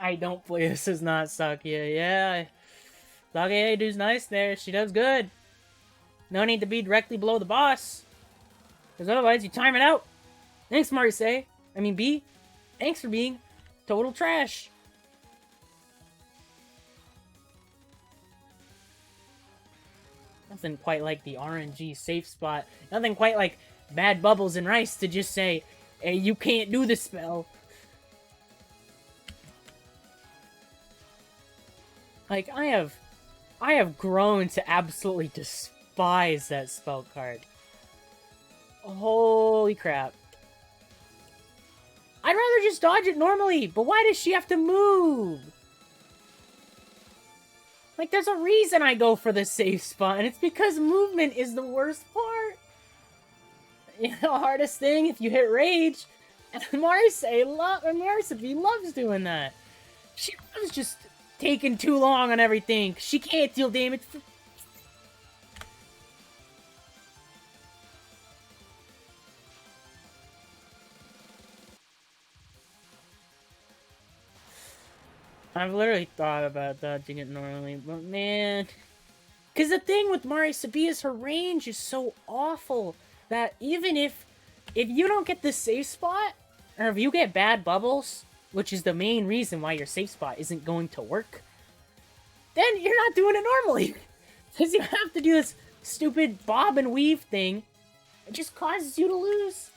I don't play this is not Sakia. Yeah. Sakia dude's nice there. She does good. No need to be directly below the boss. Because otherwise you time it out. Thanks, Marisa. I mean, B. Thanks for being total trash. Nothing quite like the RNG safe spot. Nothing quite like Bad Bubbles and Rice to just say, hey, you can't do the spell. Like, I have grown to absolutely despise that spell card. Holy crap. I'd rather just dodge it normally, but why does she have to move? Like, there's a reason I go for the safe spot, and it's because movement is the worst part. You know, the hardest thing if you hit rage, and Marisa B loves doing that. She loves just taking too long on everything. She can't deal damage. I've literally thought about dodging it normally, but man... Because the thing with Marisa B is her range is so awful that even if you don't get the safe spot, or if you get bad bubbles, which is the main reason why your safe spot isn't going to work, then you're not doing it normally. Because you have to do this stupid bob and weave thing. It just causes you to lose.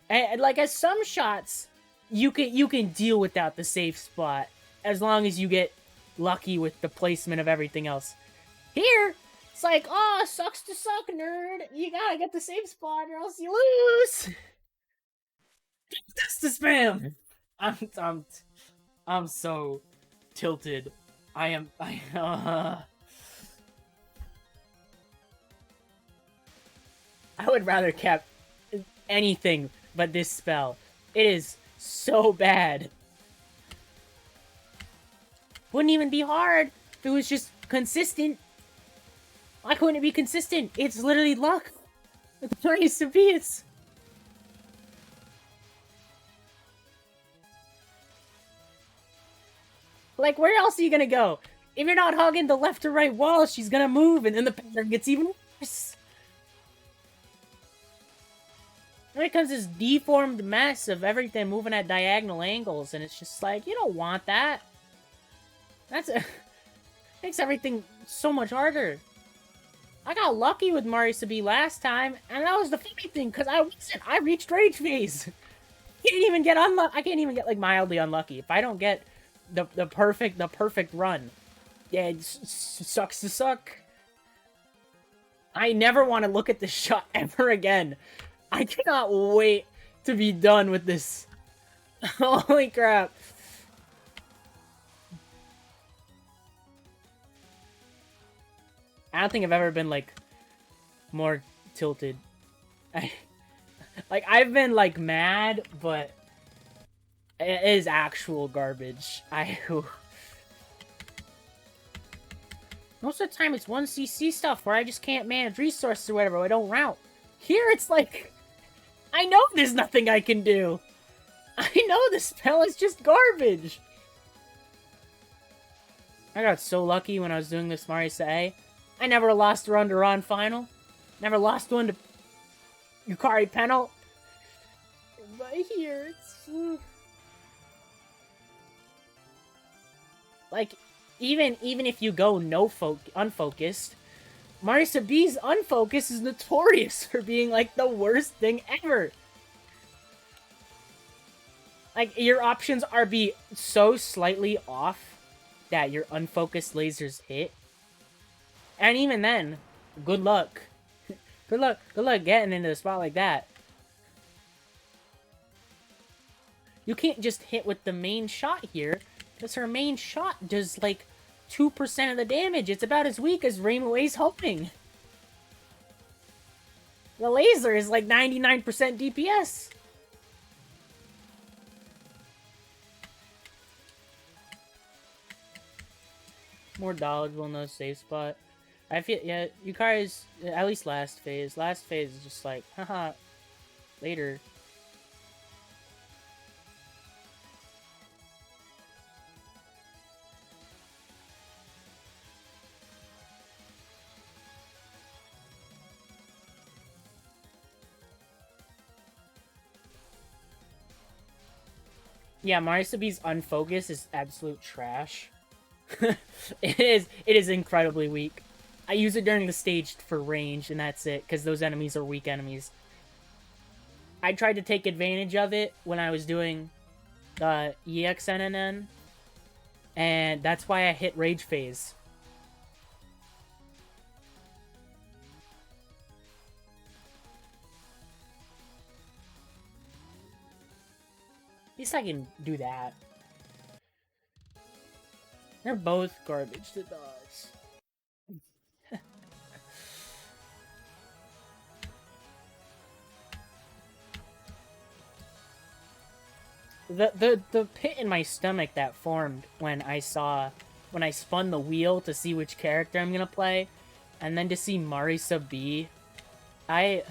And like, as some shots, you can deal without the safe spot, as long as you get lucky with the placement of everything else. Here, it's like, oh, sucks to suck, nerd. You gotta get the safe spot or else you lose. That's the spam. I'm so tilted. I would rather cap anything but this spell. It is so bad. Wouldn't even be hard if it was just consistent. Why couldn't it be consistent? It's literally luck. It's Marisa B. It's... Like, where else are you gonna go? If you're not hugging the left or right wall, she's gonna move, and then the pattern gets even worse. Then it comes this deformed mess of everything moving at diagonal angles, and it's just like, you don't want that. Makes everything so much harder. I got lucky with Marisa B last time, and that was the funny thing, because I reached rage phase. I can't even get like mildly unlucky. If I don't get the perfect run, yeah, it sucks to suck. I never want to look at this shot ever again. I cannot wait to be done with this. Holy crap. I don't think I've ever been, like, more tilted. I've been, like, mad, but it is actual garbage. Most of the time, it's 1cc stuff where I just can't manage resources or whatever. I don't route. Here, it's like, I know there's nothing I can do. I know the spell is just garbage. I got so lucky when I was doing this Marisa A. I never lost a run to Ron Final. Never lost one to Yukari Penal. But here, it's... Like, even if you go unfocused, Marisa B's unfocus is notorious for being, like, the worst thing ever. Like, your options are be so slightly off that your unfocused lasers hit. And even then, good luck. Good luck getting into a spot like that. You can't just hit with the main shot here, because her main shot does, like, 2% of the damage. It's about as weak as Rainway's hoping. The laser is, like, 99% DPS. More dodgeable in those safe spot. I feel, yeah, Yukari's, at least last phase. Last phase is just like, haha, later. Yeah, Marisa B's unfocus is absolute trash. It is incredibly weak. I use it during the stage for range, and that's it, because those enemies are weak enemies. I tried to take advantage of it when I was doing the EXNNN, and that's why I hit Rage Phase. At least I can do that. They're both garbage to dodge. The pit in my stomach that formed when I spun the wheel to see which character I'm gonna play, and then to see Marisa B, I've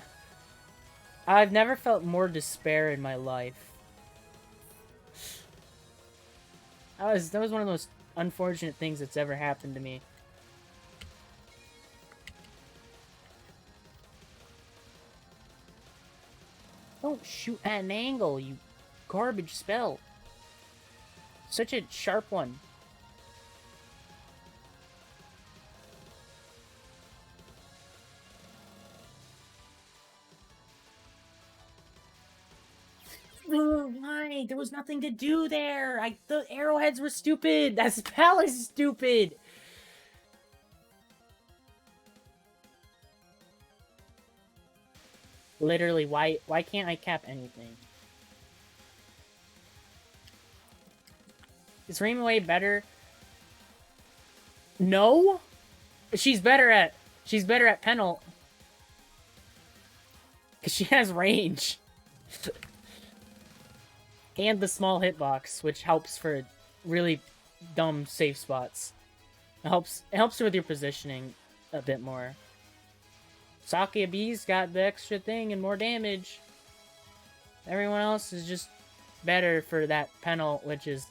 never felt more despair in my life. That was one of the most unfortunate things that's ever happened to me. Don't shoot at an angle, you garbage spell. Such a sharp one. Why? There was nothing to do there. The arrowheads were stupid. That spell is stupid. Literally, why can't I cap anything? Is Rainway better? No? She's better at Penal. Cause she has range. And the small hitbox, which helps for really dumb safe spots. It helps her with your positioning a bit more. Sakia B's got the extra thing and more damage. Everyone else is just better for that Penal, which is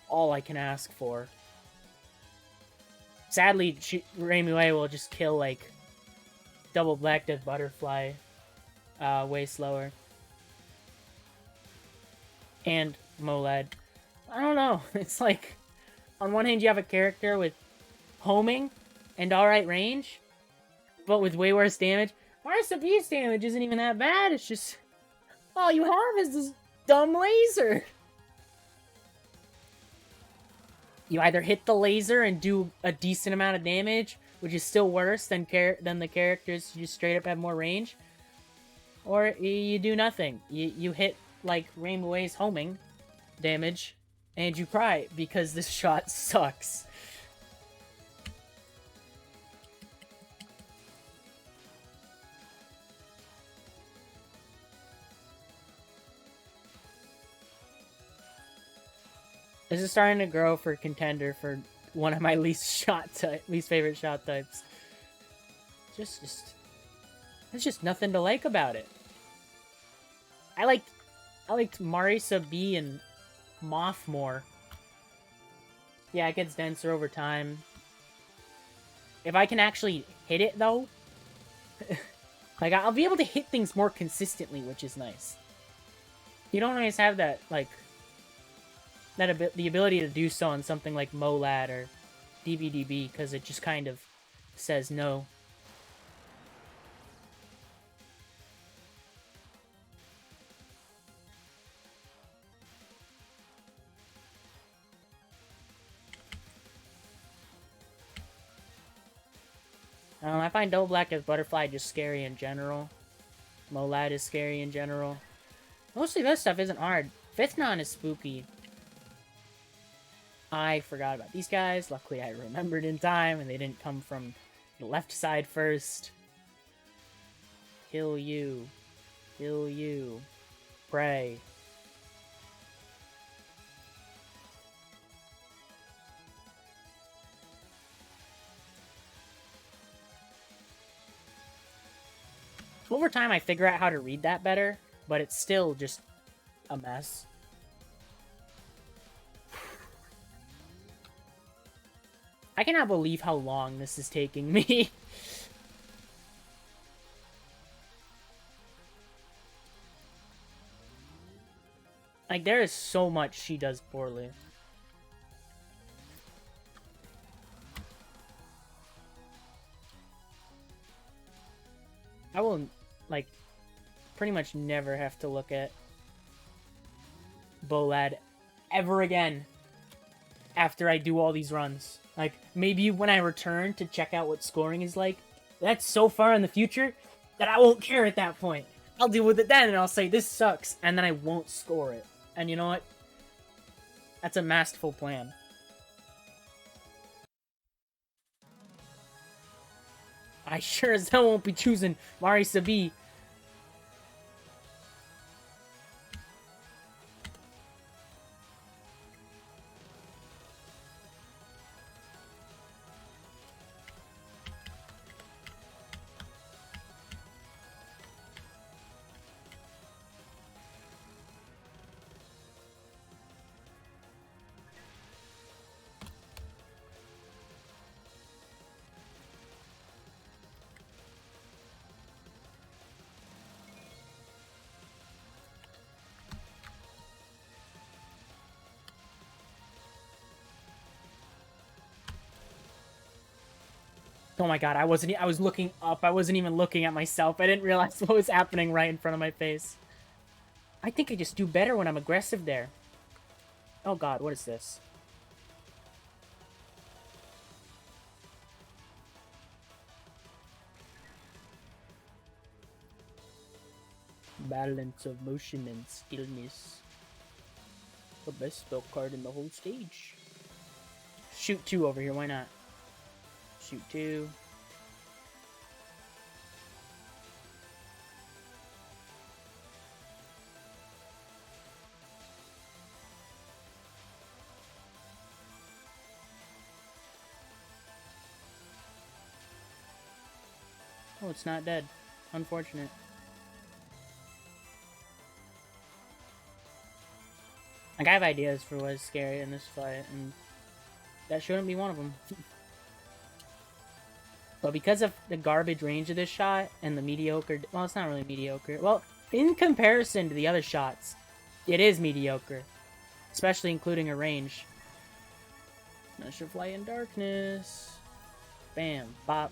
all I can ask for. Sadly, Raimue will just kill, like, double Black Death Butterfly way slower. And Molad. I don't know. It's like, on one hand you have a character with homing and alright range, but with way worse damage. Marisa B's damage isn't even that bad. It's just, all you have is this dumb laser. You either hit the laser and do a decent amount of damage, which is still worse than the characters who just straight up have more range, or you do nothing. You hit, like, Rainbow's homing damage, and you cry because this shot sucks. This is starting to grow for contender for one of my least favorite shot types. There's just nothing to like about it. I liked Marisa B and Moth more. Yeah, it gets denser over time. If I can actually hit it, though, like, I'll be able to hit things more consistently, which is nice. You don't always have that, like, the ability to do so on something like Molad or DBDB, because it just kind of says no. I find Double Black as Butterfly just scary in general. Molad is scary in general. Mostly this stuff isn't hard. Fifth Non is spooky. I forgot about these guys. Luckily, I remembered in time, and they didn't come from the left side first. Kill you. Kill you. Pray. Over time, I figure out how to read that better, but it's still just a mess. I cannot believe how long this is taking me. Like, there is so much she does poorly. I will, like, pretty much never have to look at Bolad ever again after I do all these runs. Like, maybe when I return to check out what scoring is like, that's so far in the future that I won't care at that point. I'll deal with it then, and I'll say, this sucks, and then I won't score it. And you know what? That's a masterful plan. I sure as hell won't be choosing Marisa B. Oh my god, I was looking up. I wasn't even looking at myself. I didn't realize what was happening right in front of my face. I think I just do better when I'm aggressive there. Oh god, what is this? Balance of motion and stillness. The best spell card in the whole stage. Shoot 2 over here, why not? Shoot 2. Oh, it's not dead. Unfortunate. Like, I have ideas for what is scary in this fight, and that shouldn't be one of them. But because of the garbage range of this shot and the mediocre... Well, it's not really mediocre. Well, in comparison to the other shots, it is mediocre. Especially including a range. Master Fly in Darkness. Bam. Bop.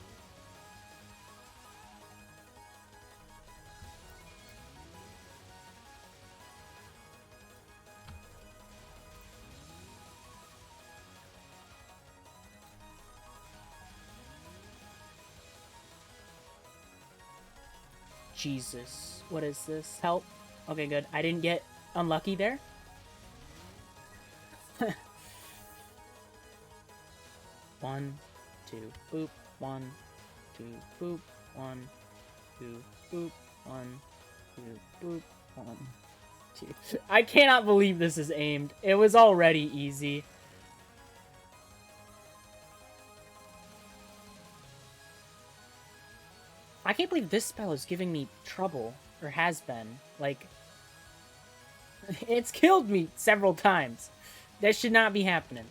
Jesus. What is this? Help. Okay, good. I didn't get unlucky there. One, two, boop. 1, 2, boop. 1, 2, boop. 1, 2, boop. 1, 2. I cannot believe this is aimed. It was already easy. I can't believe this spell is giving me trouble, or has been. Like, it's killed me several times. That should not be happening.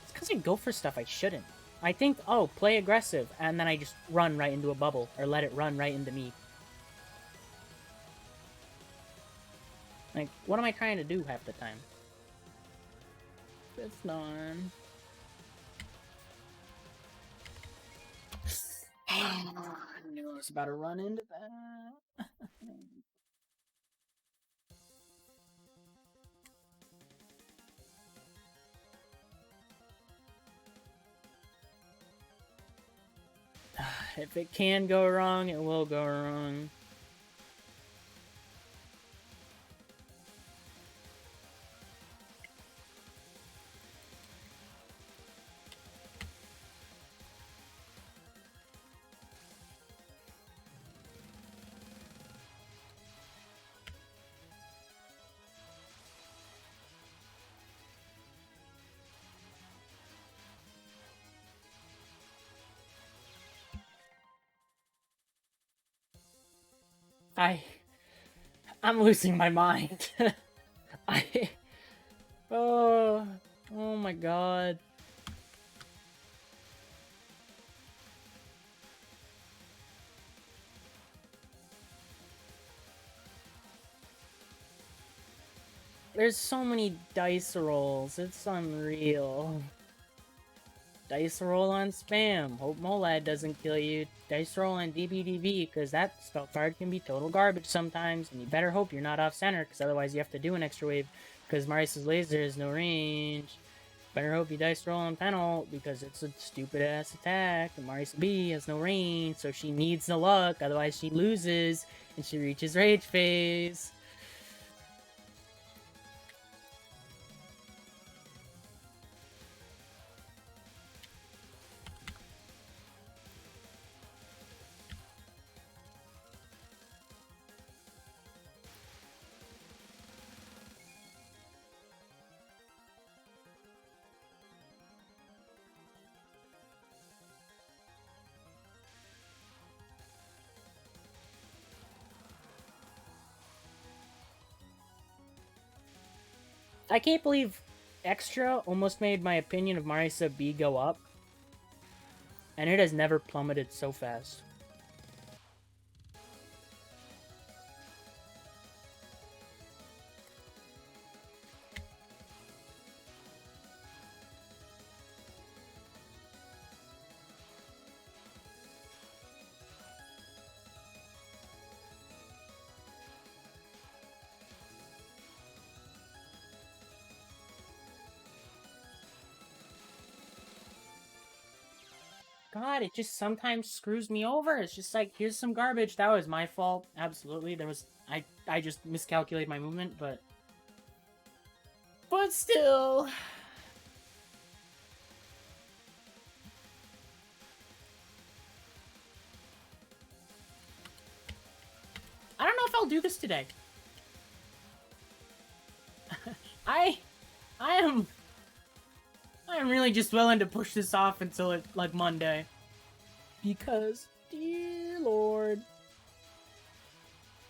It's because I go for stuff I shouldn't. I think, oh, play aggressive, and then I just run right into a bubble, or let it run right into me. Like, what am I trying to do half the time? It's none. I knew I was about to run into that. If it can go wrong, it will go wrong. I'm losing my mind. Oh my god. There's so many dice rolls. It's unreal. Dice roll on spam. Hope Molad doesn't kill you. Dice roll on DBDB, because that spell card can be total garbage sometimes. And you better hope you're not off center, because otherwise you have to do an extra wave. Because Marisa's laser has no range. Better hope you dice roll on Penalt, because it's a stupid ass attack. And Marisa B has no range, so she needs the luck. Otherwise she loses, and she reaches rage phase. I can't believe Extra almost made my opinion of Marisa B go up. And it has never plummeted so fast. God, it just sometimes screws me over. It's just like, here's some garbage. That was my fault. Absolutely. I just miscalculated my movement, but still. I don't know if I'll do this today. I am really just willing to push this off until like Monday. Because, dear Lord.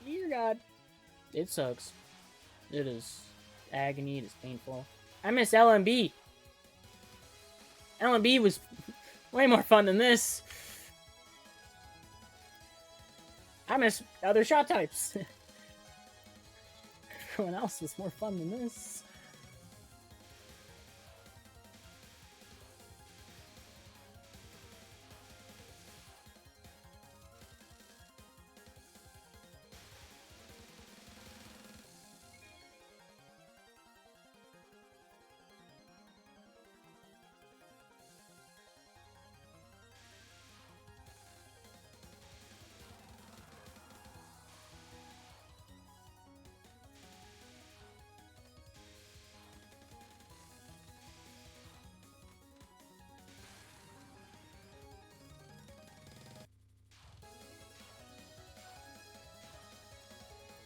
Dear God. It sucks. It is agony. It is painful. I miss LMB. LMB was way more fun than this. I miss other shot types. Everyone else was more fun than this.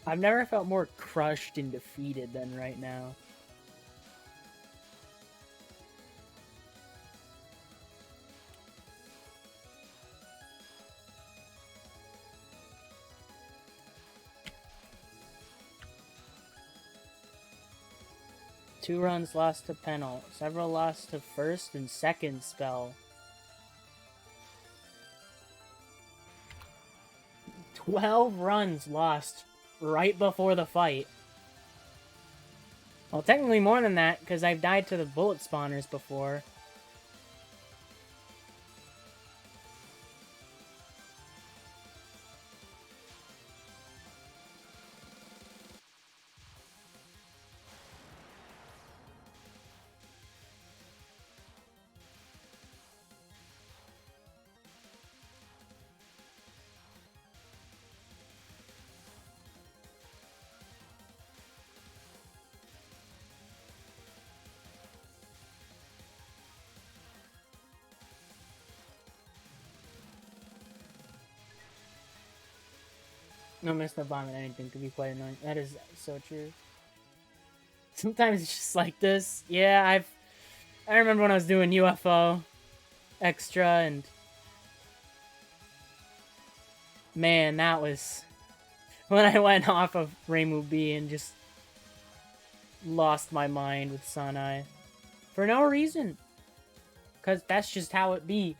I've never felt more crushed and defeated than right now. Two runs lost to Penalt. Several lost to first and second spell. 12 runs lost right before the fight. Well, technically more than that, because I've died to the bullet spawners before. No, miss the bomb at anything could be quite annoying. That is so true. Sometimes it's just like this. Yeah, I remember when I was doing UFO extra, and man, that was when I went off of Reimu B and just lost my mind with Sanai for no reason, because that's just how it be.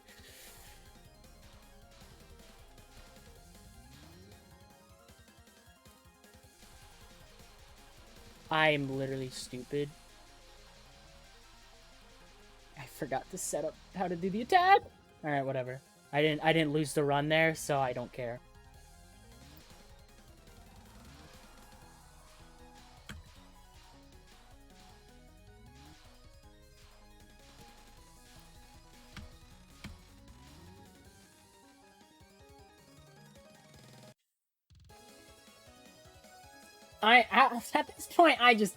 I am literally stupid. I forgot to set up how to do the attack. All right, whatever. I didn't lose the run there, so I don't care. At this point, I just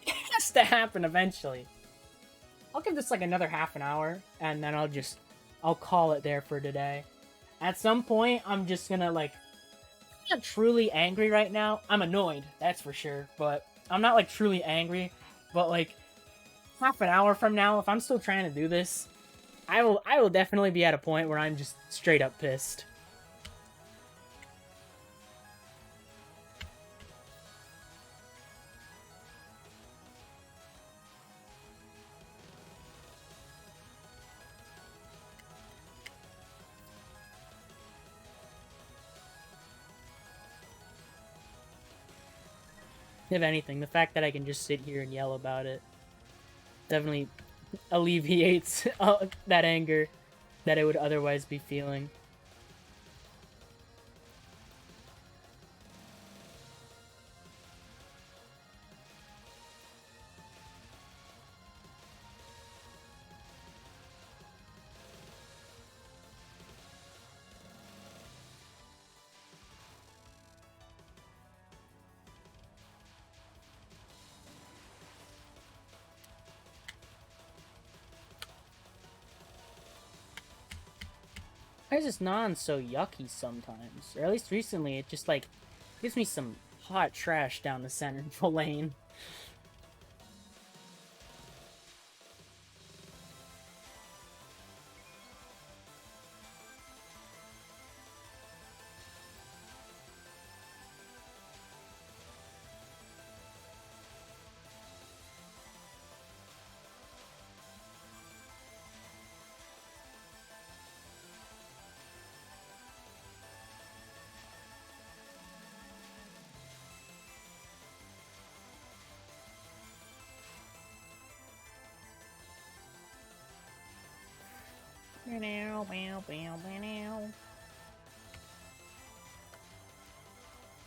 it has to happen eventually. I'll give this like another half an hour, and then I'll call it there for today. At some point, I'm just gonna like, I'm not truly angry right now. I'm annoyed, that's for sure, but I'm not like truly angry. But like half an hour from now, if I'm still trying to do this, I will definitely be at a point where I'm just straight up pissed. If anything, the fact that I can just sit here and yell about it definitely alleviates that anger that I would otherwise be feeling. Why is this non so yucky sometimes? Or at least recently, it just like gives me some hot trash down the central lane.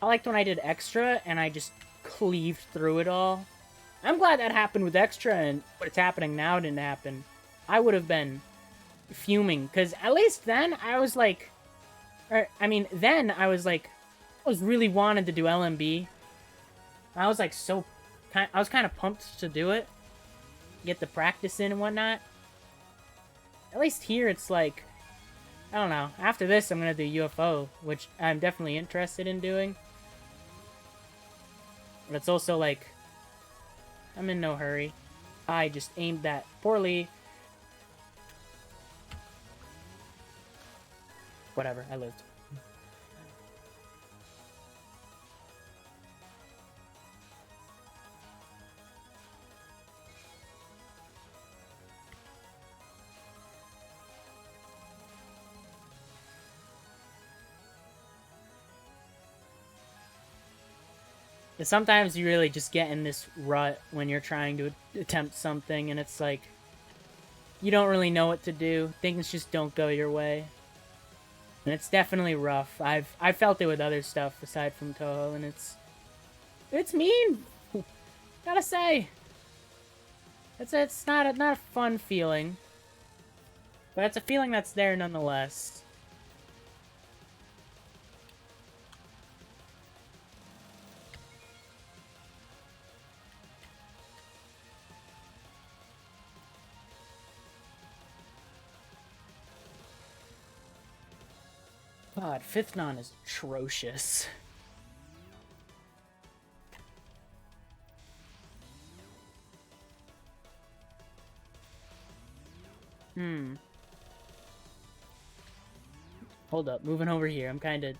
I liked when I did extra and I just cleaved through it all. I'm glad that happened with extra, and what's happening now didn't happen. I would have been fuming, because at least then I was like, then I was like, I was really wanted to do LMB. I was like I was kind of pumped to do it, get the practice in and whatnot. At least here it's like, I don't know. After this, I'm gonna do UFO, which I'm definitely interested in doing. But it's also like, I'm in no hurry. I just aimed that poorly. Whatever, I lived. Sometimes you really just get in this rut when you're trying to attempt something, and it's like, you don't really know what to do. Things just don't go your way. And it's definitely rough. I've felt it with other stuff aside from Toho, and it's mean. Gotta say, it's not a fun feeling, but it's a feeling that's there nonetheless. God, fifth non is atrocious. Hold up, moving over here. I'm kind of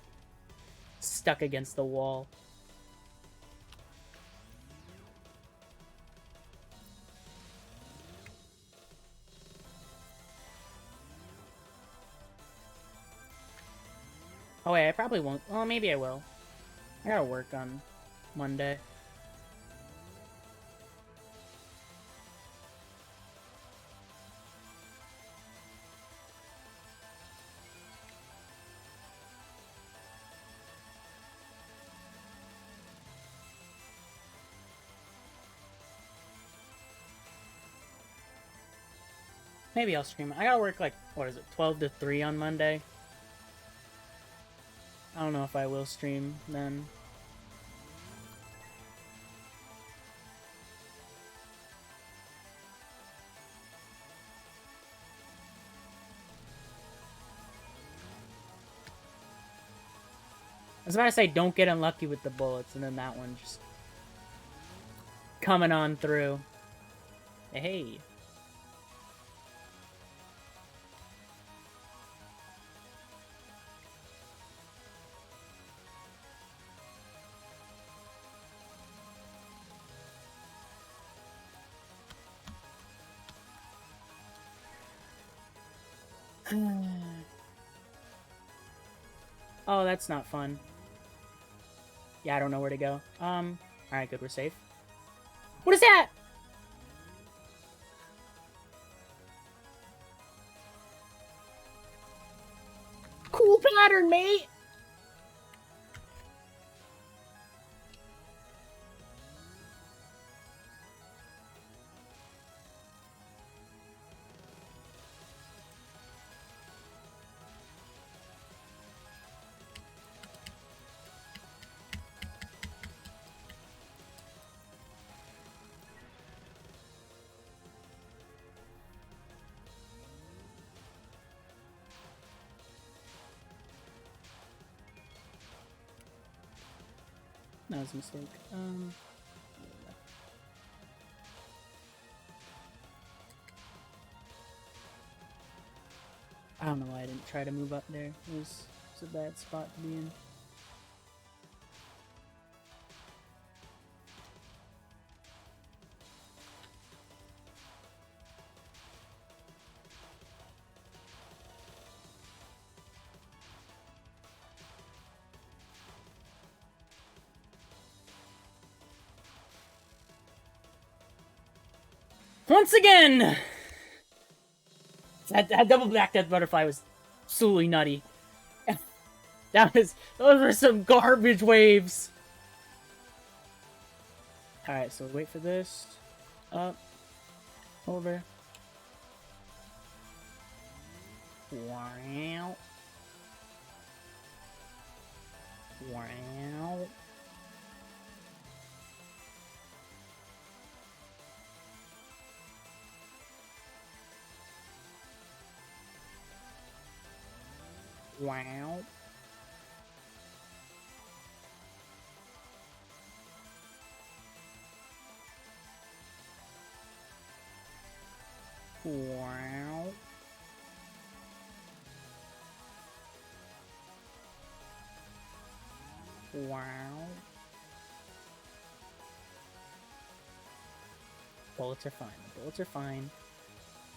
stuck against the wall. Oh wait, I probably won't. Well, maybe I will. I gotta work on Monday. Maybe I'll stream. I gotta work like, what is it, 12 to 3 on Monday. I don't know if I will stream then. I was about to say, don't get unlucky with the bullets, and then that one just coming on through. Hey. Oh, that's not fun. Yeah, I don't know where to go. Alright, good, we're safe. What is that? Cool pattern, mate! That was a mistake. I don't know why I didn't try to move up there. It was a bad spot to be in. Once again! That double black death butterfly was absolutely nutty. Those were some garbage waves. Alright, so wait for this. Up. Over. Wow. Wow. Wow. Wow. Wow. Bullets are fine. The bullets are fine.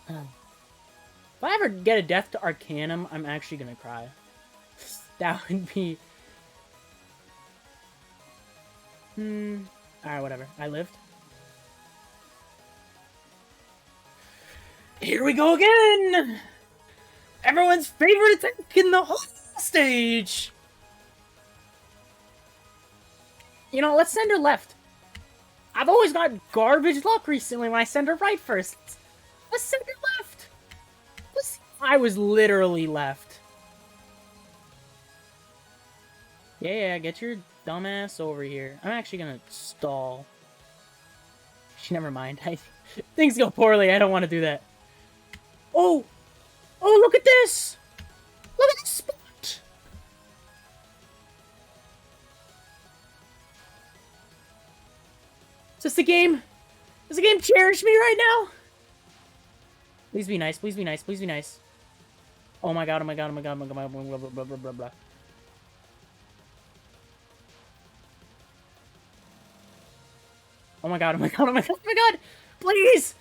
If I ever get a death to Arcanum, I'm actually gonna cry. That would be... Alright, whatever. I lived. Here we go again! Everyone's favorite attack in the whole stage! You know, let's send her left. I've always got garbage luck recently when I send her right first. Let's send her left! I was literally left. Yeah, get your dumbass over here. I'm actually gonna stall. Never mind. Things go poorly. I don't want to do that. Oh! Oh, look at this! Look at this spot! Is this the game? Does the game cherish me right now? Please be nice, please be nice, please be nice. Oh my god, oh my god, oh my god, oh my god, blah, blah, blah, blah, blah, blah. Oh my god, oh my god, oh my god, oh my god! Please!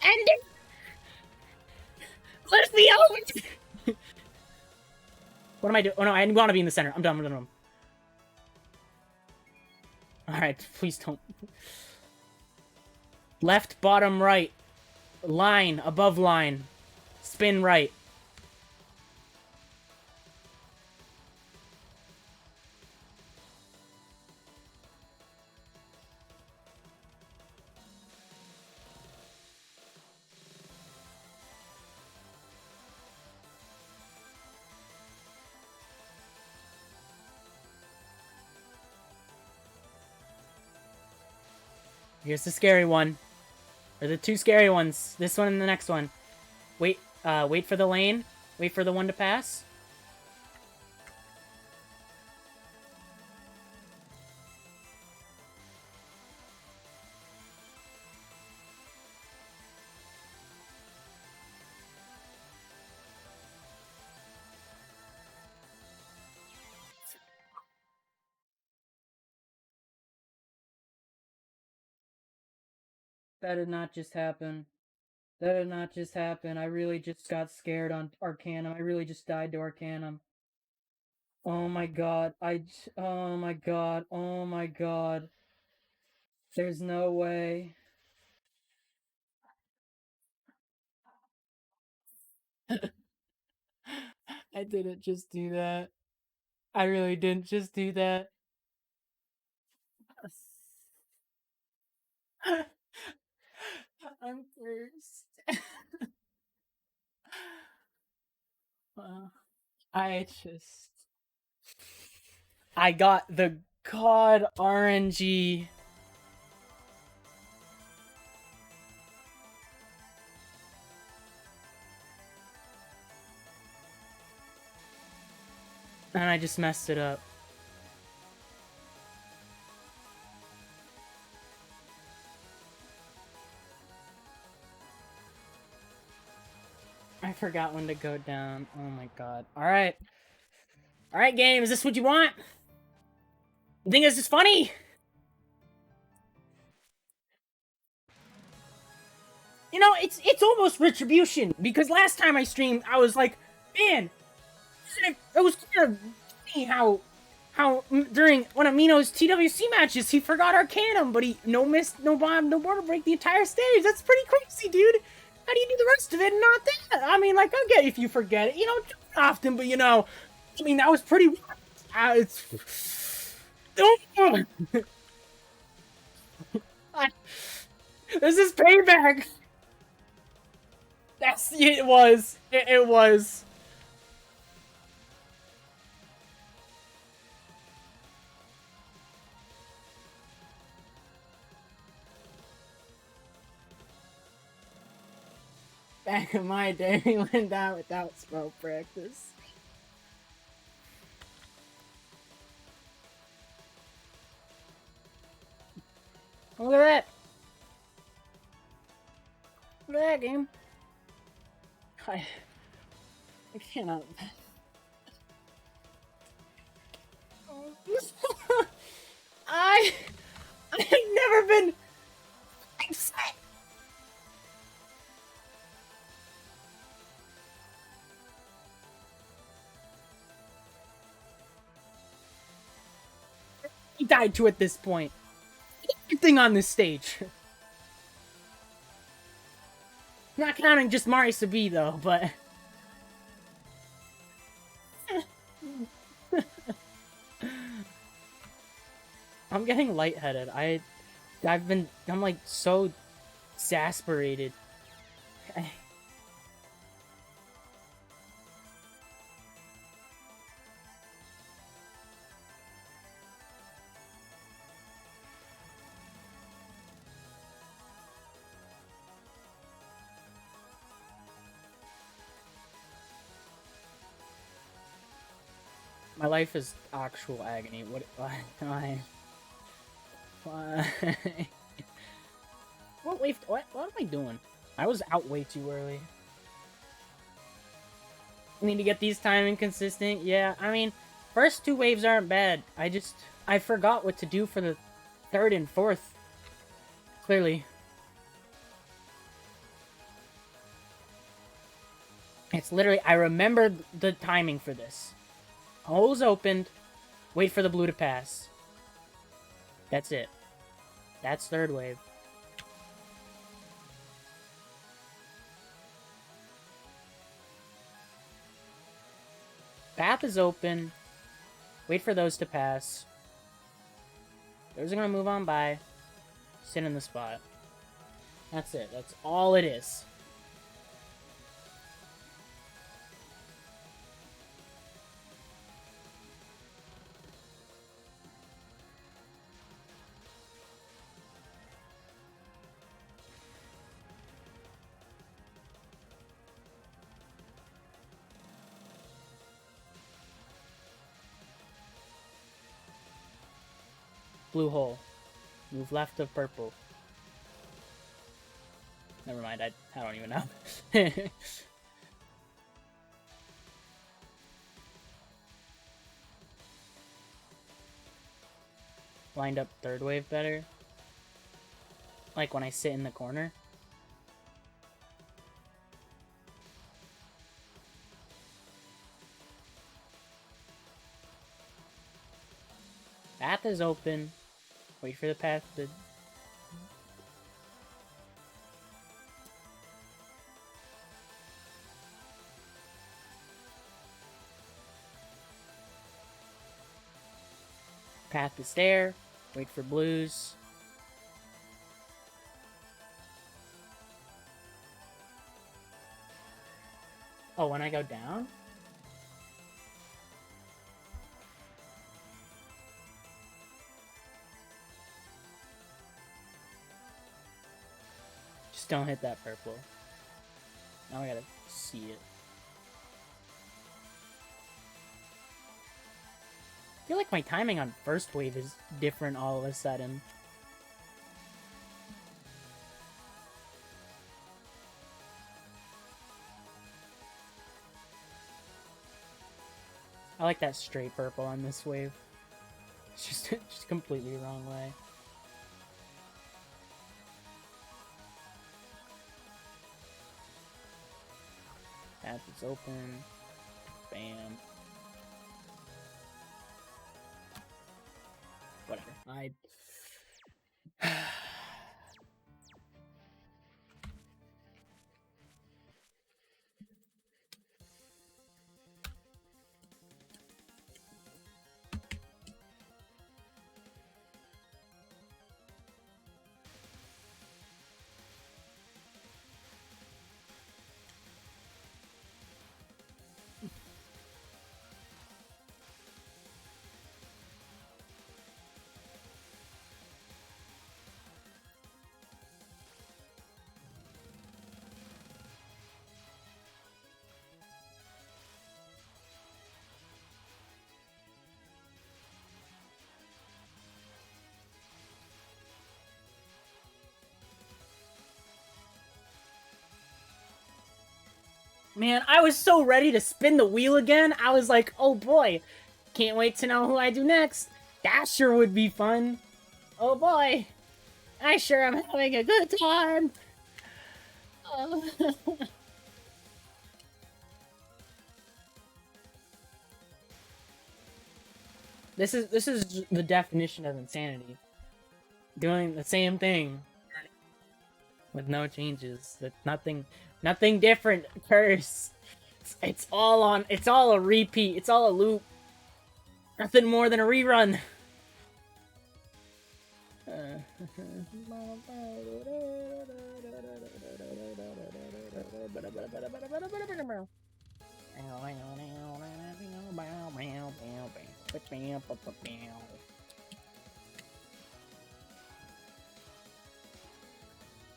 End it! Let me out! What am I doing? Oh no, I want to be in the center. I'm done, I'm done. Alright, please don't. Left, bottom, right. Line, above line. Spin right. Here's the scary one. Or the two scary ones. This one and the next one. Wait, wait for the lane. Wait for the one to pass. That did not just happen. That did not just happen. I really just got scared on Arcanum. I really just died to Arcanum. Oh my god. Oh my god. Oh my god. There's no way. I didn't just do that. I really didn't just do that. I'm cursed. I just. I got the god RNG. And I just messed it up. I forgot when to go down. Oh my god. Alright. Alright, game. Is this what you want? You think this is funny? You know, it's almost retribution. Because last time I streamed, I was like, man, it was kind of funny how during one of Mino's TWC matches, he forgot Arcanum, but he no missed, no bomb, no border break the entire stage. That's pretty crazy, dude. How do you do the rest of it and not that? I mean, like, I'll get if you forget it. You know, often, but you know, I mean, that was pretty. It's. This is payback. That's it. Was it was. Back in my day, we went down without spell practice. Look at that. Look at that game. I cannot. I've never been upset. He died to at this point. Everything on this stage. Not counting just Marisa B though, but I'm getting lightheaded. I'm like so exasperated. My life is actual agony. Why? What am I doing? I was out way too early. I need to get these timing consistent. Yeah, I mean, first two waves aren't bad. I forgot what to do for the third and fourth. Clearly. It's literally, I remember the timing for this. Hole's opened. Wait for the blue to pass. That's it. That's third wave. Path is open. Wait for those to pass. Those are gonna move on by. Sit in the spot. That's it. That's all it is. blue hole. Move left of purple. Never mind, I don't even know. Lined up third wave better. Like when I sit in the corner. Path is open. Wait for the path to... Path is there. Wait for blues. Oh, when I go down? Just don't hit that purple. Now I gotta see it. I feel like my timing on first wave is different all of a sudden. I like that straight purple on this wave. It's just completely wrong way. Path is open. Bam. Whatever. Man, I was so ready to spin the wheel again. I was like, oh boy, can't wait to know who I do next. That sure would be fun. Oh boy, I sure am having a good time. This is the definition of insanity. Doing the same thing with no changes. That nothing different occurs. It's all a repeat. It's all a loop. Nothing more than a rerun.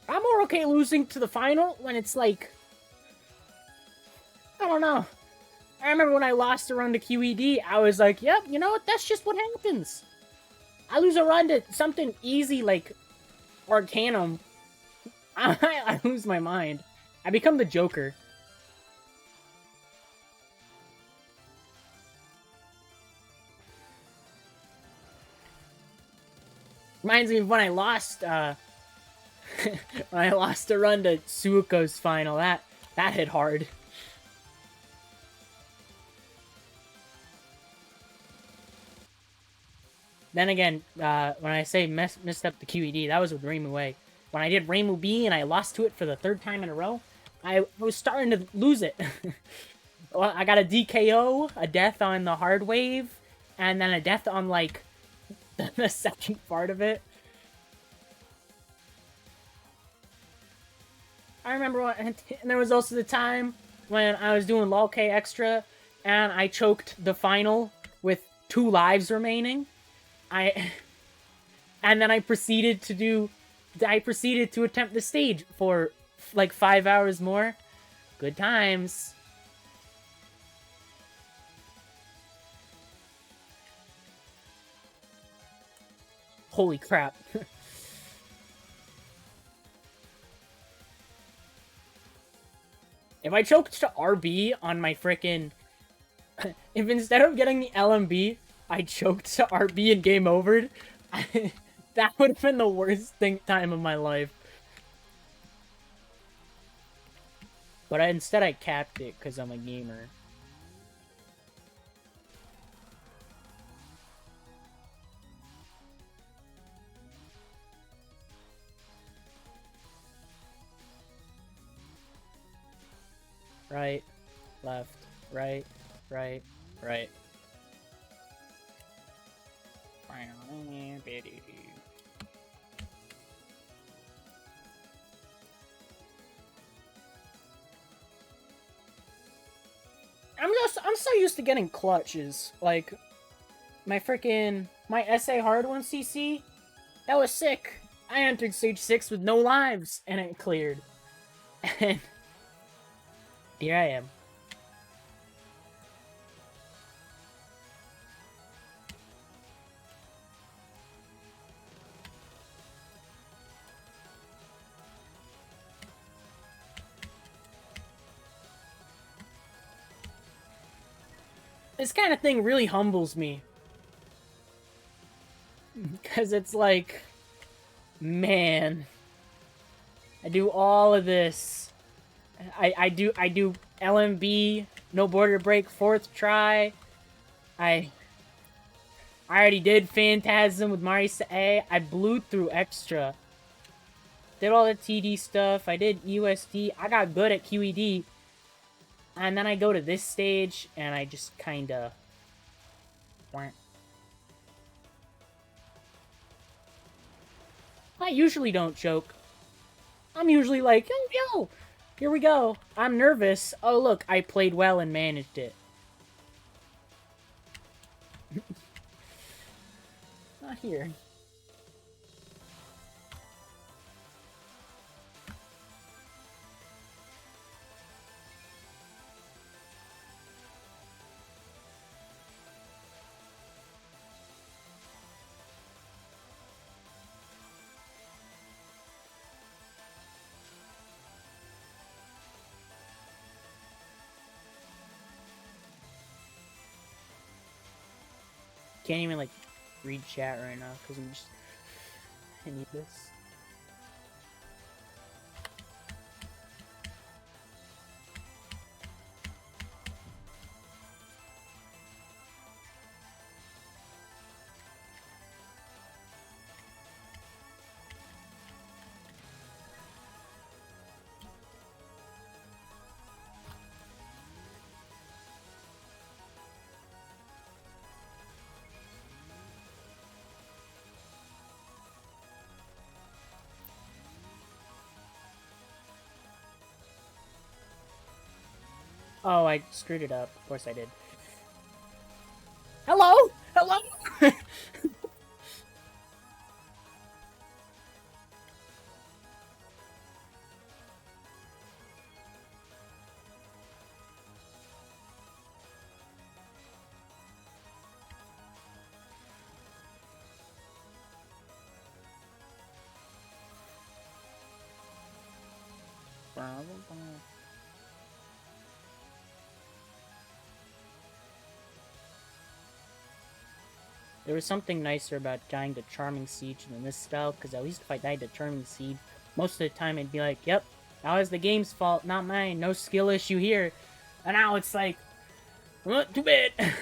I'm more okay losing to the final when it's like, I don't know. I remember when I lost a run to QED, I was like, yep, you know what? That's just what happens. I lose a run to something easy like Arcanum. I lose my mind. I become the Joker. Reminds me of when I lost, when I lost a run to Suiko's final. That hit hard. Then again, when I say messed up the QED, that was with Reimu A. When I did Reimu B and I lost to it for the third time in a row, I was starting to lose it. Well, I got a DKO, a death on the hard wave, and then a death on, like, the second part of it. I remember and there was also the time when I was doing LOL K Extra, and I choked the final with 2 lives remaining. And then I proceeded to attempt the stage for like 5 hours more. Good times. Holy crap. If I choked to RB on my frickin'... if instead of getting the LMB, I choked to RB and game overed, that would have been the worst time of my life. But instead I capped it because I'm a gamer. Right, left, right, right, right. I'm so used to getting clutches. Like, my SA hard one CC, that was sick. I entered stage 6 with no lives, and it cleared. And here I am. This kind of thing really humbles me. Because it's like, man, I do all of this. I do LMB, no border break, 4th try. I already did Phantasm with Marisa A. I blew through extra. Did all the TD stuff. I did USD. I got good at QED. And then I go to this stage, and I just kinda... I usually don't choke. I'm usually like, oh, yo, here we go. I'm nervous. Oh, look, I played well and managed it. Not here. Can't even, like, read chat right now, because I need this. Oh, I screwed it up. Of course I did. Hello? Hello? There was something nicer about dying to Charming Siege than this spell, because at least if I died to Charming Siege, most of the time it'd be like, yep, that was the game's fault, not mine, no skill issue here. And now it's like, too bad.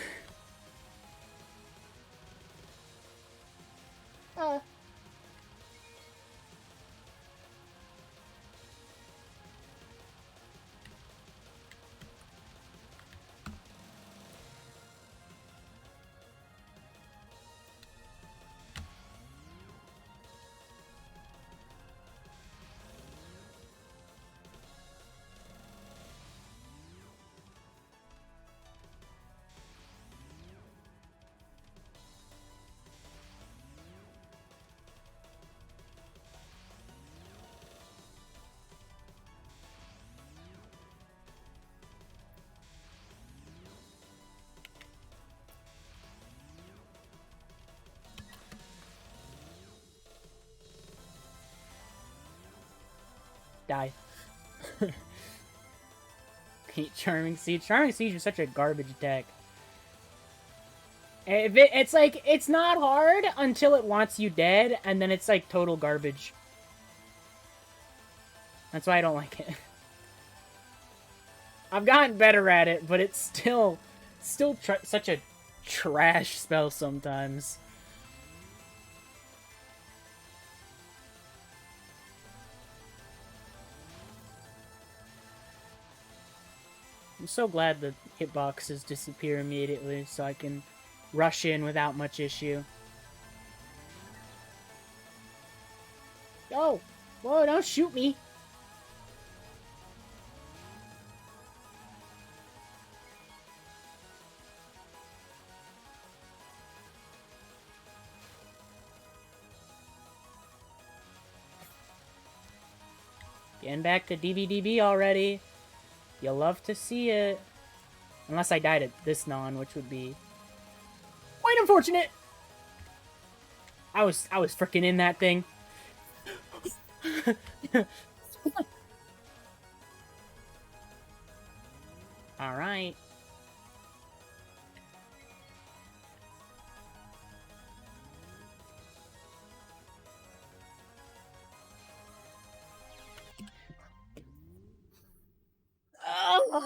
Die. Charming Siege. Charming Siege is such a garbage attack. It's like, it's not hard until it wants you dead, and then it's like total garbage. That's why I don't like it. I've gotten better at it, but it's still such a trash spell sometimes. I'm so glad the hitboxes disappear immediately so I can rush in without much issue. Oh! Whoa, don't shoot me! Getting back to DBDB already. You'll love to see it. Unless I died at this non, which would be quite unfortunate. I was freaking in that thing. Alright. Oh,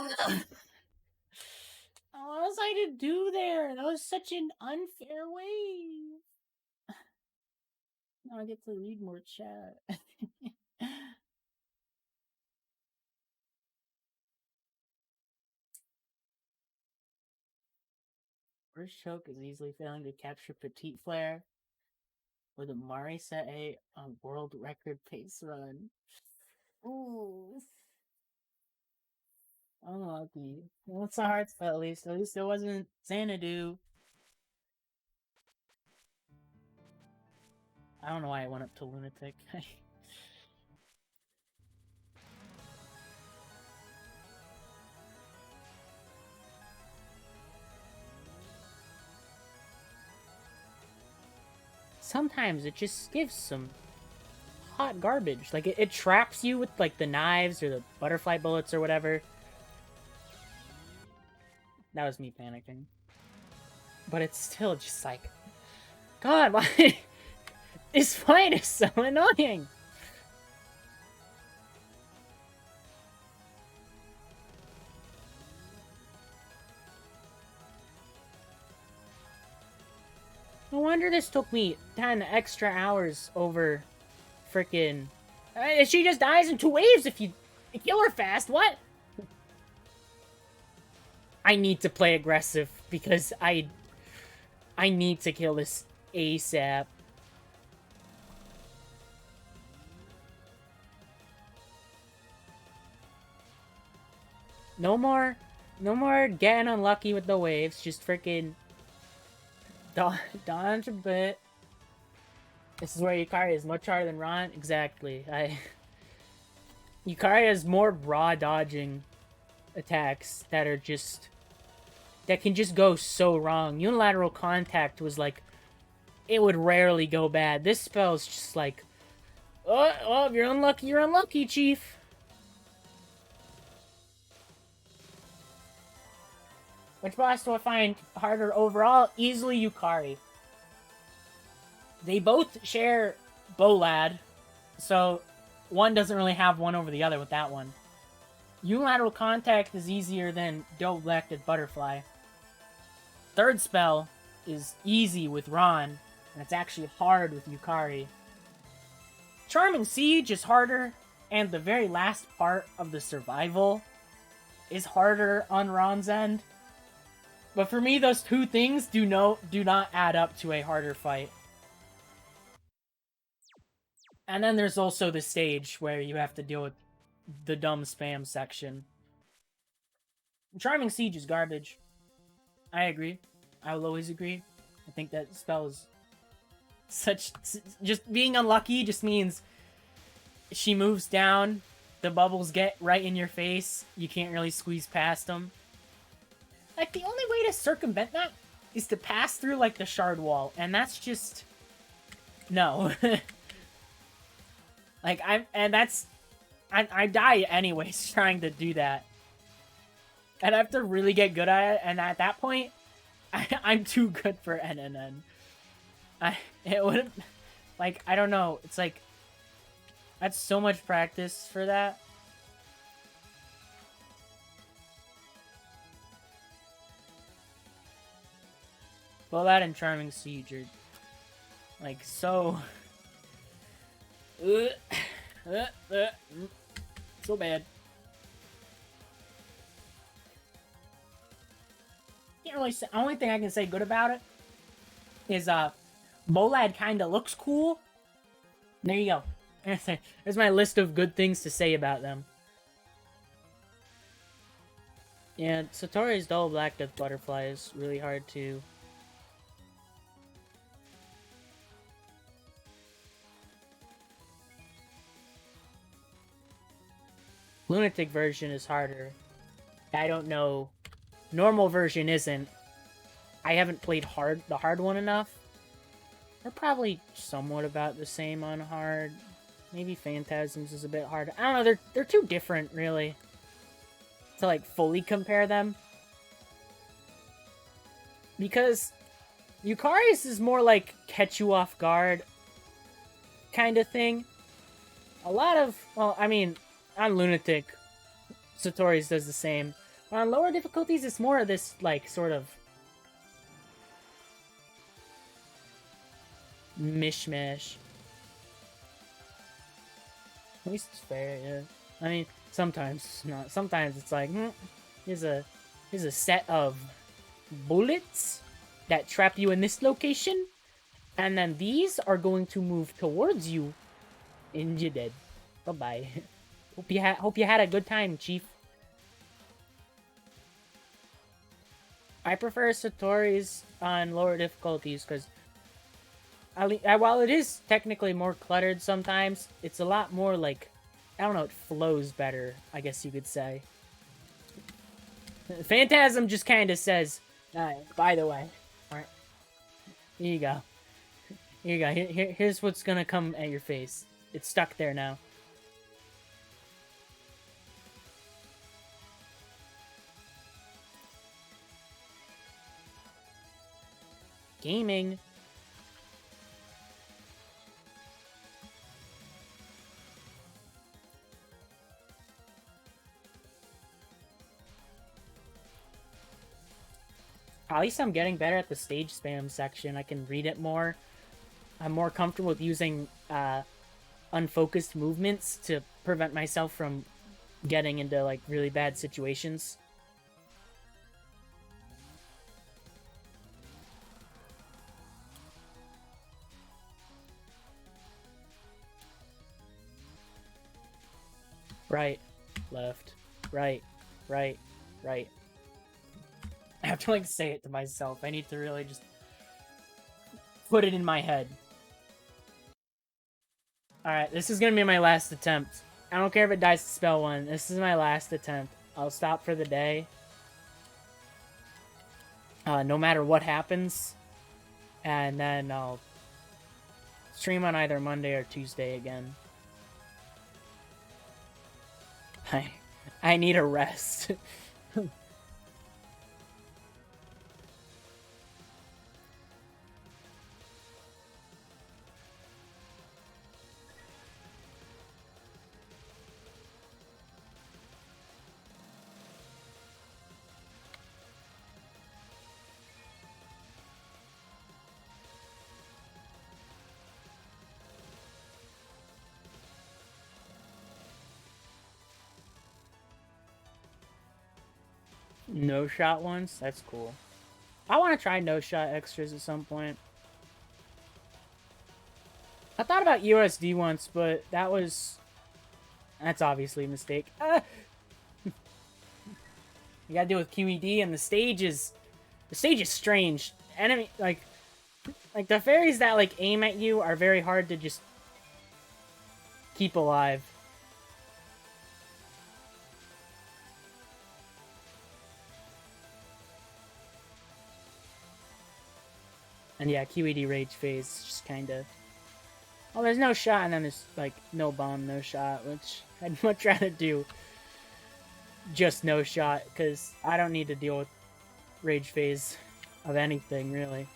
what was I to do there? That was such an unfair wave. Now I get to read more chat. First choke is easily failing to capture Petite Flare with a Marisa A on world record pace run. Ooh. Unlucky. Well, it's a hard spell at least. At least it wasn't Xanadu. I don't know why I went up to Lunatic. Sometimes it just gives some hot garbage. Like, it traps you with, like, the knives or the butterfly bullets or whatever. That was me panicking. But it's still just like, God, why? This fight is so annoying. No wonder this took me 10 extra hours over frickin'... she just dies in 2 waves if you kill her fast. What? I need to play aggressive because I need to kill this ASAP. No more getting unlucky with the waves. Just freaking dodge a bit. This is where Yukari is much harder than Ron. Exactly. Yukari has more raw dodging attacks that are just... that can just go so wrong. Unilateral contact was like... it would rarely go bad. This spell's just like... oh, if you're unlucky, Chief. Which boss do I find harder overall? Easily Yukari. They both share Bolad, so one doesn't really have one over the other with that one. Unilateral contact is easier than double-elected butterfly. Third spell is easy with Ron, and it's actually hard with Yukari. Charming Siege is harder, and the very last part of the survival is harder on Ron's end. But for me, those two things do not add up to a harder fight. And then there's also the stage where you have to deal with the dumb spam section. Charming Siege is garbage. I agree. I will always agree. I think that spell is such... just being unlucky just means she moves down, the bubbles get right in your face, you can't really squeeze past them. Like, the only way to circumvent that is to pass through, like, the shard wall, and that's just... no. Like, and that's I die anyways trying to do that. And I have to really get good at it, and at that point, I'm too good for NNN. It wouldn't... Like, I don't know. It's like... That's so much practice for that. Well, that and Charming Siege are... Like, so... So bad. Can't really say... Only thing I can say good about it is, Bolad kinda looks cool. There you go. There's my list of good things to say about them. Yeah, Satori's Double Black Death Butterfly is really hard to... Lunatic version is harder. I don't know. Normal version isn't. I haven't played the hard one enough. They're probably somewhat about the same on hard. Maybe Phantasms is a bit harder. I don't know, they're too different, really, to, like, fully compare them. Because Yukari's is more like catch you off guard kind of thing. A lot of, well, I mean, on Lunatic, Satori's does the same. But on lower difficulties, it's more of this, like, sort of mishmash. At least it's fair, yeah. I mean, sometimes it's not. Sometimes it's like, here's a set of bullets that trap you in this location, and then these are going to move towards you, and you're dead. Bye-bye. Hope you had a good time, Chief. I prefer Satori's on lower difficulties because while it is technically more cluttered sometimes, it's a lot more like, I don't know, it flows better, I guess you could say. Phantasm just kind of says, by the way, alright, here you go. Here you go. Here's what's gonna come at your face. It's stuck there now. Gaming. At least I'm getting better at the stage spam section. I can read it more. I'm more comfortable with using unfocused movements to prevent myself from getting into, like, really bad situations. Right, left, right, right, right. I have to, like, say it to myself. I need to really just put it in my head. Alright, this is gonna be my last attempt. I don't care if it dies to spell one. This is my last attempt. I'll stop for the day. No matter what happens. And then I'll stream on either Monday or Tuesday again. I need a rest. No shot ones? That's cool. I want to try no shot extras at some point. I thought about USD once, but that's obviously a mistake. You gotta deal with QED, and the stage is strange. Enemy, like the fairies that, like, aim at you are very hard to just keep alive. And yeah, QED rage phase just kind of... Well, there's no shot, and then there's, like, no bomb, no shot, which I'd much rather do just no shot, because I don't need to deal with rage phase of anything, really.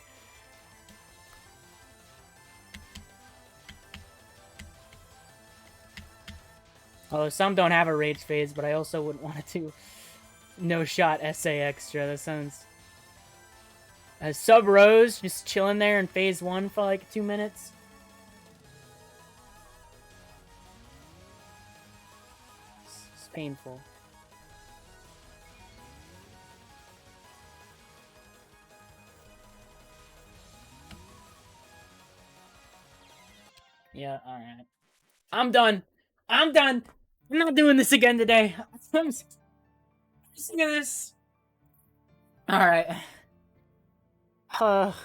Although some don't have a rage phase, but I also wouldn't want to do no shot SA extra. That sounds... Sub Rose, just chilling there in phase 1 for like 2 minutes. It's painful. Yeah, alright. I'm done. I'm done. I'm not doing this again today. I'm sick of this. Alright. Well.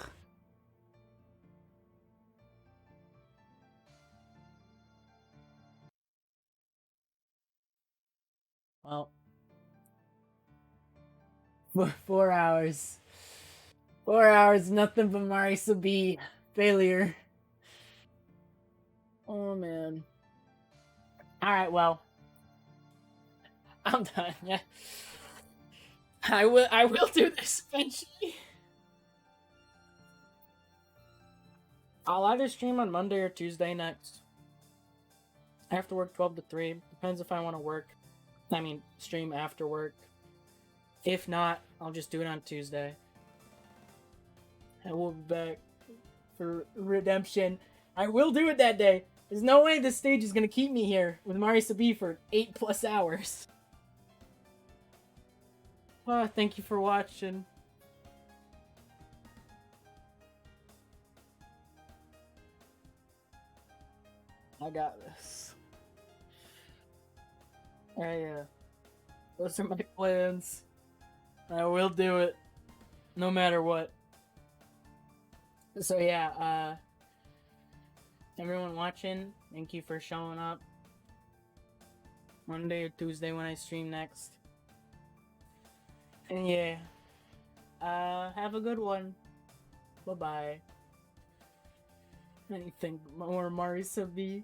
4 hours. 4 hours, nothing but Marisa B. Failure. Oh, man. Alright, well. I'm done, yeah. I will do this eventually. I'll either stream on Monday or Tuesday next. I have to work 12 to 3. Depends if I want to work. I mean, stream after work. If not, I'll just do it on Tuesday. And we'll be back for Redemption. I will do it that day. There's no way this stage is going to keep me here with Marisa B for 8+ hours. Well, thank you for watching. I got this. Those are my plans. I will do it, no matter what. So yeah, everyone watching, thank you for showing up. Monday or Tuesday when I stream next. And yeah, have a good one. Bye-bye. Anything more, Marisa B?